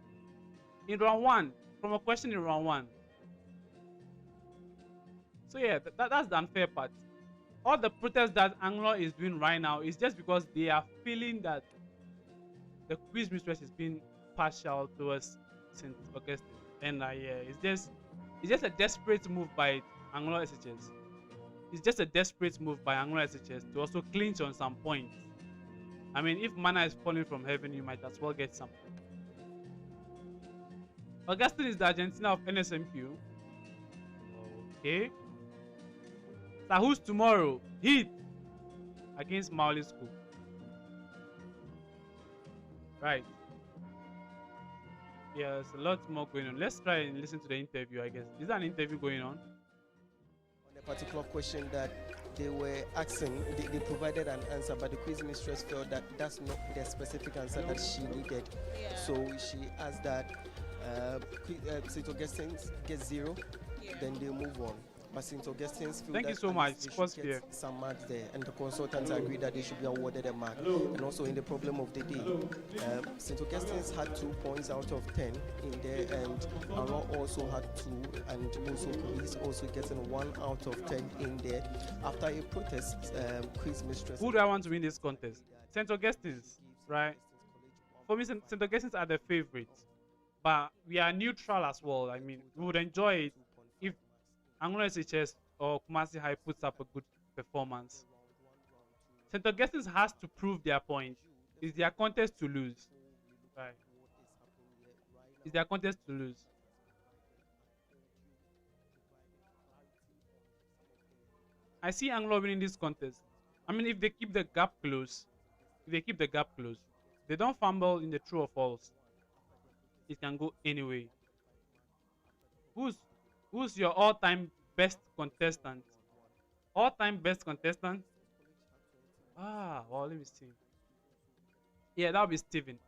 in round 1, from a question in round 1. So yeah, that's the unfair part. All the protest that Anglo is doing right now is just because they are feeling that the quiz mistress is being partial towards St. Augustine. And yeah, it's just a desperate move by Anlo SHS. It's just a desperate move by Anlo SHS to also clinch on some points. I mean, if manna is falling from heaven, you might as well get something. Augustine is the Argentina of NSMQ. Okay. So who's tomorrow? Heat against Mauli School. Right. Yeah, there's a lot more going on. Let's try and listen to the interview, I guess. Is there an interview going on? On a particular question that they were asking, they provided an answer, but the quiz mistress felt that that's not the specific answer that she needed. Yeah. So she asked that St. Augustine gets 0, then they move on. But St. Augustine's feel Thank that you so much. Get some marks there, and the consultants agreed that they should be awarded a mark. And also in the problem of the day, St. Augustine's had 2 points out of 10 in there, and Anlo also had 2, and also he's also getting 1 out of 10 in there. After a protest, quiz mistress. Who do I want to win this contest? St. Augustine's, right? For me, St. Augustine's are the favorites, but we are neutral as well. I mean, we would enjoy it if Anlo SHS or Kumasi High puts up a good performance. St. Augustine's has to prove their point. It's their contest to lose. Right. It's their contest to lose. I see Anglo winning this contest. I mean, if they keep the gap close, they don't fumble in the true or false, it can go anyway. Who's your all-time best contestant All-time best contestant. Well, let me see. Yeah, that'll be Steven.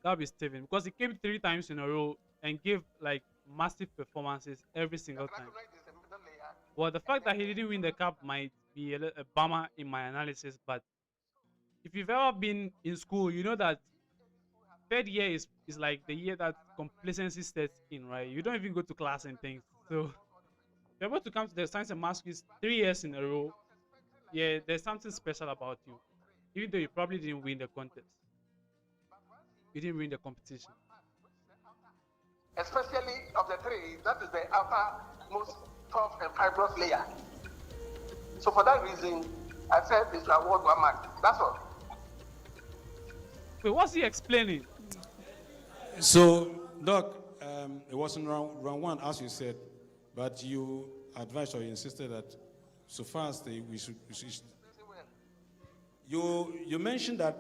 That'll be Steven because he came 3 times in a row and gave like massive performances every single time. Well, the fact that he didn't win the cup might be a bummer in my analysis, but if you've ever been in school, you know that third year is like the year that complacency sets in, right? You don't even go to class and things. So you're able to come to the science and math quiz 3 years in a row. Yeah, there's something special about you. Even though you probably didn't win the contest. You didn't win the competition. Especially of the three, that is the outermost tough and fibrous layer. So for that reason, I said this to award 1 mark. That's all. Wait, what's he explaining? So, Doc, it was in round 1, as you said, but you advised or you insisted that so far as we should you mentioned that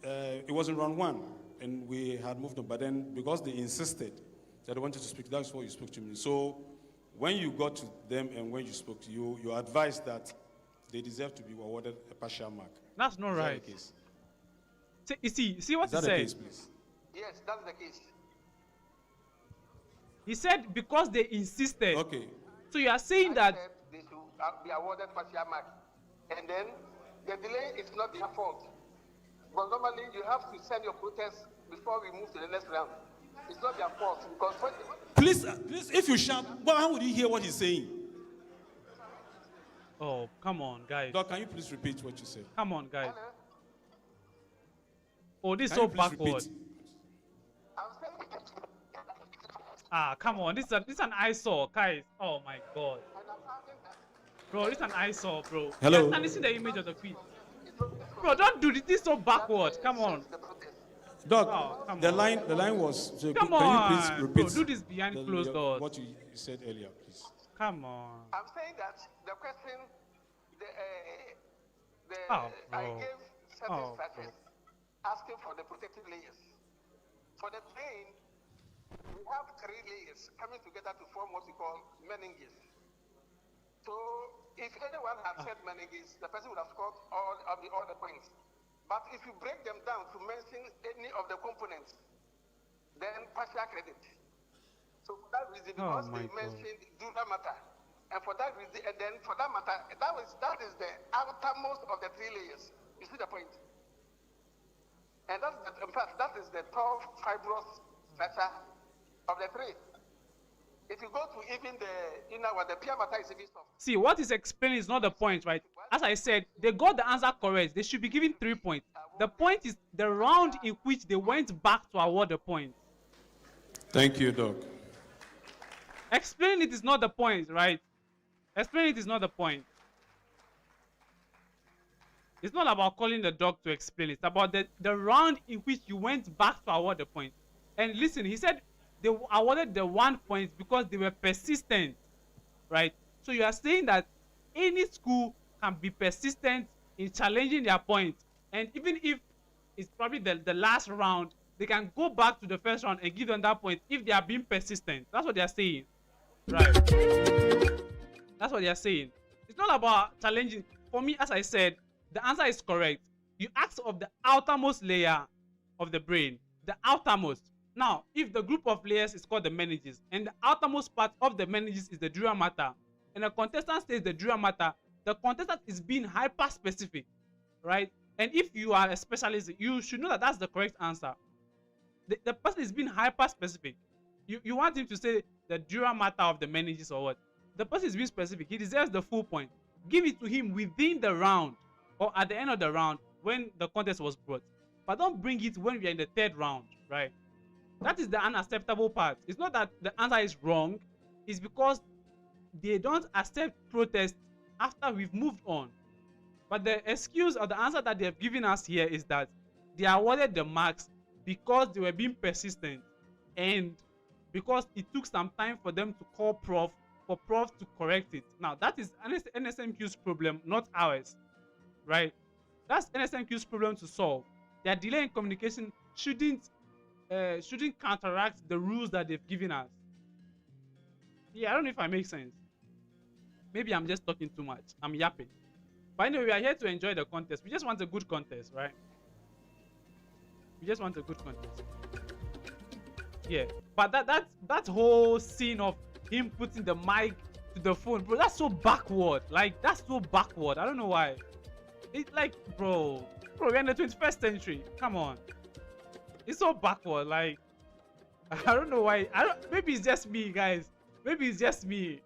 it was in round 1 and we had moved on, but then because they insisted that they wanted to speak, that's why you spoke to me. So when you got to them and when you spoke to you advised that they deserve to be awarded a partial mark. That's not right. That the case? See what he said? Is that the case, please? Yes, that's the case. He said because they insisted. Okay. So you are saying that they should be awarded partial mark. And then the delay is not their fault. But normally you have to send your protest before we move to the next round. It's not their fault because please, if you shout, well, how would you hear what he's saying? Oh, come on, guys. Doc, can you please repeat what you said? Come on, guys. Hello? Oh, this is so backward. Come on. This is an eyesore, guys. Oh my god. Bro, this is an eyesore, bro. Hello. And this is the image of the quiz. Bro, don't do this. This is so backward. Come on. Doc, the line was. So come can on. you please repeat? Bro, do this behind closed doors. What you said earlier, please. Come on. I'm saying that the question, I gave certain strategies asking for the protective layers. For the brain, we have 3 layers coming together to form what we call meninges. So if anyone had said meninges, the person would have scored all the points. But if you break them down to mention any of the components, then partial credit. So for that reason, because they mentioned dura matter, and for that reason, and then for that matter, that is the outermost of the 3 layers. You see the point? And in fact, that is the tough fibrous structure of the 3. If you go to even the inner one, the pure matter is even soft. See, what is explaining is not the point, right? As I said, they got the answer correct. They should be given 3 points. The point is the round in which they went back to award the point. Thank you, Doc. Explaining it is not the point, right? Explaining it is not the point. It's not about calling the dog to explain. It's about the round in which you went back to award the point. And listen, he said they awarded the 1 point because they were persistent, right? So you are saying that any school can be persistent in challenging their point. And even if it's probably the last round, they can go back to the first round and give them that point if they are being persistent. That's what they are saying, right? That's what they are saying. It's not about challenging. For me, as I said, the answer is correct. You ask of the outermost layer of the brain, the outermost. Now, if the group of layers is called the meninges, and the outermost part of the meninges is the dura mater, and the contestant says the dura mater, the contestant is being hyper-specific, right? And if you are a specialist, you should know that that's the correct answer. The person is being hyper-specific. You want him to say the dura mater of the meninges or what? The person is being specific. He deserves the full point. Give it to him within the round or at the end of the round when the contest was brought. But don't bring it when we are in the 3rd round, right? That is the unacceptable part. It's not that the answer is wrong. It's because they don't accept protest after we've moved on. But the excuse or the answer that they have given us here is that they awarded the marks because they were being persistent and because it took some time for them to call prof, for prof to correct it. Now, that is NSMQ's problem, not ours, right? That's NSMQ's problem to solve. Their delay in communication shouldn't counteract the rules that they've given us. Yeah, I don't know if I make sense. maybe I'm just talking too much. I'm yapping. But anyway, we are here to enjoy the contest. We just want a good contest, right? We just want a good contest. Yeah. But that whole scene of him putting the mic to the phone, bro, that's so backward. Like, that's so backward. I don't know why. It's like, bro, we're in the 21st century. Come on. It's so backward. Like, I don't know why. Maybe it's just me, guys. Maybe it's just me.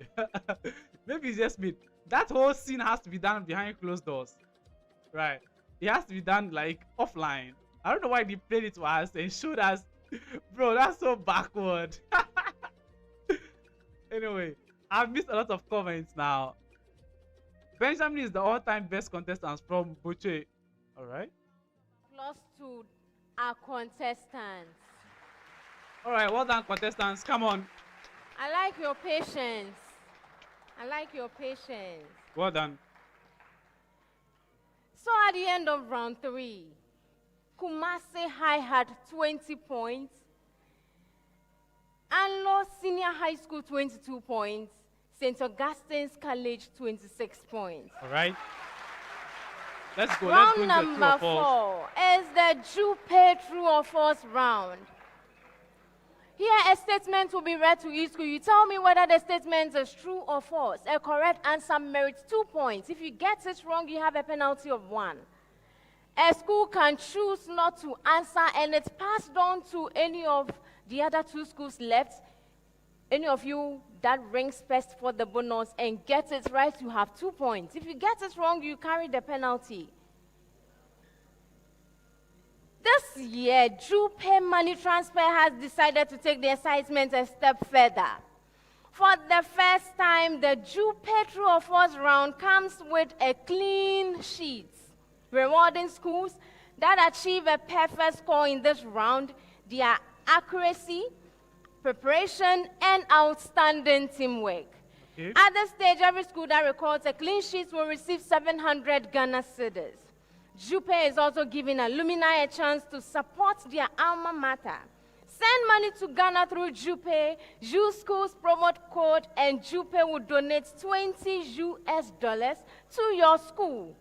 Maybe it's just me. That whole scene has to be done behind closed doors. Right. It has to be done, like, offline. I don't know why they played it to us and showed us. Bro, that's so backward. Anyway, I've missed a lot of comments now. Benjamin is the all-time best contestant from Boche. All right. Applause to our contestants. All right, well done, contestants. Come on. I like your patience. I like your patience. Well done. So at the end of round 3, Kumasi High had 20 points, Anlo Senior High School 22 points, St. Augustine's College 26 points. All right. Let's go. Round Let's go number 4 is the Jupe True or False round. Here, a statement will be read to each school. You tell me whether the statement is true or false. A correct answer merits 2 points. If you get it wrong, you have a penalty of 1. A school can choose not to answer, and it's passed on to any of the other 2 schools left. Any of you that rings first for the bonus and get it right, you have 2 points. If you get it wrong, you carry the penalty. This year, Jupe Money Transfer has decided to take the excitement a step further. For the first time, the Jupe True or False round comes with a clean sheet, rewarding schools that achieve a perfect score in this round, their accuracy, preparation, and outstanding teamwork. Okay. At this stage, every school that records a clean sheet will receive 700 Ghana cedis. Jupe is also giving alumni a chance to support their alma mater. Send money to Ghana through Jupe, use school's promote code, and Jupe will donate $20 to your school.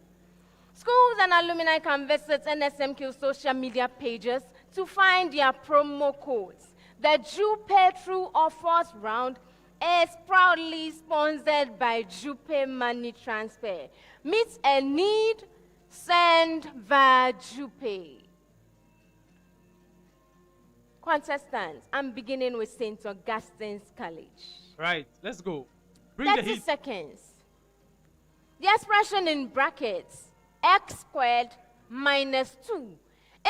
Schools and alumni can visit NSMQ social media pages to find their promo codes. The Jupe True or False round is proudly sponsored by Jupe Money Transfer. Meet a need, send via Jupe. Contestants, I'm beginning with St. Augustine's College. Right, let's go. Bring 30 the heat. seconds. The expression in brackets, x squared minus 2,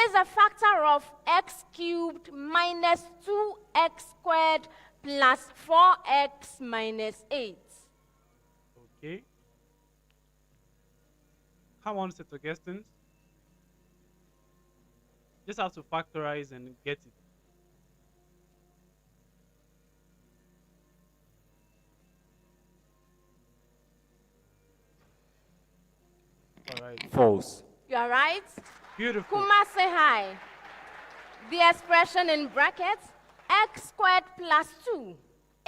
is a factor of x cubed minus 2x squared plus 4x minus 8. Okay. Come on, St. Augustine. Just have to factorize and get it. All right. False. You are right? Beautiful. Kumasi High. The expression in brackets, x squared plus 2,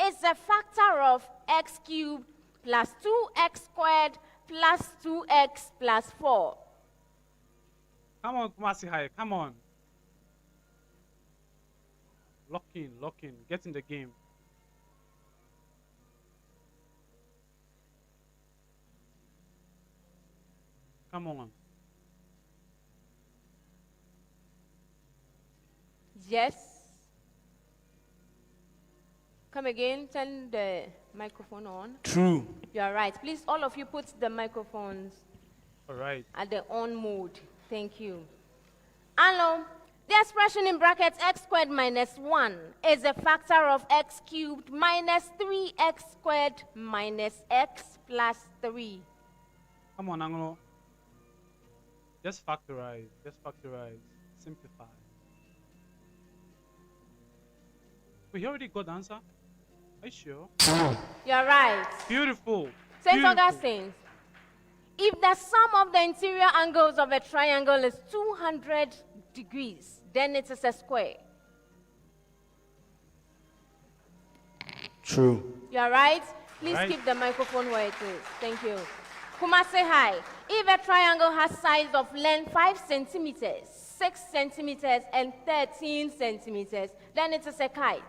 is a factor of x cubed plus 2x squared plus 2x plus 4. Come on, Kumasi High. Come on. Lock in. Get in the game. Come on. Yes. Come again. Turn the microphone on. True. You are right. Please, all of you put the microphones All right. at the on mode. Thank you. Anlo, the expression in brackets x squared minus 1 is a factor of x cubed minus 3x squared minus x plus 3. Come on, Anglo. Just factorize. Simplify. We already got the answer. Are you sure? You're right. Beautiful. St. Augustine, if the sum of the interior angles of a triangle is 200 degrees, then it is a square. True. You're right. Please keep the microphone where it is. Thank you. Kumasi High. If a triangle has sides of length 5 centimeters, 6 centimeters, and 13 centimeters, then it is a kite.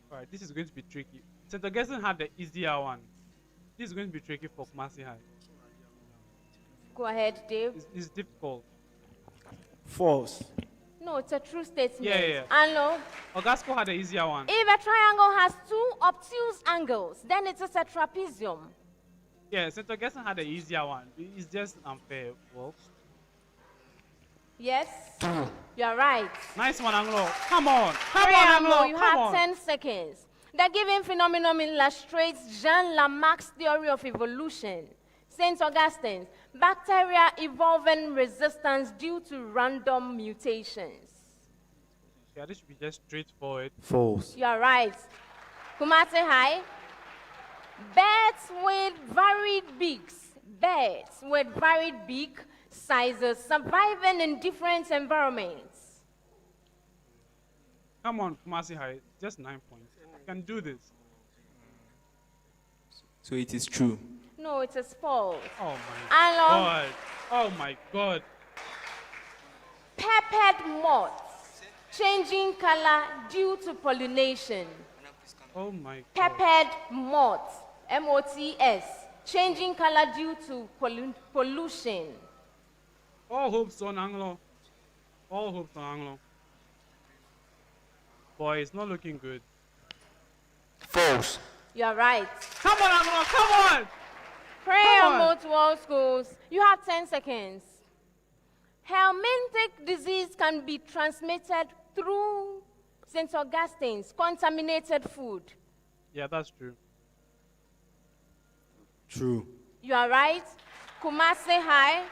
All right, this is going to be tricky. St. Augustine had the easier one. This is going to be tricky for Kumasi High. Go ahead, Dave. It's difficult. False. No, it's a true statement. Yeah. Anlo. Augustine had the easier one. If a triangle has 2 obtuse angles, then it is a trapezium. Yeah, St. Augustine had the easier one. It's just unfair. Well. Yes? You're right. Nice one, Anglo. Come on. Come Hurry, on, Anglo. Anglo. You Come have on. 10 seconds. The given phenomenon illustrates Jean Lamarck's theory of evolution. St. Augustine's bacteria evolving resistance due to random mutations. Yeah, this should be just straightforward. False. You're right. Kumasi High. Birds with varied beaks. Birds with varied beak sizes surviving in different environments. Come on, Kumasi High. Just 9 points. You can do this. So it is true. No, it is false. Oh my Anlo. God. Oh my God. Peppered moths changing color due to pollination. Oh my God. Peppered moths, M-O-T-S, changing color due to pollution. All hopes on Anglo. All hopes on Anglo. Boy, it's not looking good. False. You're right. Come on, Anglo. Come on. Prayer Come on. mode to all schools. You have 10 seconds. Helminthic disease can be transmitted through St. Augustine's contaminated food. Yeah, that's true. True. You are right. Kumasi High.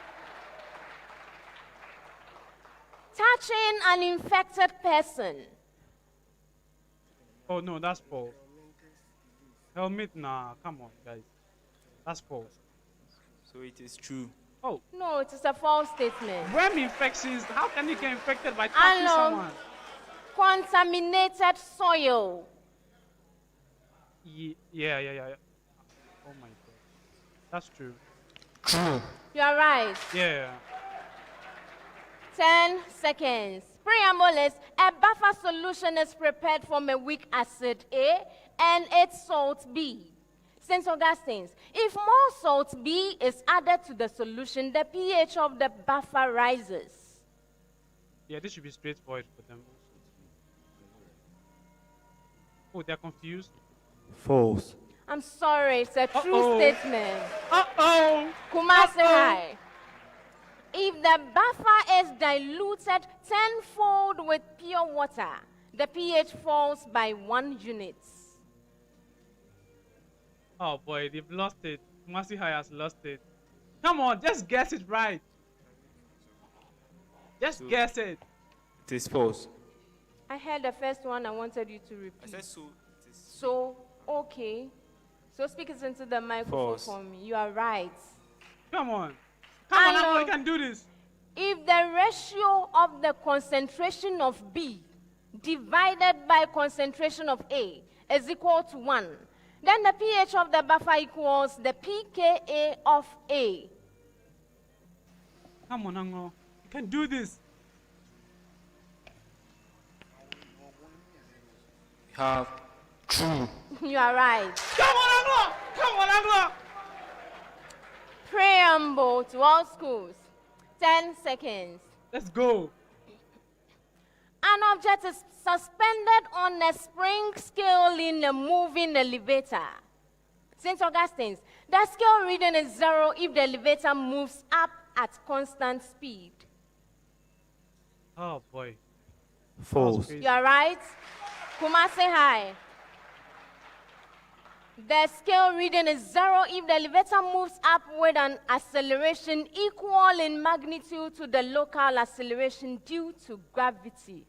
Touching an infected person. Oh no, that's false. Helmet, nah. Come on, guys. That's false. So it is true. Oh. No, it is a false statement. Worm infections, how can you get infected by touching someone? Contaminated soil. Yeah. Oh my God. That's true. True. You are right. Yeah. 10 seconds. Preamble is a buffer solution is prepared from a weak acid A and its salt B. St. Augustine's, if more salt B is added to the solution, the pH of the buffer rises. Yeah, this should be straightforward for them. Oh, they're confused. False. I'm sorry, it's a true statement. Uh-oh. Kumasi High. If the buffer is diluted tenfold with pure water, the pH falls by 1 unit. Oh boy, they've lost it. Kumasi High has lost it. Come on, just guess it right. Just guess it. It is false. I heard the first one, I wanted you to repeat. I said so. So, okay. So speak it into the microphone False. for me. You are right. Come on. Come on, Anlo, you can do this. If the ratio of the concentration of B divided by concentration of A is equal to 1, then the pH of the buffer equals the pKa of A. Come on, Anglo. You can do this. Have true. You are right. Come on, Anglo. Come on, Anglo. Preamble to all schools. 10 seconds. Let's go. An object is suspended on a spring scale in a moving elevator. St. Augustine's, the scale reading is 0 if the elevator moves up at constant speed. Oh boy. False. You are right. Kumasi High. The scale reading is 0 if the elevator moves up with an acceleration equal in magnitude to the local acceleration due to gravity.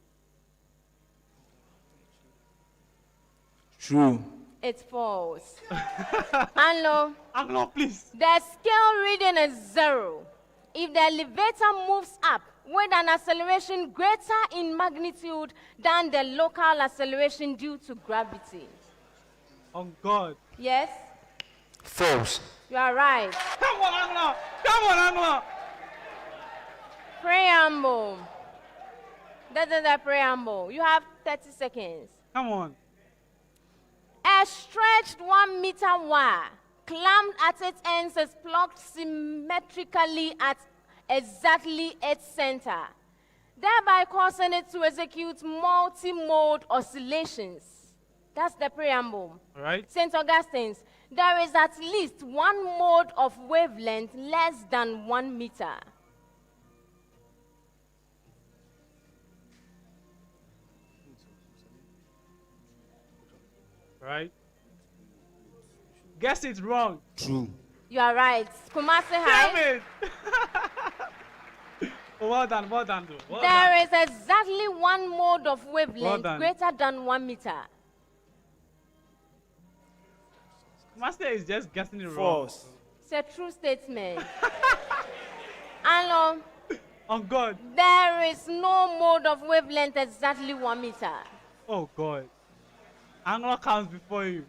True. It's false. Anlo. Anglo, please. The scale reading is 0 if the elevator moves up with an acceleration greater in magnitude than the local acceleration due to gravity. On God. Yes? False. You are right. Come on, Anglo! Come on, Anglo! Preamble. That is the preamble. You have 30 seconds. Come on. A stretched 1 meter wire, clamped at its ends, is plugged symmetrically at exactly its center, thereby causing it to execute multi-mode oscillations. That's the preamble. All right. St. Augustine's, there is at least one mode of wavelength less than 1 meter. Right? Guess it's wrong. True. You are right. Kumasi High. Damn it! Oh, well done, though. Well There done. is exactly one mode of wavelength done. greater than 1 meter. Master is just guessing it wrong. False. It's a true statement. Anlo, On God. there is no mode of wavelength exactly 1 meter. Oh, God. Anglo comes before you.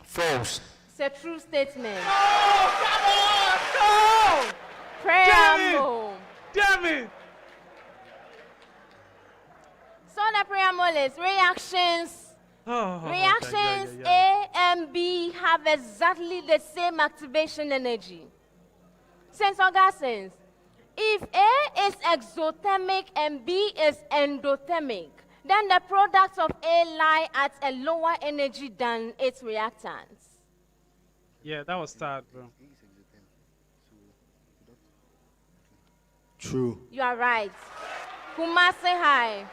False. It's a true statement. Oh, come on! No! Preamble. Damn it! So the preamble is reactions. Oh, Reactions yeah. A and B have exactly the same activation energy. St. Augustine's, if A is exothermic and B is endothermic, then the products of A lie at a lower energy than its reactants. Yeah, that was sad, bro. True. You are right. Kumasi High.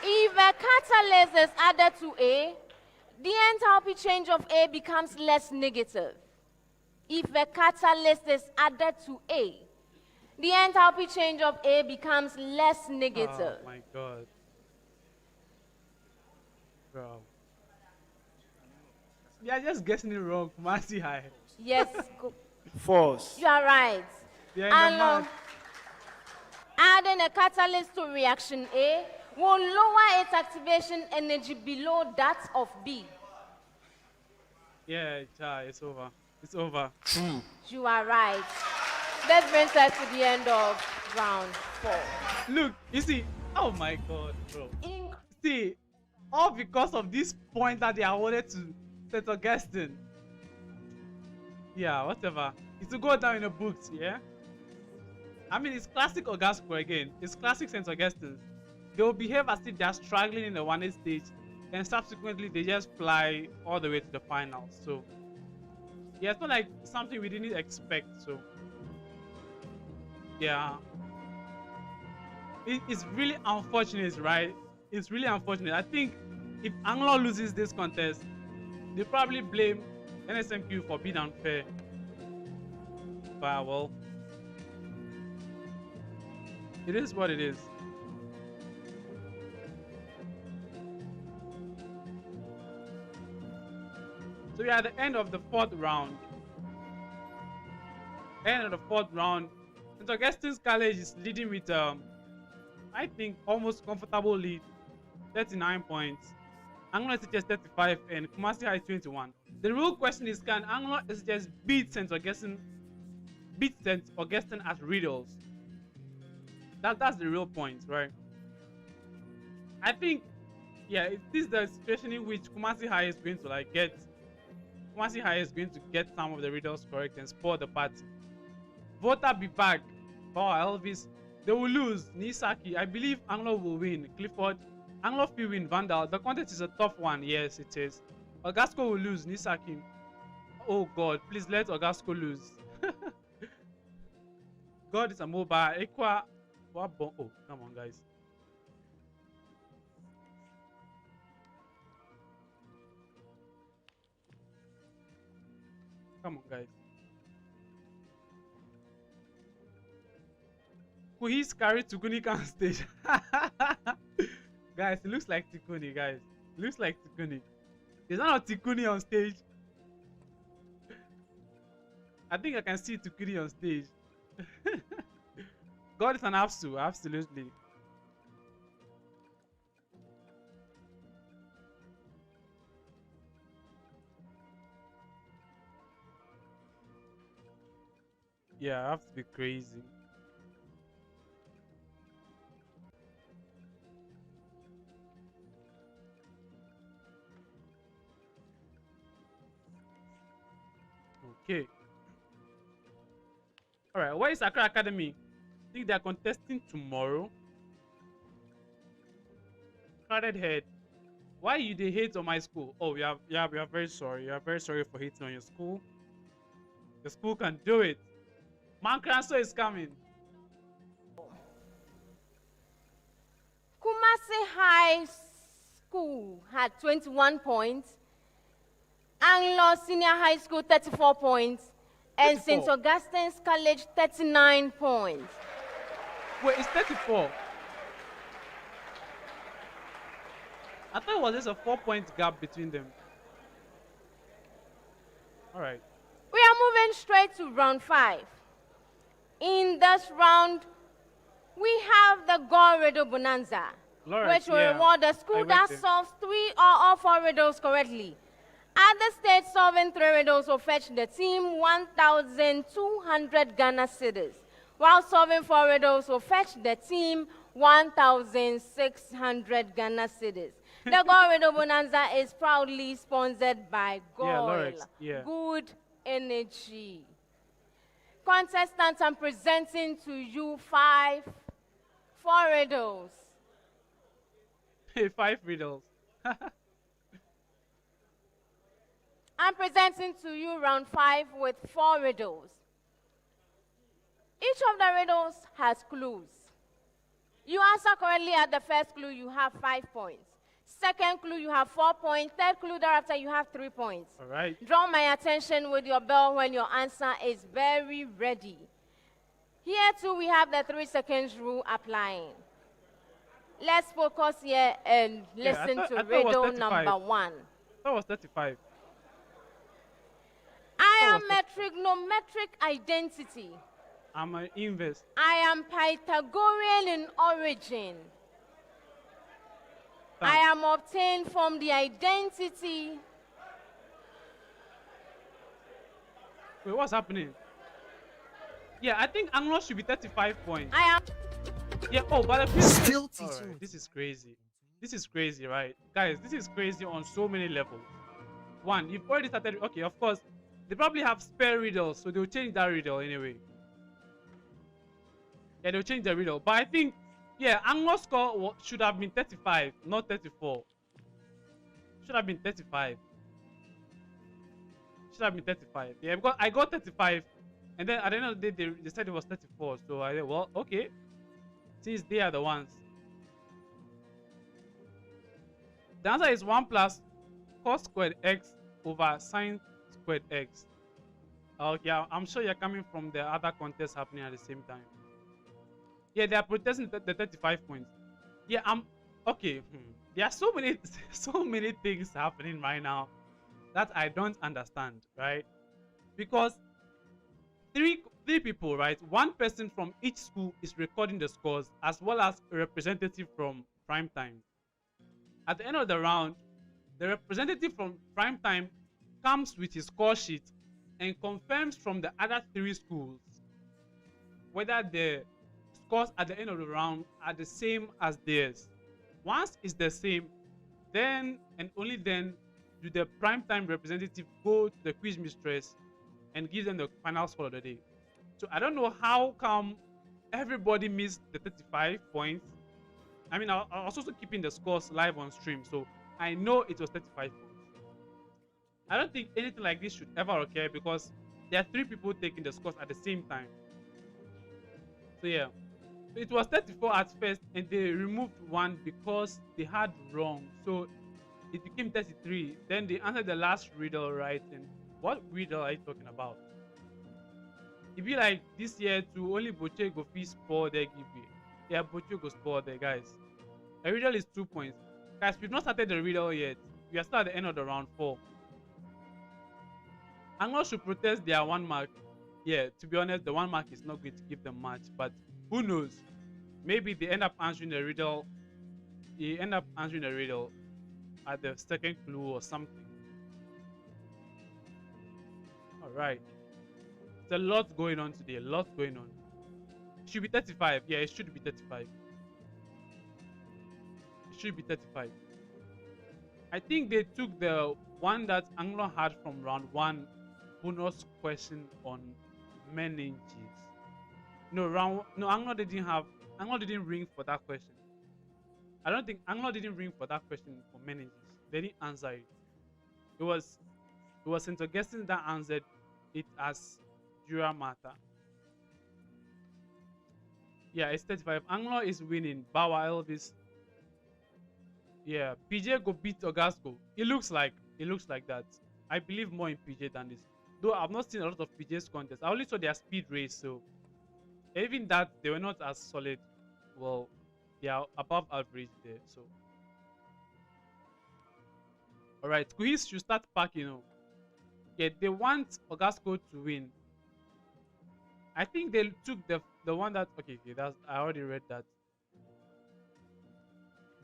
If a catalyst is added to A, the enthalpy change of A becomes less negative. If a catalyst is added to A, the enthalpy change of A becomes less negative. Oh, my God. Bro. Yeah, just guessing it wrong. Kumasi High. Yes, False. you are right. Yeah, in the And math. adding a catalyst to reaction A will lower its activation energy below that of B. Yeah, it's over. It's over. True. You are right. That brings us to the end of round 4. Look, you see, oh my God, bro. See, all because of this point that they awarded to St. Augustine. Yeah, whatever. It will go down in the books, yeah? I mean, it's classic Augustine again. It's classic St. Augustine. They will behave as if they are struggling in the 1A stage, and subsequently they just fly all the way to the finals. So, yeah, it's not like something we didn't expect. So, yeah. It's really unfortunate, right? It's really unfortunate. I think if Anglo loses this contest, they probably blame NSMQ for being unfair. But well, it is what it is. So we are at the end of the 4th round. End of the 4th round. St. Augustine's College is leading with I think almost comfortable lead, 39 points. Anlo SHS 35 and Kumasi High 21. The real question is, can Anlo SHS beat St. Augustine at riddles? That's the real point, right? I think, yeah, it is the situation in which Kumasi High is going to get some of the riddles correct and spoil the party. Vota be back. Power Elvis. They will lose. Nisaki. I believe Anglo will win. Clifford. Anglo will win. Vandal. The contest is a tough one. Yes, it is. Augasco will lose. Nisaki. Oh God, please let Augasco lose. God is a mobile. Equa. Oh, come on, guys. Come on, guys. He's carried Tukuni on stage. Guys, it looks like Tikuni, guys. Looks like Tikuni. There's not a Tikuni on stage. I think I can see Tukiri on stage. God is an absolutely. Yeah, I have to be crazy. Okay. All right. Where is Accra Academy? I think they are contesting tomorrow. Crowded head. Why you they hate on my school? Oh, we are very sorry. We are very sorry for hating on your school. The school can do it. Mankranso is coming. Kumasi High School had 21 points. Anlo Senior High School 34 points. And 34. St. Augustine's College 39 points. Wait, it's 34. I thought it was just a 4-point gap between them. All right. We are moving straight to round 5. In this round, we have the Gore Riddle Bonanza, which will reward the school that solves 3 or all 4 riddles correctly. At the stage, solving 3 riddles will fetch the team 1,200 Ghana cedis, while solving 4 riddles will fetch the team 1,600 Ghana cedis. The Gore Riddle Bonanza is proudly sponsored by Gore. Good energy. Contestants, I'm presenting to you 4 riddles. 5 riddles. I'm presenting to you round 5 with 4 riddles. Each of the riddles has clues. You answer correctly at the first clue, you have 5 points. Second clue, you have 4 points. Third clue, thereafter, you have 3 points. All right. Draw my attention with your bell when your answer is very ready. Here, too, we have the 3 seconds rule applying. Let's focus here and listen to riddle number 1. That was 35. I am a trigonometric identity. I'm an inverse. I am Pythagorean in origin. I am obtained from the identity. Wait, what's happening? Yeah, I think Anglo should be 35 points. I am. Yeah, oh, but the still teaching. Right, this is crazy. This is crazy, right? Guys, this is crazy on so many levels. One, you've already started. Okay, of course, they probably have spare riddles, so they'll change that riddle anyway. Yeah, they'll change the riddle. But I think, yeah, Anglo's score should have been 35, not 34. Should have been 35. Should have been 35. Yeah, because I got 35, and then at the end of the day, they said it was 34. So I said, well, okay, since they are the ones. The answer is 1 plus cos squared x over sine squared x. Okay, I'm sure you're coming from the other contests happening at the same time. Yeah, they are protesting the 35 points. Yeah, okay. There are so many things happening right now that I don't understand, right? Because three people, right? One person from each school is recording the scores, as well as a representative from prime time. At the end of the round, the representative from prime time comes with his score sheet and confirms from the other 3 schools whether the scores at the end of the round are the same as theirs. Once it's the same, then and only then do the primetime representative go to the quiz mistress and give them the final score of the day. So I don't know how come everybody missed the 35 points. I mean, I was also keeping the scores live on stream, so I know it was 35 points. I don't think anything like this should ever occur because there are 3 people taking the scores at the same time. So yeah, so it was 34 at first, and they removed 1 because they had wrong. So it became 33. Then they answered the last riddle right. And what riddle are you talking about? It'd be like this year to only Boche go fee spore there give you. Yeah, Boche go spore there, guys. The riddle is 2 points. Guys, we've not started the riddle yet. We are still at the end of the round 4. Anglo should protest their 1 mark. Yeah, to be honest, the 1 mark is not going to give them much, but who knows? Maybe they end up answering a riddle. They end up answering a riddle at the second clue or something. All right. There's a lot going on today. A lot going on. It should be 35. Yeah, it should be 35. It should be 35. I think they took the one that Anglo had from round 1 bonus question on meninges. No, Anglo didn't ring for that question. I don't think Anglo didn't ring for that question for meninges. They didn't answer it. It was St. Augustine that answered it as dura mater. Yeah, it's 35. Anglo is winning. Bawa Elvis. Yeah, PJ go beat Ogasco. It looks like that. I believe more in PJ than this. Though I've not seen a lot of PJ's contests. I only saw their speed race, so even that they were not as solid. Well, they are above average there. So, all right, Quiz should start packing. Yeah, they want Ogasco to win. I think they took the one that okay. That's I already read that.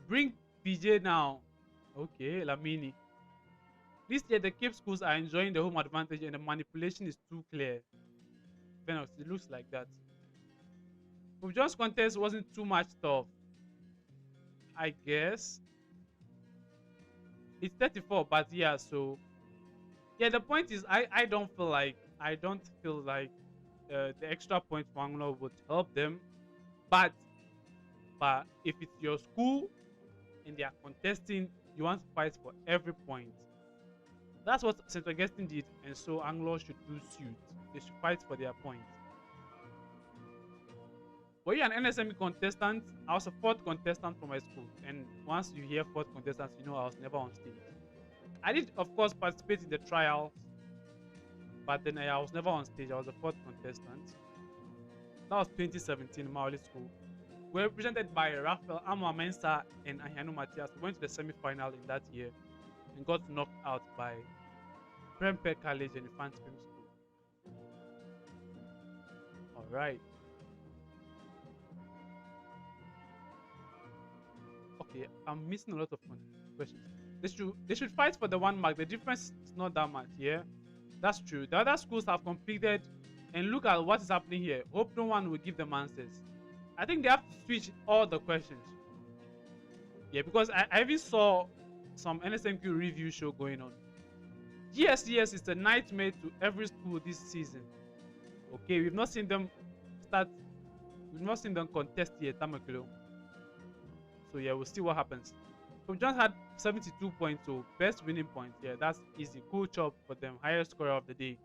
Bring PJ now. Okay, Lamini. This year, the Cape schools are enjoying the home advantage and the manipulation is too clear. Venus, it looks like that. But John's contest wasn't too much tough. I guess. It's 34, but yeah, so. Yeah, the point is, I don't feel like the extra point for Anglo would help them. But if it's your school and they are contesting, you want to fight for every point. That's what St. Augustine did, and so Anglo should do suit. They should fight for their points. Were you an NSMQ contestant? I was a 4th contestant from my school, and once you hear 4th contestants, you know I was never on stage. I did, of course, participate in the trials, but then I was never on stage. I was a 4th contestant. That was 2017 Maoli School. We were represented by Raphael Amamensa and Ahianu Matias. We went to the semi-final in that year and got knocked out by Prempeh College and Infant Film School. All right. Okay, I'm missing a lot of questions. They should fight for the 1 mark. The difference is not that much. Yeah, that's true. The other schools have completed, and look at what is happening here. Hope no one will give them answers. I think they have to switch all the questions. Yeah, because I even saw some NSMQ review show going on. GSTS is a nightmare to every school this season. Okay, we've not seen them contest yet, Tamakilo. So yeah, we'll see what happens. So we just had 72 points, so best winning point. Yeah, that's easy. Cool job for them. Highest scorer of the day.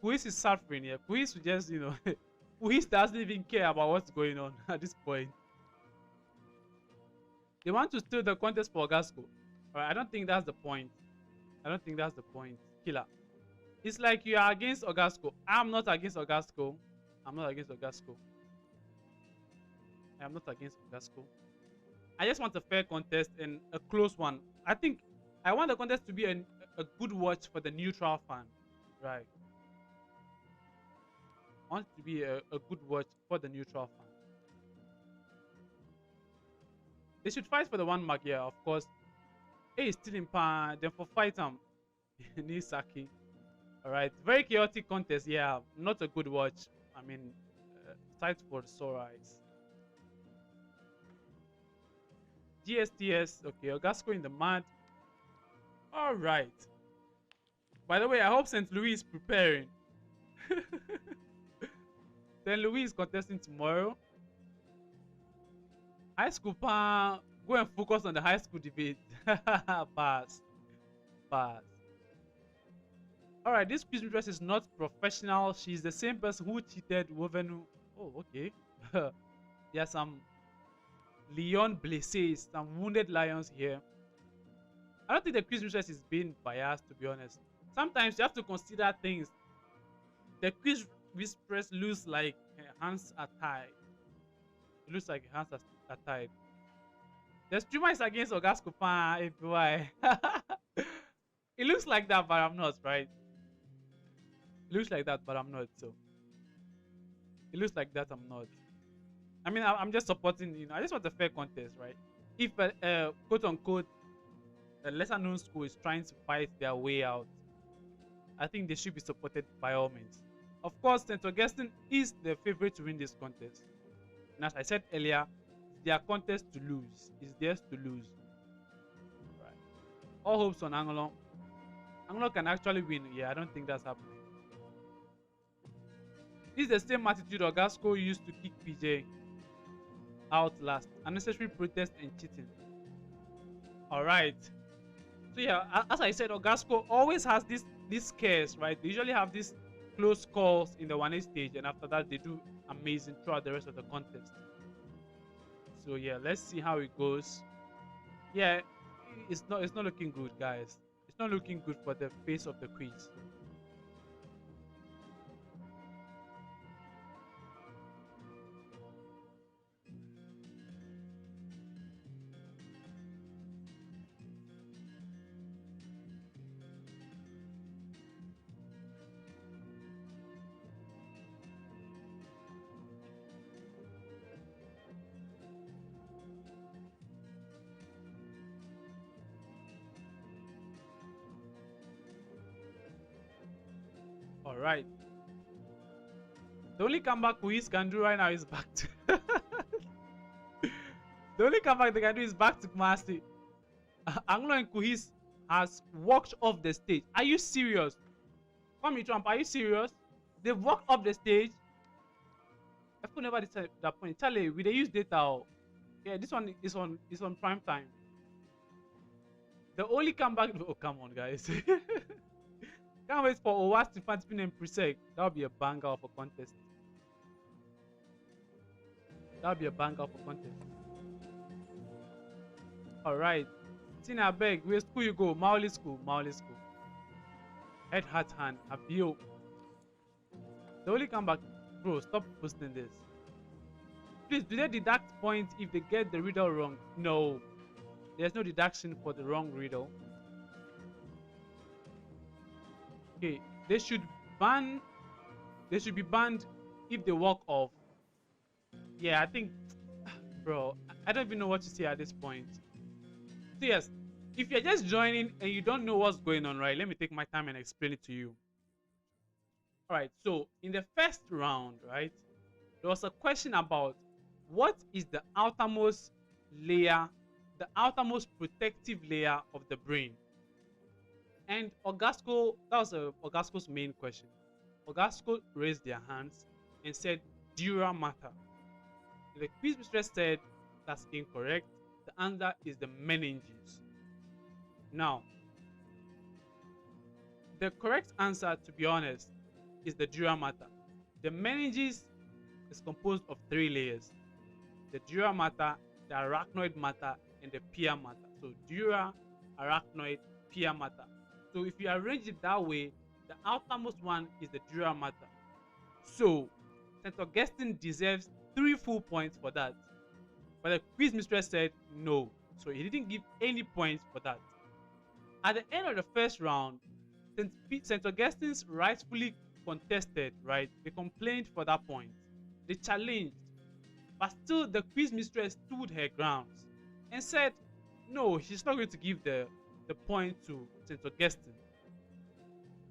Quiz is suffering here. Quiz just, Quiz doesn't even care about what's going on at this point. They want to steal the contest for Ogasco. Alright, I don't think that's the point. Killer. It's like you are against Ogasco. I'm not against Ogasco. I just want a fair contest and a close one. I think I want the contest to be a good watch for the neutral fan. Right. I want it to be a good watch for the neutral fan. They should fight for the 1 mark here, of course. Hey, still in pan. Then for fight Nisaki. Alright. Very chaotic contest. Yeah. Not a good watch. I mean, sight for sore eyes. GSTS. Okay. Ogasco in the mud. Alright. By the way, I hope St. Louis is preparing. St. Louis is contesting tomorrow. High school pan. Go and focus on the high school debate. Pass. Alright, this quiz mistress is not professional. She's the same person who cheated Wovenu. Oh, okay. There are some Leon Blesses, some wounded lions here. I don't think the quiz mistress is being biased, to be honest. Sometimes you have to consider things. The quiz mistress looks like her hands are tied. It looks like her hands are tied. The streamer is against Ogasco fan. Why? It looks like that, but I'm not, right? looks like that, but I'm not. So it looks like that, I'm not. I mean, I'm just supporting. I just want a fair contest, right? If quote unquote a lesser known school is trying to fight their way out, I think they should be supported by all means. Of course, St. Augustine is the favorite to win this contest. And as I said earlier, it's their contest to lose. It's theirs to lose. Right. All hopes on Anlo. Anlo can actually win. Yeah, I don't think that's happening. This is the same attitude Ogasco used to kick PJ out last. Unnecessary protest and cheating. Alright. So yeah, as I said, Ogasco always has these scares, right? They usually have these close calls in the 1A stage, and after that they do amazing throughout the rest of the contest. So yeah, let's see how it goes. Yeah, it's not looking good, guys. It's not looking good for the face of the quiz. All right. The only comeback Kuis can do right now is back to the only comeback they can do is back to Kumasi. Anlo and Kuis has walked off the stage. Are you serious? Come here, Trump. Are you serious? They've walked off the stage. I could never decide that point. Charlie, we they use data. Yeah, this one is on prime time. The only comeback. Oh, come on, guys. Can't wait for Owas to find spin and Presec. That would be a banger of a contest. That would be a banger of a contest. Alright. Tina beg, where school you go? Maoli school. Maoli school. Head, heart, hand. Abio. The only comeback. Bro, stop posting this. Please, do they deduct points if they get the riddle wrong? No. There's no deduction for the wrong riddle. Okay, they should be banned if they walk off. Yeah, I think, bro, I don't even know what to say at this point. So yes, if you're just joining and you don't know what's going on, right, let me take my time and explain it to you. All right, so in the first round, right, there was a question about what is the outermost layer, the outermost protective layer of the brain. And Ogasco, that was Ogasco's main question. Ogasco raised their hands and said dura mater. The quiz mistress said that's incorrect. The answer is the meninges. Now, the correct answer, to be honest, is the dura mater. The meninges is composed of 3 layers: the dura mater, the arachnoid mater, and the pia mater. So dura, arachnoid, pia mater. So if you arrange it that way, the outermost one is the dura mater. So St. Augustine deserves 3 full points for that. But the quiz mistress said no. So he didn't give any points for that. At the end of the first round, St. Augustine's rightfully contested, right? They complained for that point. They challenged. But still the quiz mistress stood her grounds and said no, she's not going to give the point to St. Augustine.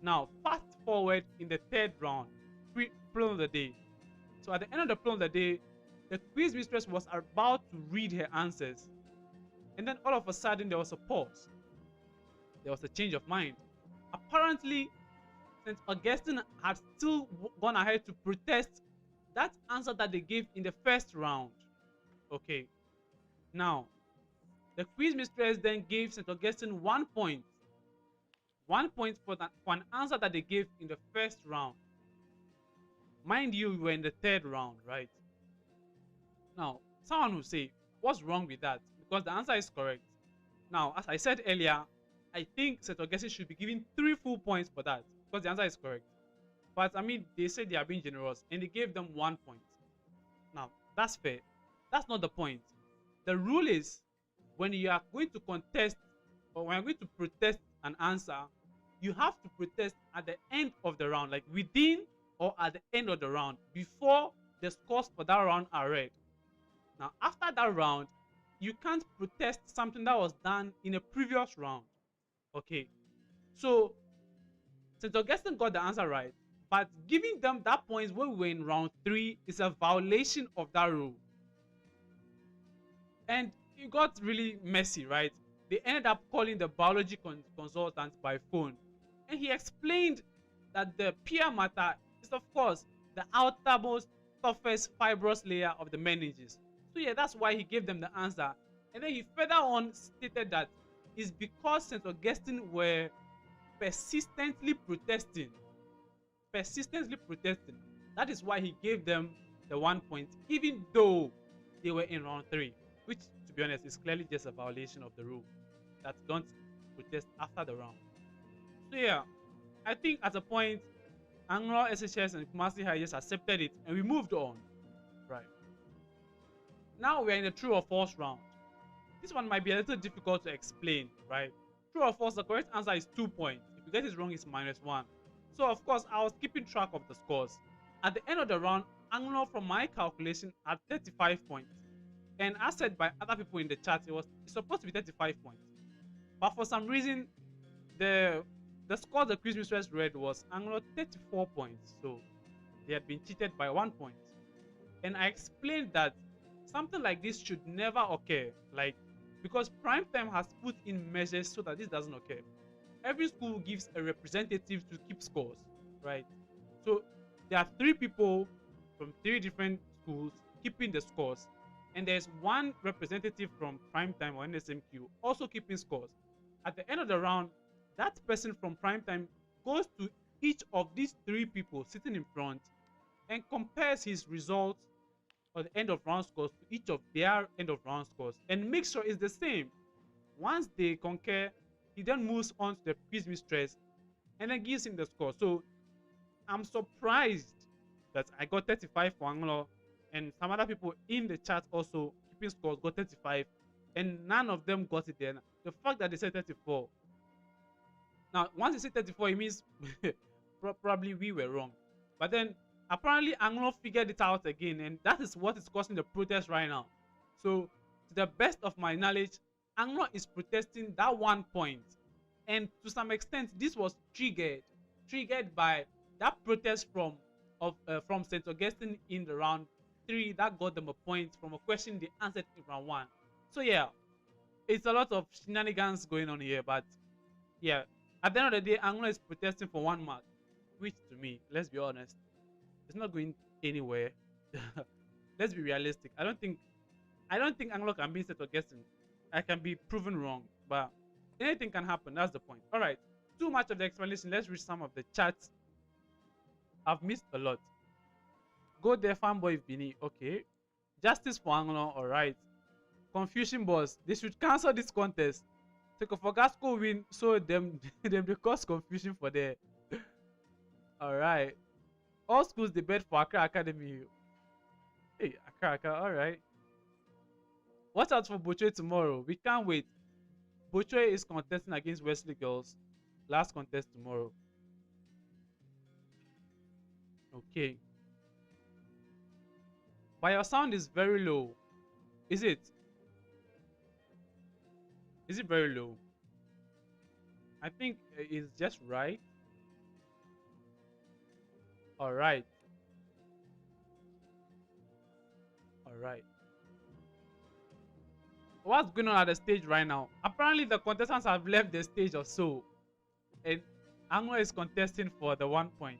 Now, fast forward in the 3rd round, play of the day. So at the end of the play of the day, the quiz mistress was about to read her answers. And then all of a sudden, there was a pause. There was a change of mind. Apparently, St. Augustine had still gone ahead to protest that answer that they gave in the 1st round. Okay. Now, the quiz mistress then gave St. Augustine 1 point. 1 point for an answer that they gave in the 1st round. Mind you, we were in the 3rd round, right? Now, someone will say, what's wrong with that? Because the answer is correct. Now, as I said earlier, I think St. Augustine should be given 3 full points for that, because the answer is correct. But I mean, they said they are being generous, and they gave them 1 point. Now, that's fair. That's not the point. The rule is, when you are going to contest or when you're going to protest an answer, you have to protest at the end of the round, like within or at the end of the round, before the scores for that round are read. Now, after that round, you can't protest something that was done in a previous round. Okay, so St. Augustine got the answer right, but giving them that points when we were in round 3 is a violation of that rule. And it got really messy, right? They ended up calling the biology consultant by phone, and he explained that the pia mater is, of course, the outermost, toughest, fibrous layer of the meninges. So yeah, that's why he gave them the answer. And then he further on stated that it's because St. Augustine were persistently protesting. That is why he gave them the 1 point, even though they were in round 3, which, to be honest, is clearly just a violation of the rule that don't protest after the round. So yeah, I think at a point, Anlo SHS and Kumasi High just accepted it, and we moved on. Right. Now we're in the true or false round. This one might be a little difficult to explain, right? True or false, the correct answer is 2 points. If you get it wrong, it's -1. So of course, I was keeping track of the scores. At the end of the round, Anlo, from my calculation, had 35 points. And as said by other people in the chat, it's supposed to be 35 points. But for some reason, the score the quiz mistress read was Anlo 34 points. So they had been cheated by 1 point. And I explained that something like this should never occur. Like, because Prime Time has put in measures so that this doesn't occur. Every school gives a representative to keep scores, right? So there are 3 people from 3 different schools keeping the scores, and there's 1 representative from Prime Time or NSMQ also keeping scores. At the end of the round, that person from Prime Time goes to each of these 3 people sitting in front and compares his results or the end of round scores to each of their end of round scores and makes sure it's the same. Once they concur, he then moves on to the quiz mistress and then gives him the score. So I'm surprised that I got 35 for Anlo, and some other people in the chat also keeping scores got 35, and none of them got it then. The fact that they said 34. Now, once they say 34, it means probably we were wrong. But then apparently Anlo figured it out again, and that is what is causing the protest right now. So to the best of my knowledge, Anlo is protesting that 1 point, and to some extent this was triggered by that protest from St. Augustine in the round 3 that got them a point from a question they answered in round 1. So yeah, it's a lot of shenanigans going on here, but yeah, at the end of the day, Anlo is protesting for 1 mark, which to me, let's be honest, it's not going anywhere. Let's be realistic. I don't think Anlo can beat St. Augustine. I can be proven wrong, but anything can happen. That's the point. All right, too much of the explanation. Let's read some of the chats. I've missed a lot. Go there, fanboy Bini. Okay. Justice for Anlo. All right. Confusion boss. They should cancel this contest. Tekofogasco win, so them they cause confusion for there. All right. All schools they bet for Accra Academy. Hey, Accra. All right. Watch out for Bochwe tomorrow. We can't wait. Bochwe is contesting against Wesley Girls. Last contest tomorrow. Okay. But your sound is very low. Is it? Is it very low? I think it's just right. All right. All right. What's going on at the stage right now? Apparently the contestants have left the stage or so, and Anlo is contesting for the 1 point.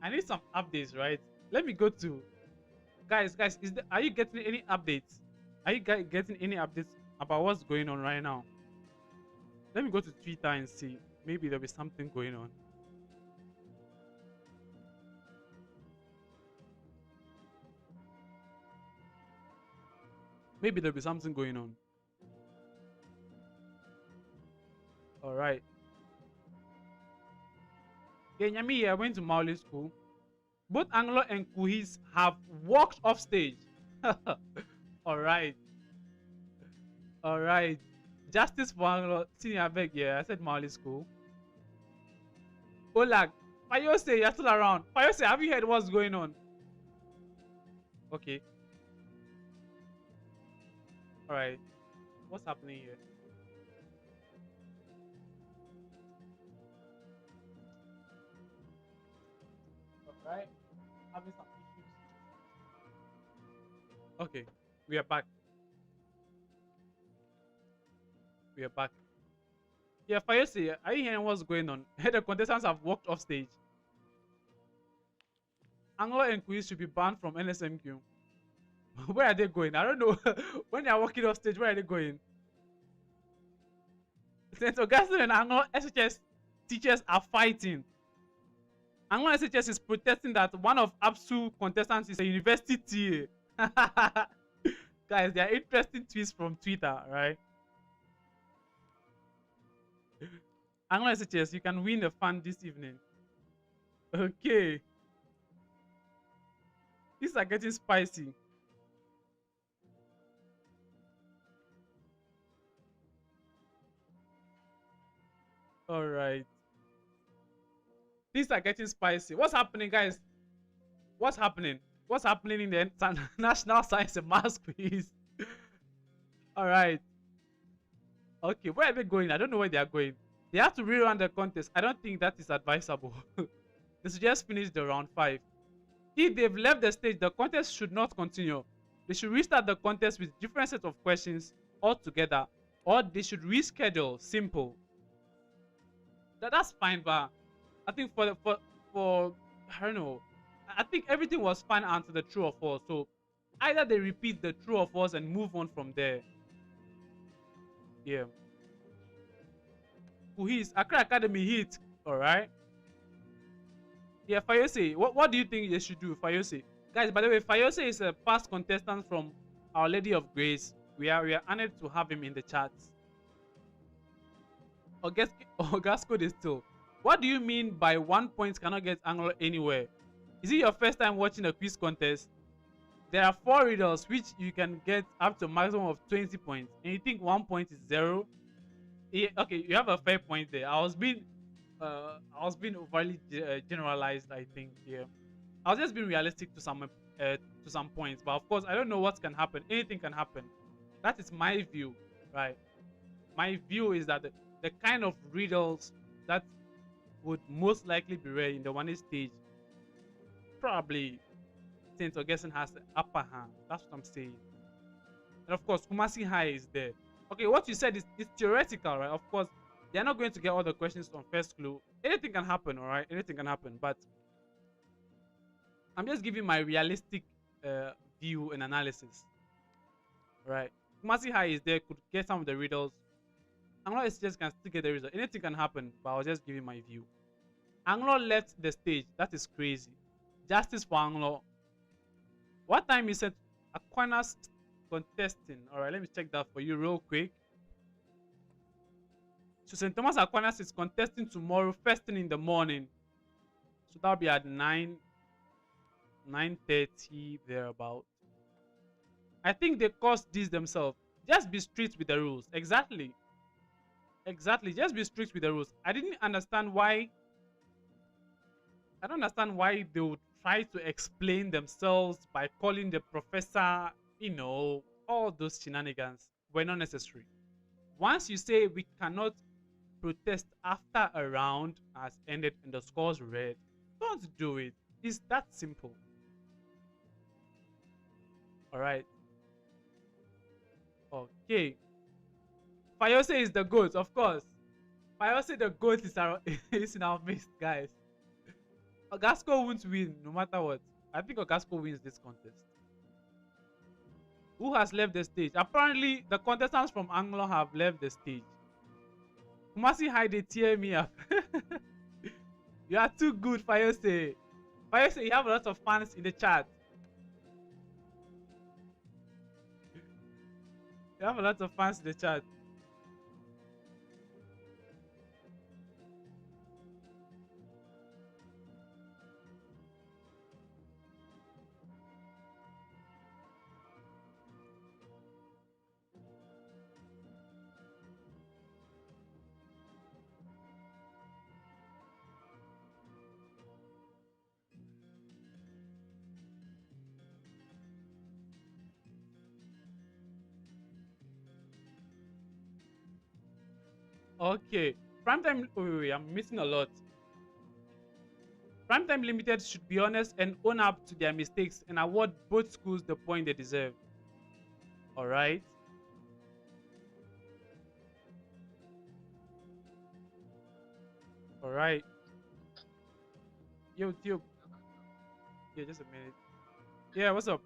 I need some updates, right? Let me go to guys. Are you getting any updates? Are you guys getting any updates about what's going on right now? Let me go to Twitter and see. Maybe there'll be something going on. Maybe there'll be something going on. All right. Kenyami, I went to Mauli school. Both Anlo and Kuhis have walked off stage. All right. All right. Justice for Anlo. Senior beg, yeah. I said Mauli school. Olag, Fayose, you're still around. Fayose, have you heard what's going on? Okay. Alright. What's happening here? Alright. Having some issues. Okay. We are back. We are back. Yeah, Fayose, are you hearing what's going on? The contestants have walked off stage. Anglo and quiz should be banned from NSMQ. Where are they going? I don't know. When they are walking off stage, where are they going? St. Augustine and Anlo SHS teachers are fighting. Anlo SHS is protesting that one of ABSU contestants is a university TA. Guys, there are interesting tweets from Twitter, right? Anlo SHS, you can win a fan this evening. Okay. These are getting spicy. All right. Things are getting spicy. What's happening, guys? What's happening? What's happening in the National Science and Maths quiz? All right. Okay, where are they going? I don't know where they are going. They have to rerun the contest. I don't think that is advisable. They should just finish the round 5. If they've left the stage, the contest should not continue. They should restart the contest with different set of questions altogether, or they should reschedule. Simple. That's fine, but I think for I don't know. I think everything was fine until the true or false. So either they repeat the true or false and move on from there. Yeah. Who is Accra Academy hit? All right. Yeah, Fayose. What do you think they should do, Fayose? Guys, by the way, Fayose is a past contestant from Our Lady of Grace. We are honored to have him in the chat. Augustine is still. What do you mean by 1 point cannot get Anglo anywhere? Is it your first time watching a quiz contest? There are 4 riddles which you can get up to a maximum of 20 points, and you think 1 point is 0? Yeah, okay, you have a fair point there. I was being overly generalized, I think. Yeah, I was just being realistic to some points, but of course I don't know what can happen. Anything can happen. That is my view, right? My view is that the kind of riddles that would most likely be rare in the 1A stage, probably St. Augustine has the upper hand. That's what I'm saying. And of course, Kumasi High is there. Okay, what you said is theoretical, right? Of course, they're not going to get all the questions on first clue. Anything can happen, all right? Anything can happen. But I'm just giving my realistic view and analysis, right? Kumasi High is there, could get some of the riddles. Anglo SHS can still get the result. Anything can happen, but I'll just give you my view. Anglo left the stage. That is crazy. Justice for Anglo. What time is it? Aquinas contesting. Alright, let me check that for you real quick. So St. Thomas Aquinas is contesting tomorrow, first thing in the morning. So that'll be at 9:30 thereabout. I think they caused this themselves. Just be strict with the rules. Exactly. Exactly. Just be strict with the rules. I don't understand why they would try to explain themselves by calling the professor, you know, all those shenanigans were not necessary. Once you say we cannot protest after a round has ended and the scores read, don't do it. It's that simple. Alright. Okay. Fayose is the GOAT, of course. Fayose the GOAT is in our midst, guys. Ogasco won't win no matter what. I think Ogasco wins this contest. Who has left the stage? Apparently, the contestants from Anglo have left the stage. Kumasi High, they tear me up. You are too good, Fayose. Fayose, you have a lot of fans in the chat. You have a lot of fans in the chat. Okay. Primetime. Wait, I'm missing a lot. Primetime Limited should be honest and own up to their mistakes and award both schools the point they deserve. All right. All right. Yo, Tio. Yeah, just a minute. Yeah, what's up?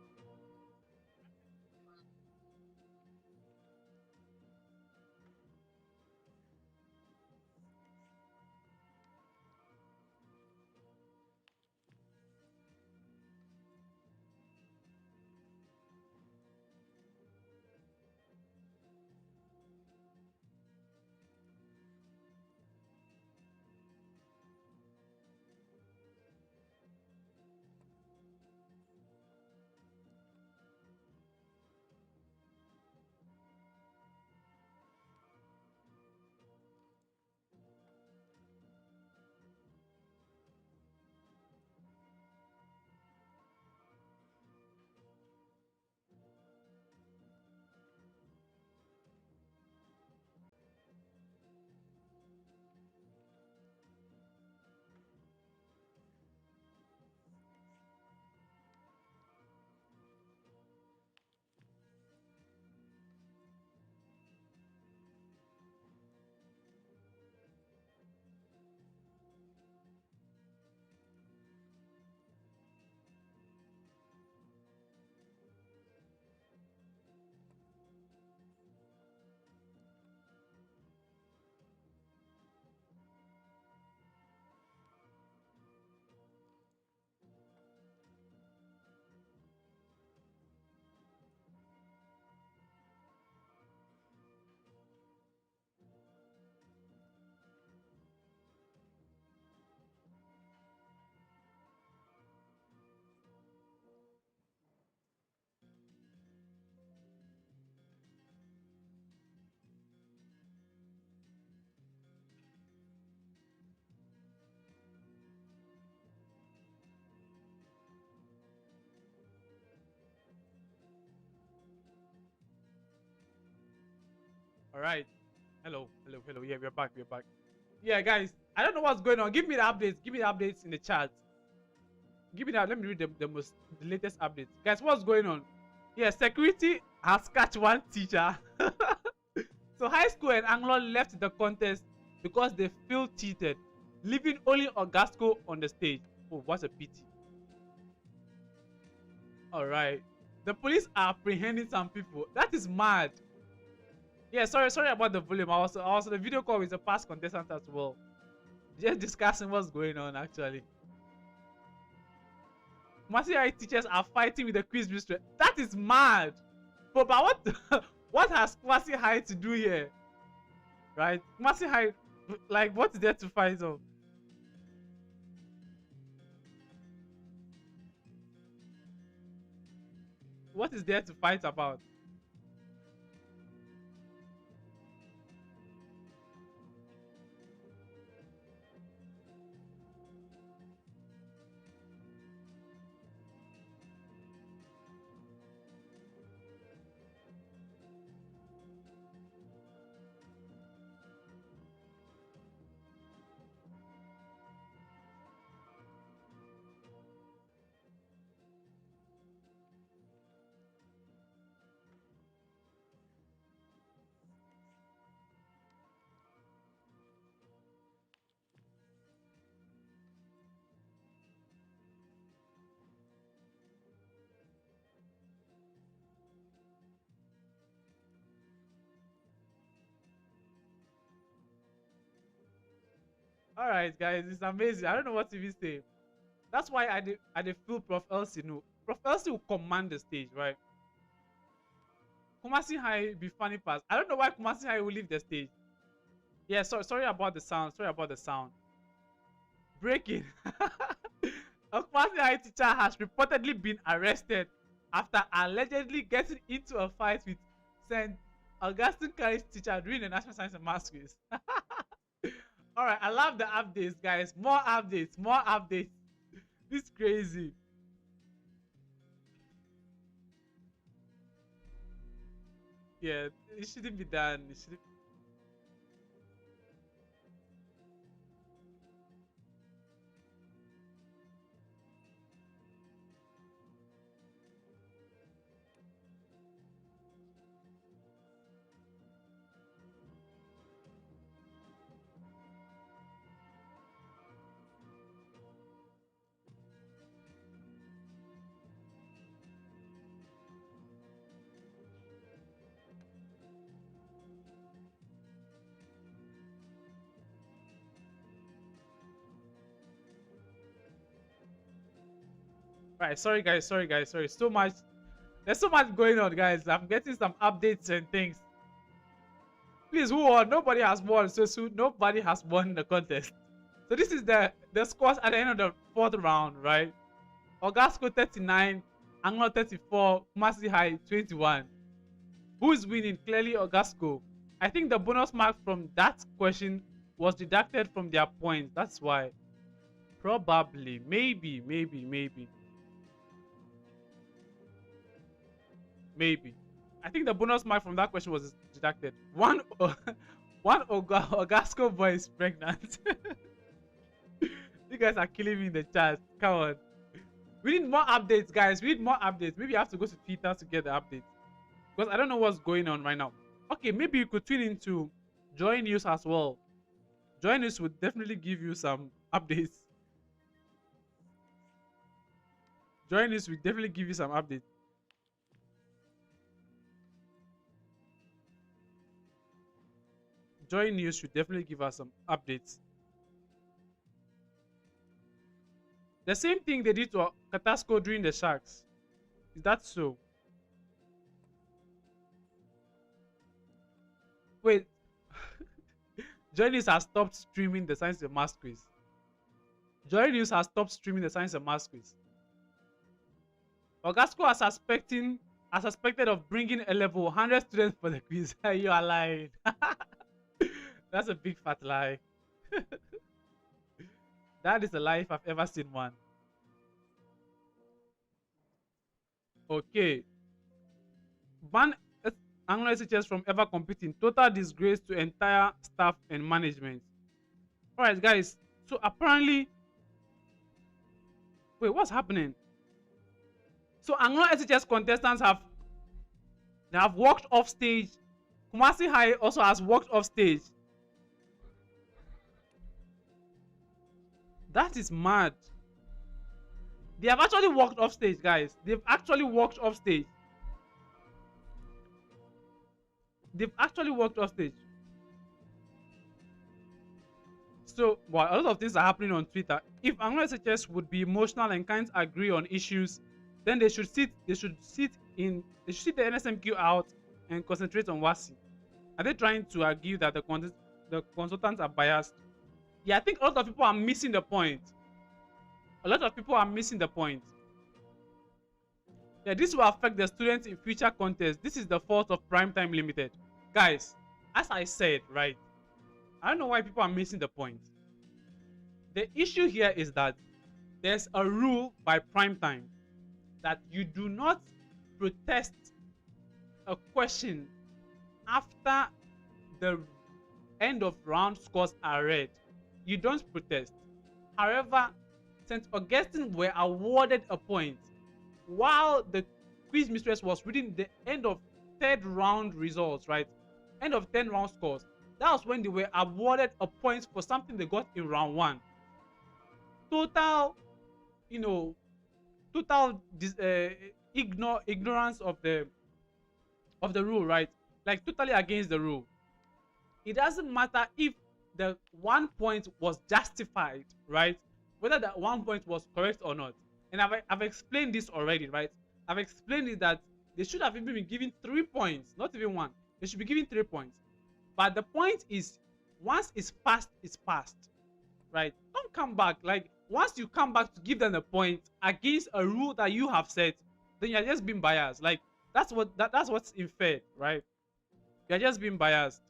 All right. Hello. Yeah, we're back. Yeah, guys, I don't know what's going on. Give me the updates. Give me the updates in the chat. Give me that. Let me read the latest updates. Guys, what's going on? Yeah, security has catch one teacher. So high school and Anglo left the contest because they feel cheated, leaving only Augustine on the stage. Oh, what a pity. All right. The police are apprehending some people. That is mad. Yeah, sorry about the volume. I was on the video call with the past contestant as well. Just discussing what's going on actually. Kumasi High teachers are fighting with the quiz mistress. That is mad. But what what has Kumasi High to do here? Right? Kumasi High, like, what's there to fight on? What is there to fight about? All right, guys, it's amazing. I don't know what to even say. That's why I did feel Prof. Elsie. No, Prof. Elsie will command the stage, right? Kumasi High be funny pass. I don't know why Kumasi High will leave the stage. Yeah, sorry about the sound. Sorry about the sound. Breaking. A Kumasi High teacher has reportedly been arrested after allegedly getting into a fight with St. Augustine College teacher during the National Science and Maths quiz. All right, I love the updates, guys. More updates, more updates. This is crazy. Yeah, it shouldn't be done. It shouldn't. Right, sorry guys, sorry. So much. There's so much going on, guys. I'm getting some updates and things. Please, who won? Nobody has won. So nobody has won the contest. So this is the scores at the end of the 4th round, right? Ogasco 39, Anglo 34, Kumasi High 21. Who is winning? Clearly Ogasco. I think the bonus mark from that question was deducted from their points. That's why. Probably. Maybe. I think the bonus mark from that question was deducted. One Ogasco boy is pregnant. You guys are killing me in the chat. Come on. We need more updates, guys. We need more updates. Maybe I have to go to Twitter to get the updates. Because I don't know what's going on right now. Okay, maybe you could tune into Joy News as well. Joy News would definitely give you some updates. Joy News will definitely give you some updates. Joy News should definitely give us some updates. The same thing they did to Katasco during the Sharks. Is that so? Wait. Joy News has stopped streaming the Science and Maths quiz. Joy News has stopped streaming the Science and Maths quiz. Ogasco are suspected of bringing a level 100 students for the quiz. You are lying. That's a big fat lie. That is a lie if I've ever seen one. Okay. Ban Anlo SHS from ever competing. Total disgrace to entire staff and management. Alright, guys. So apparently... Wait, what's happening? So Anlo SHS contestants have walked off stage. Kumasi High also has walked off stage. That is mad. They have actually walked off stage, guys. They've actually walked off stage. So, well, a lot of things are happening on Twitter. If Anlo SHS would be emotional and can't agree on issues, then they should sit the NSMQ out and concentrate on WASI. Are they trying to argue that the consultants are biased? Yeah, I think a lot of people are missing the point. Yeah, this will affect the students in future contests. This is the fault of Primetime Limited. Guys, as I said, right? I don't know why people are missing the point. The issue here is that there's a rule by Primetime that you do not protest a question after the end of round scores are read. You don't protest. However, St. Augustine were awarded a point while the quiz mistress was reading the end of 3rd round results, right? End of 10 round scores. That was when they were awarded a point for something they got in round 1. Total, ignorance of the rule, right? Like totally against the rule. It doesn't matter if the 1 point was justified, right? Whether that 1 point was correct or not. And I've explained this already, right? I've explained it that they should have even been given 3 points, not even 1. They should be given 3 points. But the point is, once it's passed, right? Don't come back. Like, once you come back to give them a point against a rule that you have set, then you're just being biased. Like, that's what's inferred, right? You're just being biased.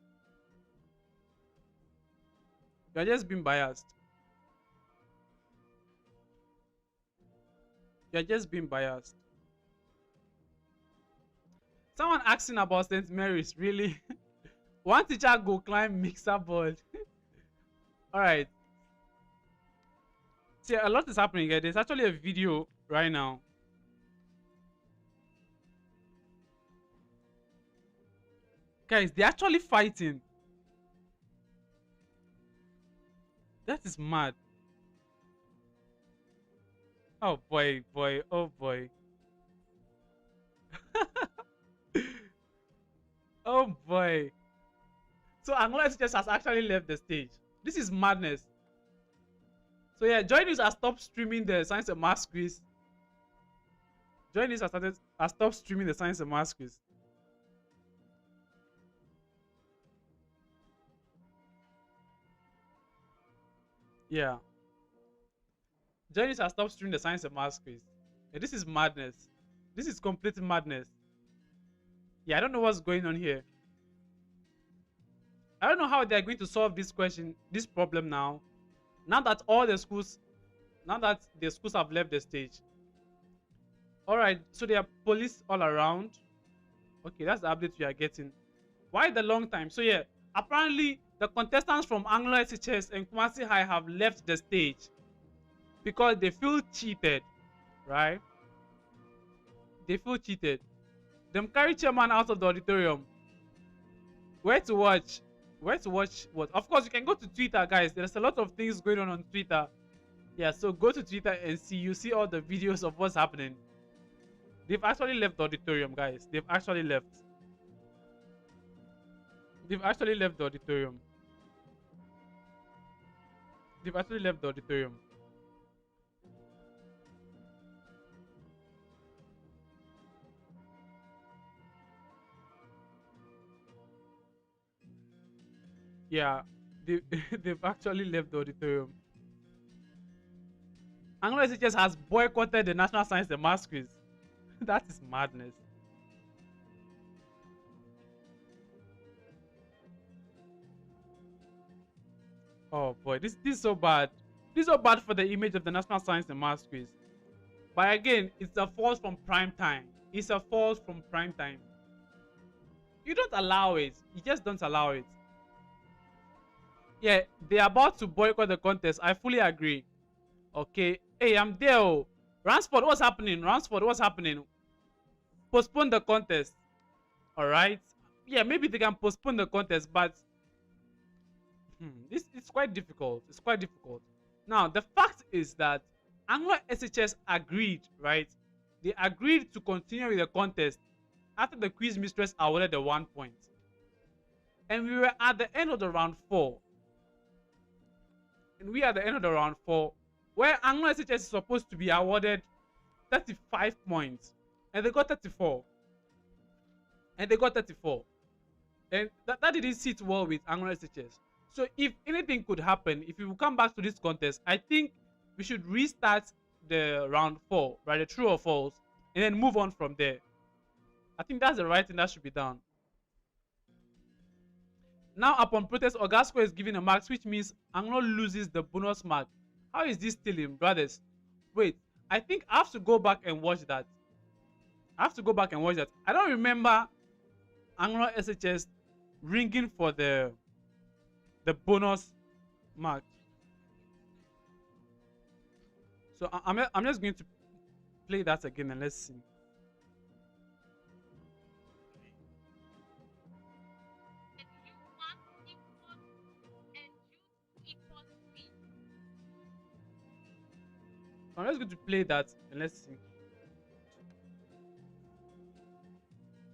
You're just being biased. You're just being biased. Someone asking about St. Mary's, really? One teacher go climb mixer board. Alright. See, a lot is happening here. There's actually a video right now. Guys, they're actually fighting. That is mad. Oh boy, oh boy. Oh boy. So Anlo SHS has actually left the stage. This is madness. So yeah, Joy News has stopped streaming the Science and Maths quiz. Journalists have stopped streaming the science and maths quiz. Yeah. Journalists have stopped streaming the science and maths quiz. Yeah, this is madness. This is complete madness. Yeah, I don't know what's going on here. I don't know how they're going to solve this question, this problem now. Now that the schools have left the stage. All right, so there are police all around. Okay, that's the update we are getting. Why the long time? So yeah, apparently the contestants from Anlo SHS and Kumasi High have left the stage because they feel cheated, right? They feel cheated. Them carry chairman out of the auditorium. Where to watch? Where to watch what? Of course, you can go to Twitter, guys. There's a lot of things going on Twitter. Yeah, so go to Twitter and see. You see all the videos of what's happening. They've actually left the auditorium, guys. They've actually left. They've actually left the auditorium. They've actually left the auditorium. Yeah, they've actually left the auditorium. Anlo SHS has boycotted the National Science and Maths quiz. That is madness. Oh boy, this is so bad. This is so bad for the image of the National Science and Maths quiz. But again, it's a fault from prime time. It's a fault from prime time. You don't allow it. You just don't allow it. Yeah, they're about to boycott the contest. I fully agree. Okay. Hey, I'm there. Oh. Ransford, what's happening? Ransford, what's happening? Postpone the contest. Alright. Yeah, maybe they can postpone the contest, but it's quite difficult. It's quite difficult. Now, the fact is that Anlo SHS agreed, right? They agreed to continue with the contest after the quiz mistress awarded the 1 point. And we were at the end of the round 4. And we are at the end of the round 4, where Anlo SHS is supposed to be awarded 35 points. And they got 34. And they got 34. And that didn't sit well with Anlo SHS. So if anything could happen, if we will come back to this contest, I think we should restart the round 4, right? The true or false, and then move on from there. I think that's the right thing that should be done. Now, upon protest, Ogasco is given a mark, which means Anlo loses the bonus mark. How is this stealing, brothers? Wait, I think I have to go back and watch that. I don't remember Anlo SHS ringing for the bonus mark. So I'm just going to play that again and let's see. I'm just going to play that and let's see.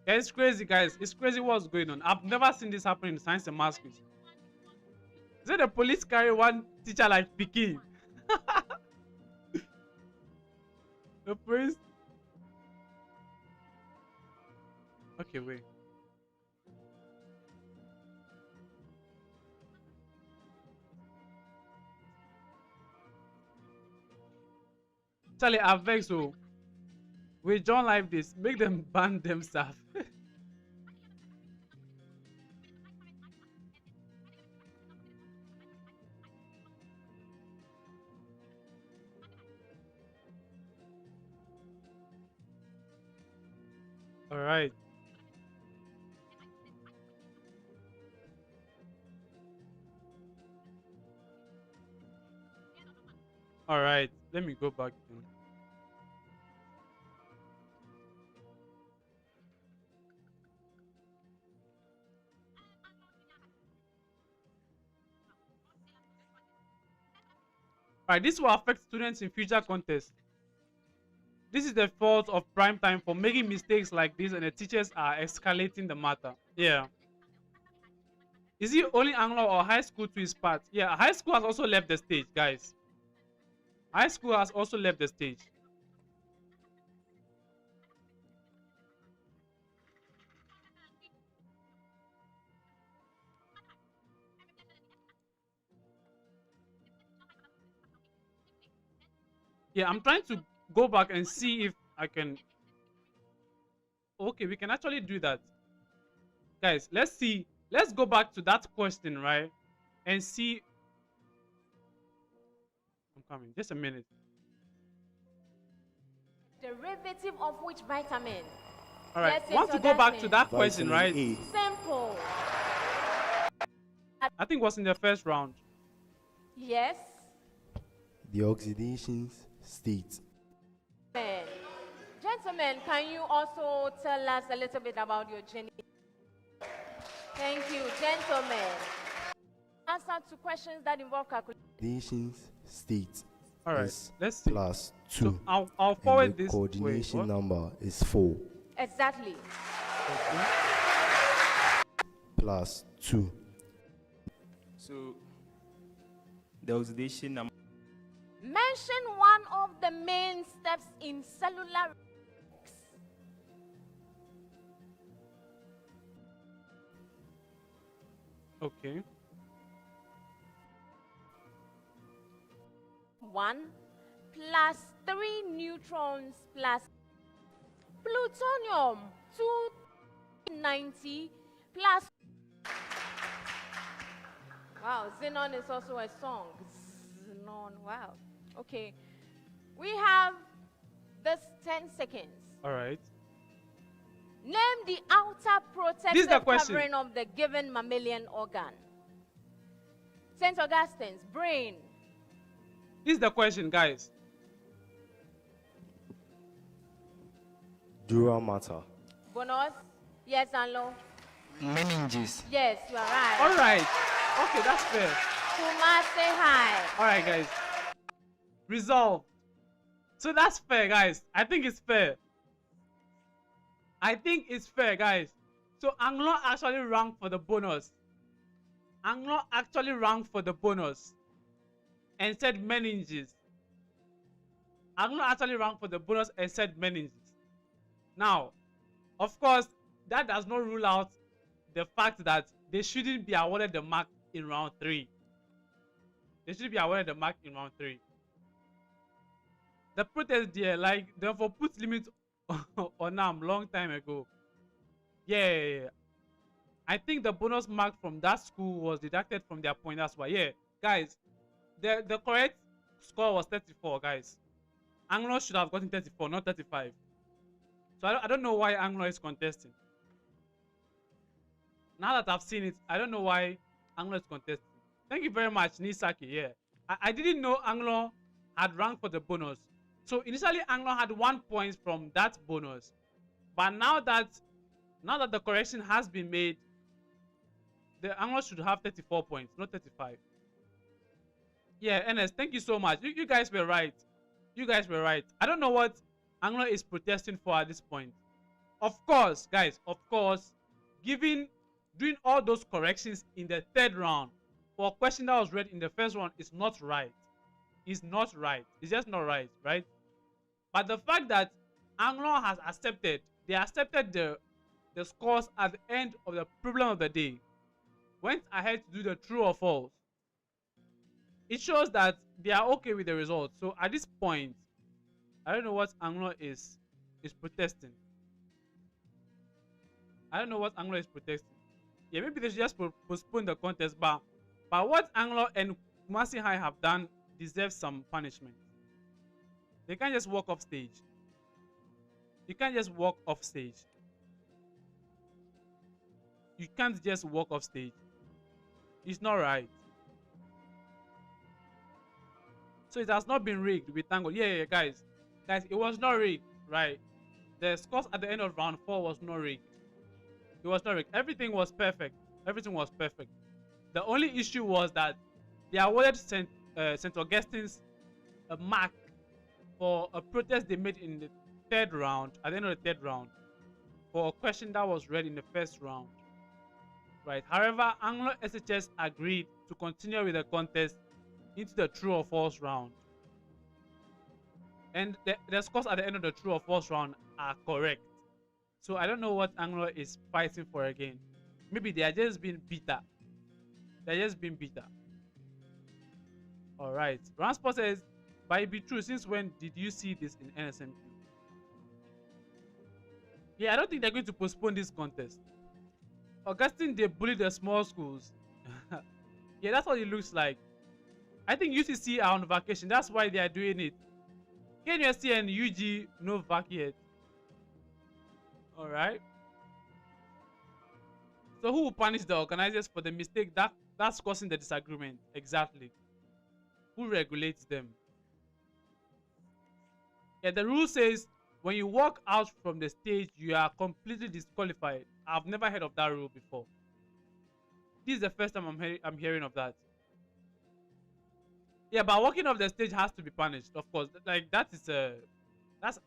Yeah, it's crazy, guys. It's crazy what's going on. I've never seen this happen in science and maths quiz. Is it the police carry one teacher like Peking? The police. Okay, wait. Charlie, I beg so. We don't like this. Make them ban themselves. All right. All right. Let me go back then. Alright, this will affect students in future contests. This is the fault of prime time for making mistakes like this, and the teachers are escalating the matter. Yeah. Is it only Anlo or high school to his part? Yeah, high school has also left the stage, guys. High school has also left the stage. Yeah, I'm trying to go back and see if I can. Okay, we can actually do that. Guys, let's see. Let's go back to that question, right? And see. I'm coming. Just a minute. Derivative of which vitamin? All right. Yes, Want to go back to that question, right? Simple. I think it was in the first round. Yes. The oxidation state. Gentlemen, can you also tell us a little bit about your journey? Thank you, gentlemen. Answer to questions that involve calculation. Oxidation state. All right, let's see. Plus 2. So I'll forward and the this. coordination number is 4. Exactly. Okay. Plus 2. So the oxidation number. Mention one of the main steps in cellular. Okay. 1 plus 3 neutrons plus plutonium 290 plus. Wow, xenon is also a song. Xenon, wow. Okay. We have this 10 seconds. All right. Name the outer This is the protective question. covering of the given mammalian organ. St. Augustine's brain. This is the question, guys. Dura matter. Bonus. Yes, Anlo. Meninges. Yes, you are right. All right. Okay, that's fair. Kumasi High. All right, guys. Resolve. So that's fair, guys. I think it's fair. I think it's fair, guys. So Anglo actually ranked for the bonus. Anglo actually ranked for the bonus and said meninges. Anglo actually ranked for the bonus and said meninges. Now, of course, that does not rule out the fact that they shouldn't be awarded the mark in round 3. They should be awarded the mark in round 3. The protest there, like, they for put limit on them long time ago. Yeah. I think the bonus mark from that school was deducted from their point. That's why. Yeah, guys, the correct score was 34, guys. Anglo should have gotten 34, not 35. So I don't know why Anglo is contesting. Now that I've seen it, I don't know why Anglo is contesting. Thank you very much, Nisaki. Yeah, I didn't know Anglo had ranked for the bonus. So initially Anglo had 1 point from that bonus, but now that the correction has been made, the Anglo should have 34 points, not 35. Yeah, NS, thank you so much. You guys were right. You guys were right. I don't know what Anglo is protesting for at this point. Of course, guys, of course, doing all those corrections in the 3rd round for a question that was read in the 1st round is not right. It's not right. It's just not right, right? But the fact that Anglo has accepted, they accepted the scores at the end of the problem of the day, went ahead to do the true or false, it shows that they are okay with the results. So at this point, I don't know what Anglo is protesting. I don't know what Anglo is protesting. Yeah, maybe they should just postpone the contest, but what Anglo and Kumasi High have done deserves some punishment. They can't just walk off stage. You can't just walk off stage. You can't just walk off stage. It's not right. So it has not been rigged with Tango. Yeah, guys, it was not rigged, right? The scores at the end of round 4 was not rigged. It was not rigged. Everything was perfect. Everything was perfect. The only issue was that they awarded St. Augustine's a mark for a protest they made in the 3rd round, at the end of the 3rd round, for a question that was read in the 1st round. Right. However, Anlo SHS agreed to continue with the contest into the true or false round. And the scores at the end of the true or false round are correct. So I don't know what Anglo is fighting for again. Maybe they are just being bitter. They're just being bitter. Alright. Ransport says But it be true, since when did you see this in NSMQ? Yeah, I don't think they're going to postpone this contest. Augustine, they bully the small schools. Yeah, that's what it looks like. I think UCC are on vacation. That's why they are doing it. KNUST and UG no vac yet. Alright. So who will punish the organizers for the mistake that's causing the disagreement? Exactly. Who regulates them? Yeah, the rule says when you walk out from the stage, you are completely disqualified. I've never heard of that rule before. This is the first time I'm hearing of that. Yeah, but walking off the stage has to be punished, of course. Like that's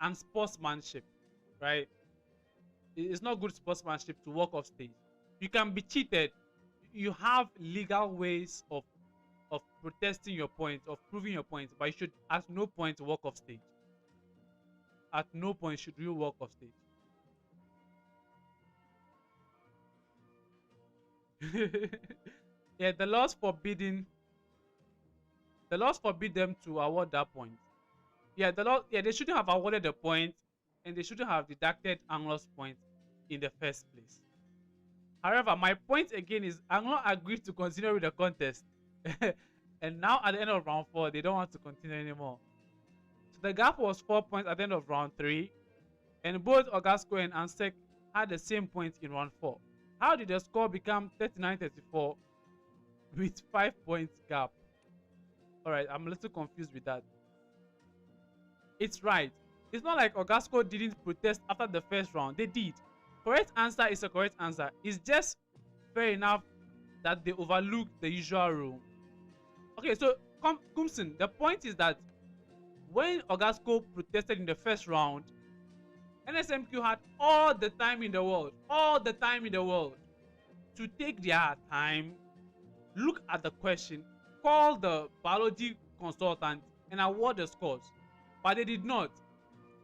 unsportsmanship, right? It's not good sportsmanship to walk off stage. You can be cheated. You have legal ways of protesting your point, of proving your point, but you should at no point walk off stage. At no point should you walk off stage. Yeah, the laws forbid them to award that point. Yeah, they shouldn't have awarded the point, and they shouldn't have deducted Anglo's point in the first place. However, my point again is Anglo agreed to continue with the contest. And now at the end of round 4, they don't want to continue anymore. So the gap was 4 points at the end of round 3, and both Ogasco and Ansek had the same points in round 4. How did the score become 39-34 with 5 points gap? Alright, I'm a little confused with that. It's right. It's not like Ogasco didn't protest after the first round. They did. Correct answer is a correct answer. It's just fair enough that they overlooked the usual rule. Okay, so Kumsin, the point is that when Ogasco protested in the first round, NSMQ had all the time in the world to take their time, look at the question, call the biology consultant, and award the scores. But they did not.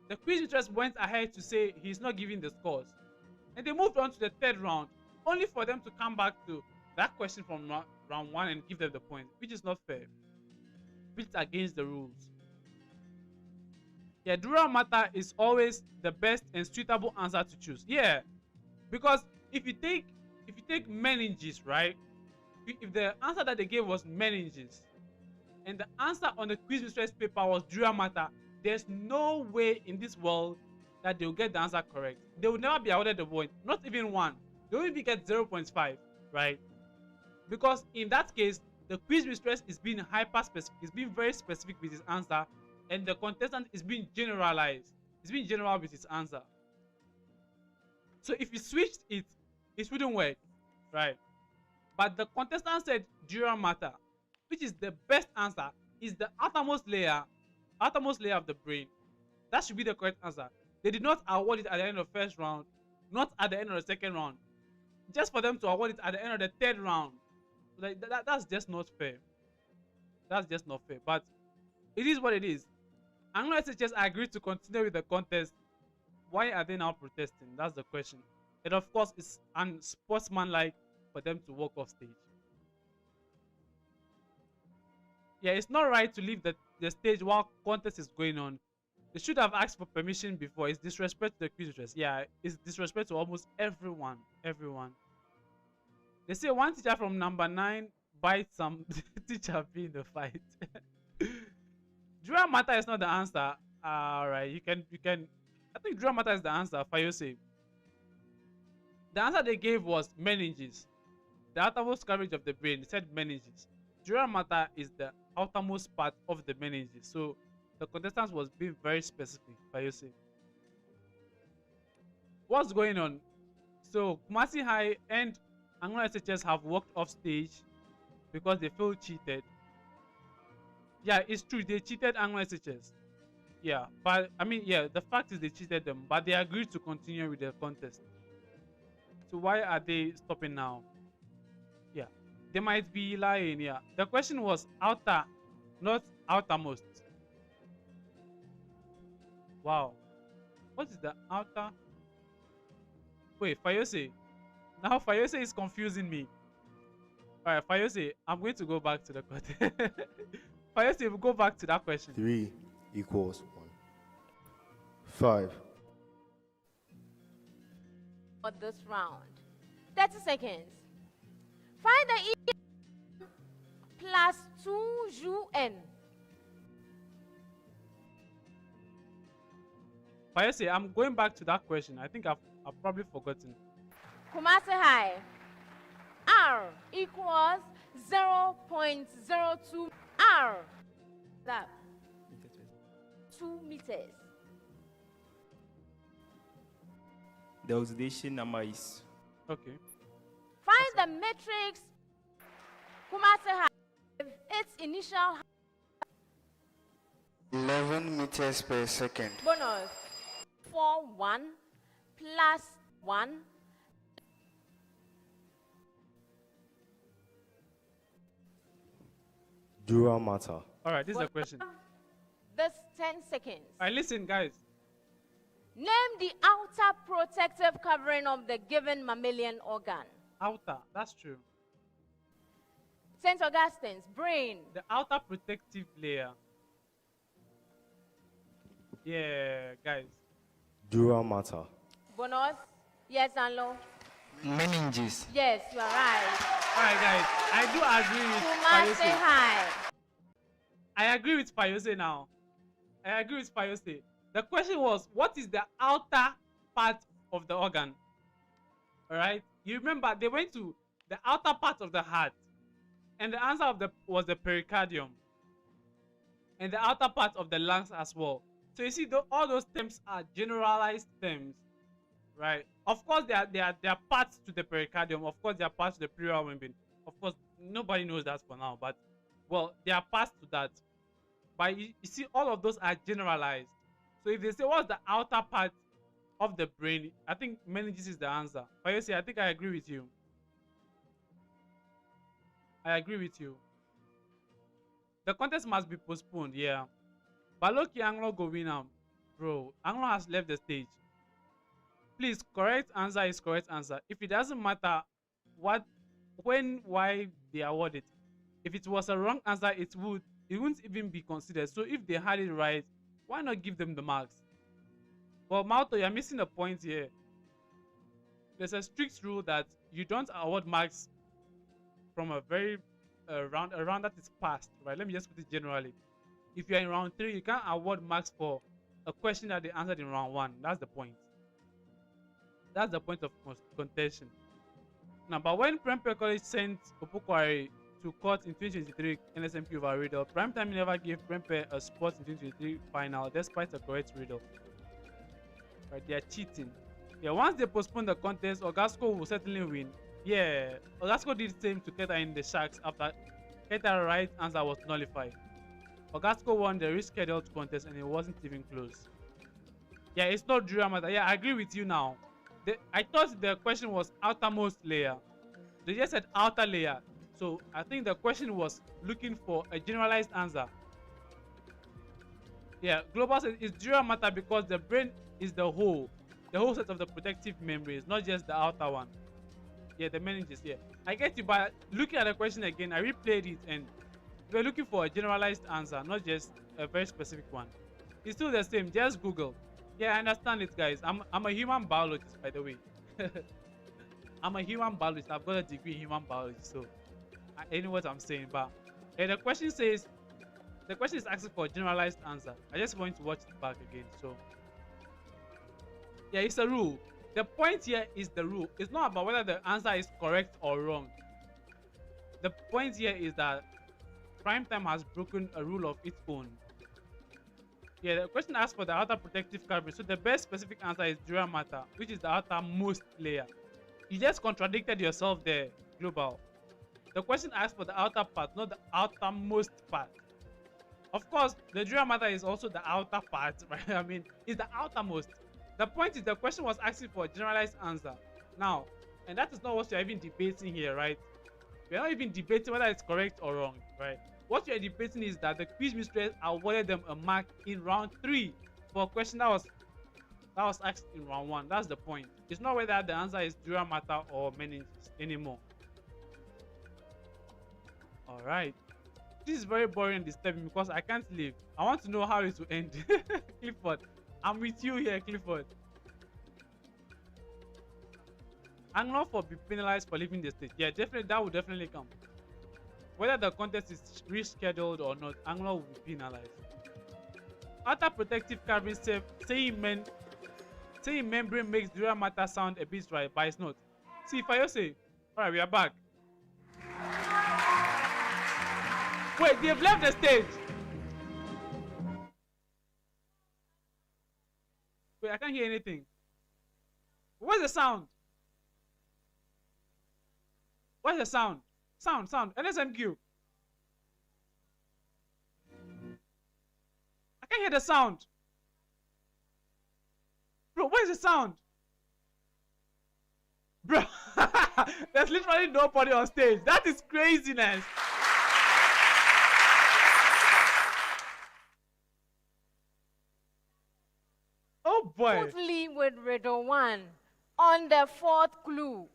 The quiz mistress went ahead to say he's not giving the scores. And they moved on to the third round, only for them to come back to that question from round 1 and give them the point, which is not fair. Which is against the rules. Yeah, Dura matter is always the best and suitable answer to choose. Yeah, because if you take meninges, right? If the answer that they gave was meninges, and the answer on the quiz mistress paper was Dura matter, there's no way in this world that they'll get the answer correct. They will never be awarded the point, not even 1. They will even get 0.5, right? Because in that case, the quiz mistress is being hyper specific, is being very specific with his answer, and the contestant is being generalized. It's being general with his answer. So if you switched it, it wouldn't work, right? But the contestant said Dura matter, which is the best answer, is the outermost layer of the brain. That should be the correct answer. They did not award it at the end of the first round, not at the end of the second round, just for them to award it at the end of the third round. Like that's just not fair. That's just not fair. But it is what it is. Anlo SHS agreed to continue with the contest. Why are they now protesting? That's the question. And of course, it's unsportsmanlike for them to walk off stage. Yeah, it's not right to leave the stage while contest is going on. They should have asked for permission before. It's disrespect to the quiz mistress. Yeah, it's disrespect to almost everyone. They say one teacher from number 9 bites some teacher in the fight. Dura matter is not the answer. Alright, you can. I think Dura matter is the answer. Fayose. The answer they gave was meninges. The outermost coverage of the brain. They said meninges. Dura matter is the outermost part of the meninges. So the contestant was being very specific. Fayose. What's going on? So Kumasi High and Anlo SHS have walked off stage because they feel cheated. Yeah, it's true. They cheated Anlo SHS. Yeah, but I mean, yeah, the fact is they cheated them, but they agreed to continue with the contest. So why are they stopping now? Yeah, they might be lying. Yeah, the question was outer, not outermost. Wow, what is the outer? Wait, Fayose. Now Fayose is confusing me. Alright, Fayose, I'm going to go back to the contest. Fayose, we'll go back to that question. 3 equals 1. 5. For this round. 30 seconds. Find the E plus 2UN. Fayose, I'm going back to that question. I think I've probably forgotten. Kumasi High. R equals 0.02 R. That 2 meters. The oxidation number is. Okay. Find the matrix Kumasi High. Its initial 11 meters per second. bonus 4-1 plus 1. Dura matter. All right, this is the question. This 10 seconds. All right, listen, guys. Name the outer protective covering of the given mammalian organ. Outer, that's true. St. Augustine's brain. The outer protective layer. Yeah, guys. Dura matter. Bonus. Yes, Anlo. Meninges. Yes, you are right. All right, guys. I do agree with Kumasi Fayose. High. I agree with Fayose now. I agree with Fayose. The question was, what is the outer part of the organ? All right. You remember they went to the outer part of the heart, and the answer was the pericardium, and the outer part of the lungs as well. So you see, all those terms are generalized terms, right? Of course, there are parts to the pericardium. Of course, there are parts to the pleural membrane. Of course, nobody knows that for now, but well, there are parts to that. But you see, all of those are generalized. So if they say what's the outer part of the brain, I think meninges is the answer. But you see, I think I agree with you. I agree with you. The contest must be postponed, yeah. But look, Anglo go win now. Bro, Anglo has left the stage. Please, correct answer is correct answer. If it doesn't matter what, when, why they award it. If it was a wrong answer, it wouldn't even be considered. So if they had it right, why not give them the marks? Well, Malto, you're missing a point here. There's a strict rule that you don't award marks from a very round that is passed, right? Let me just put it generally. If you're in round 3, you can't award marks for a question that they answered in round 1. That's the point. That's the point of contention. Now, but when Prempeh College sent Opokwari to court in 2023 NSMQ over riddle, Primetime never gave Prempeh a spot in 2023 final despite a correct riddle. Right, they are cheating. Yeah, once they postpone the contest, Ogasco will certainly win. Yeah, Ogasco did the same to Keta in the Sharks after Keta's right answer was nullified. Ogasco won the rescheduled contest and it wasn't even close. Yeah, it's not drama. Yeah, I agree with you now. I thought the question was outermost layer. They just said outer layer. So I think the question was looking for a generalized answer. Yeah, Global says it's dura matter because the brain is the whole set of the protective membranes, not just the outer one. Yeah, the meninges. Yeah, I get you. But looking at the question again, I replayed it and we're looking for a generalized answer, not just a very specific one. It's still the same. Just Google. Yeah, I understand it, guys. I'm a human biologist, by the way. I'm a human biologist. I've got a degree in human biology, so I know what I'm saying. But the question is asking for a generalized answer. I just want to watch it back again. So yeah, it's a rule. The point here is the rule. It's not about whether the answer is correct or wrong. The point here is that Primetime has broken a rule of its own. Yeah, the question asks for the outer protective coverage. So the best specific answer is dura mater, which is the outermost layer. You just contradicted yourself there, Global. The question asks for the outer part, not the outermost part. Of course, the dura mater is also the outer part, right? I mean, it's the outermost. The point is the question was asking for a generalized answer. Now, and that is not what you're even debating here, right? We're not even debating whether it's correct or wrong, right? What you're debating is that the quiz mistress awarded them a mark in round 3 for a question that was asked in round 1. That's the point. It's not whether the answer is dura mater or meninges anymore. All right. This is very boring and disturbing because I can't leave. I want to know how it will end. Clifford, I'm with you here, Clifford. Anglo for be penalized for leaving the state. Yeah, definitely, that will definitely come. Whether the contest is rescheduled or not, Anglo will be penalized. After protective carving, saying membrane makes dual matter sound a bit right, but it's not. See, if I say, all right, we are back. Wait, they've left the stage. Wait, I can't hear anything. Where's the sound? Where's the sound? Sound. NSMQ. I can't hear the sound. Bro, where's the sound? Bro, there's literally nobody on stage. That is craziness. Oh boy. Totally with riddle 1 on the 4th clue.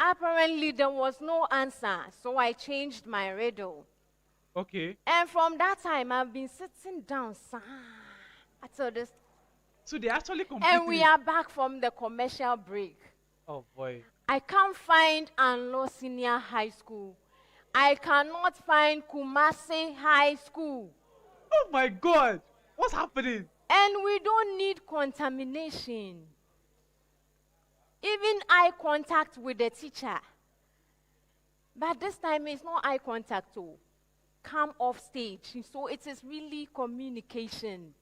Apparently there was no answer, so I changed my riddle. Okay. And from that time, I've been sitting down until this. So they actually completed. And we are back from the commercial break. Oh boy. I can't find Anlo Senior High School. I cannot find Kumasi High School. Oh my God. What's happening? And we don't need contamination. Even eye contact with the teacher. But this time it's not eye contact too. Come off stage. So it is really communication.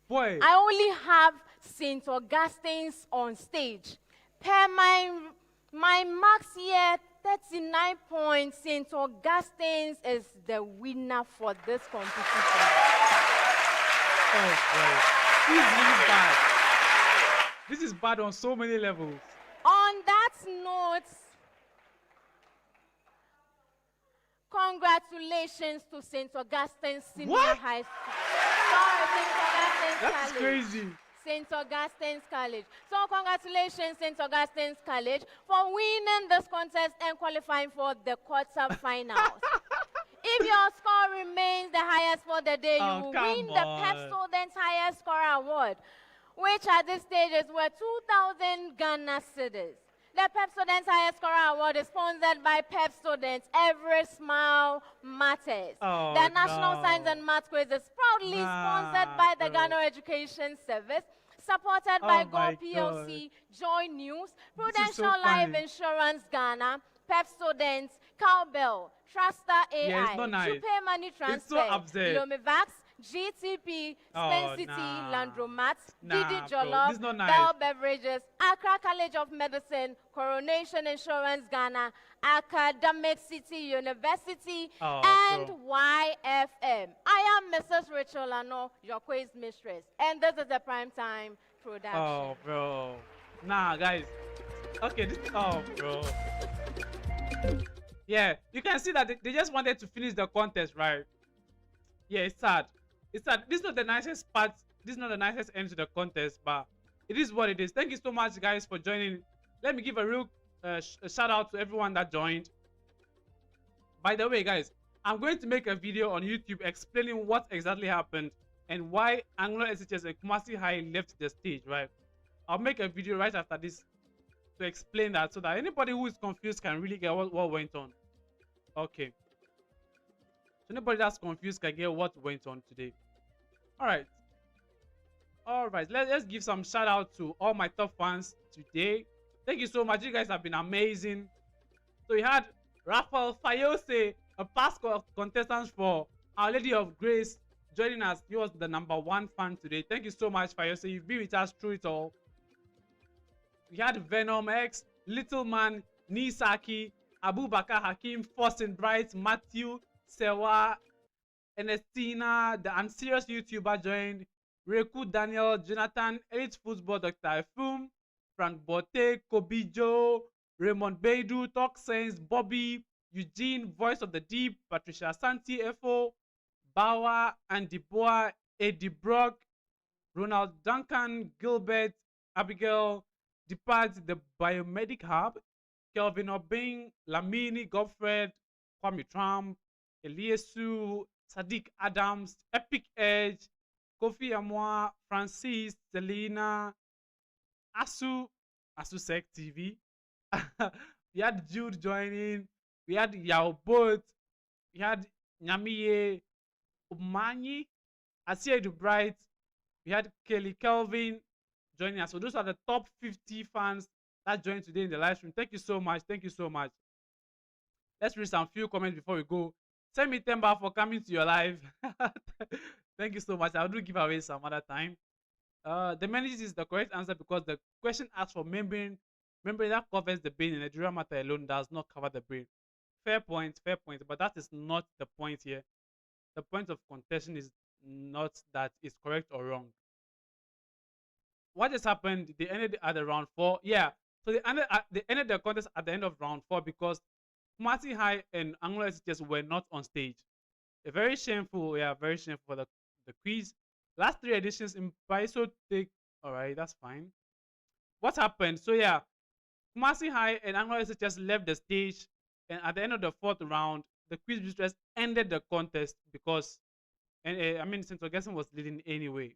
Boy. I only have St. Augustine's on stage. Per my marks here, 39 points. St. Augustine's is the winner for this competition. Oh boy. This is really bad. This is bad on so many levels. On that note, congratulations to St. Augustine's Senior High School. Sorry, St. Augustine's That's College. crazy. St. Augustine's College. So congratulations, St. Augustine's College, for winning this contest and qualifying for the quarterfinals. If your score remains the highest for the day, you will win the Pep Students Highest Score Award, which at this stage is worth 2,000 Ghana cedis. The Pep Students Highest Score Award is sponsored by Pep Students. Every smile matters. Oh, the National Science and Math Quiz is proudly sponsored by the Ghana Education Service, supported by Go PLC, Joy News, Prudential Life Insurance Ghana, Pep Students, Cowbell, Truster AI, Yeah, it's not nice. Pay Money Transfer, It's so absurd. Lomivax, GTP, Spencity, Landromat, Didi This Jollof, is not nice. Bell Beverages, Accra College of Medicine, Coronation Insurance Ghana, Academic City University, and YFM. I am Mrs. Rachel Lano, your quiz mistress, and this is the Prime Time production. Oh, bro. Nah, guys. Okay, bro. Yeah, you can see that they just wanted to finish the contest, right? Yeah, it's sad. It's sad. This is not the nicest part. This is not the nicest end to the contest, but it is what it is. Thank you so much, guys, for joining. Let me give a real shout out to everyone that joined. By the way, guys, I'm going to make a video on YouTube explaining what exactly happened and why Anlo SHS and Kumasi High left the stage, right? I'll make a video right after this to explain that so that anybody who is confused can really get what went on. Okay. So anybody that's confused can get what went on today. Alright. Alright, let's give some shout out to all my top fans today. Thank you so much. You guys have been amazing. So we had Raphael Fayose, a past contestant for Our Lady of Grace, joining us. He was the #1 fan today. Thank you so much, Fayose. You've been with us through it all. We had Venom X, Little Man, Nisaki, Abubakar Hakim, Faustin Bright, Matthew, Sewa, Ernestina, the Unserious YouTuber joined, Reku Daniel, Jonathan, Elite Football, Dr. Efum, Frank Bote, Kobijo, Raymond Beidu, Talk Sense, Bobby, Eugene, Voice of the Deep, Patricia Santi, Efo, Bawa, Andy Boa, Eddie Brock, Ronald Duncan, Gilbert, Abigail, Depart, the Biomedic Hub, Kelvin Obing, Lamini, Godfred, Kwame Trump, Eliesu, Sadiq Adams, Epic Edge, Kofi Amwa, Francis, Selena, Asu Sec TV. We had Jude joining. We had Yao Boat. We had Nyamiye Umanyi, Asia Bright. We had Kelly Kelvin joining us. So those are the top 50 fans that joined today in the live stream. Thank you so much. Thank you so much. Let's read some few comments before we go. Send me 10 baht for coming to your live. Thank you so much. I'll do giveaway some other time. The meningitis is the correct answer because the question asks for membrane that covers the brain, and the dura mater alone does not cover the brain. Fair point, but that is not the point here. The point of contention is not that it's correct or wrong. What has happened? They ended at the round 4. Yeah, so they ended the contest at the end of round 4 because Kumasi High and Anlo SHS were not on stage. Very shameful, very shameful for the quiz. Last 3 editions in Paiso take. Alright, that's fine. What happened? So yeah, Kumasi High and Anlo SHS left the stage, and at the end of the 4th round, the quiz mistress ended the contest because, St. Augustine was leading anyway.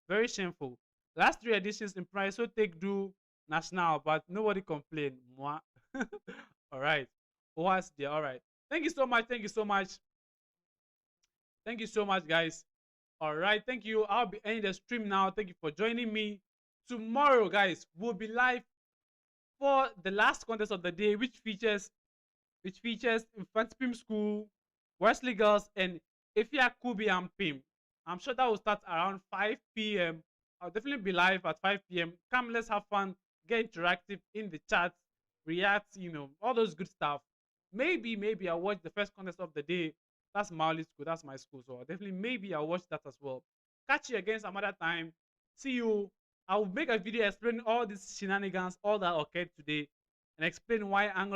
Very shameful. Last 3 editions in Paiso take do national, but nobody complained. Moi. Alright. What's there? Alright. Thank you so much. Thank you so much. Thank you so much, guys. Alright. Thank you. I'll be ending the stream now. Thank you for joining me. Tomorrow, guys, we'll be live for the last contest of the day, which features Infant Pim School, Wesley Girls, and Ifya Kubi and Pim. I'm sure that will start around 5 p.m. I'll definitely be live at 5 p.m. Come, let's have fun, get interactive in the chat, react, all those good stuff. Maybe I'll watch the first contest of the day. That's Mauli's school, that's my school, so maybe I'll watch that as well. Catch you again some other time. See you. I'll make a video explaining all these shenanigans, all that occurred today, and explain why Angle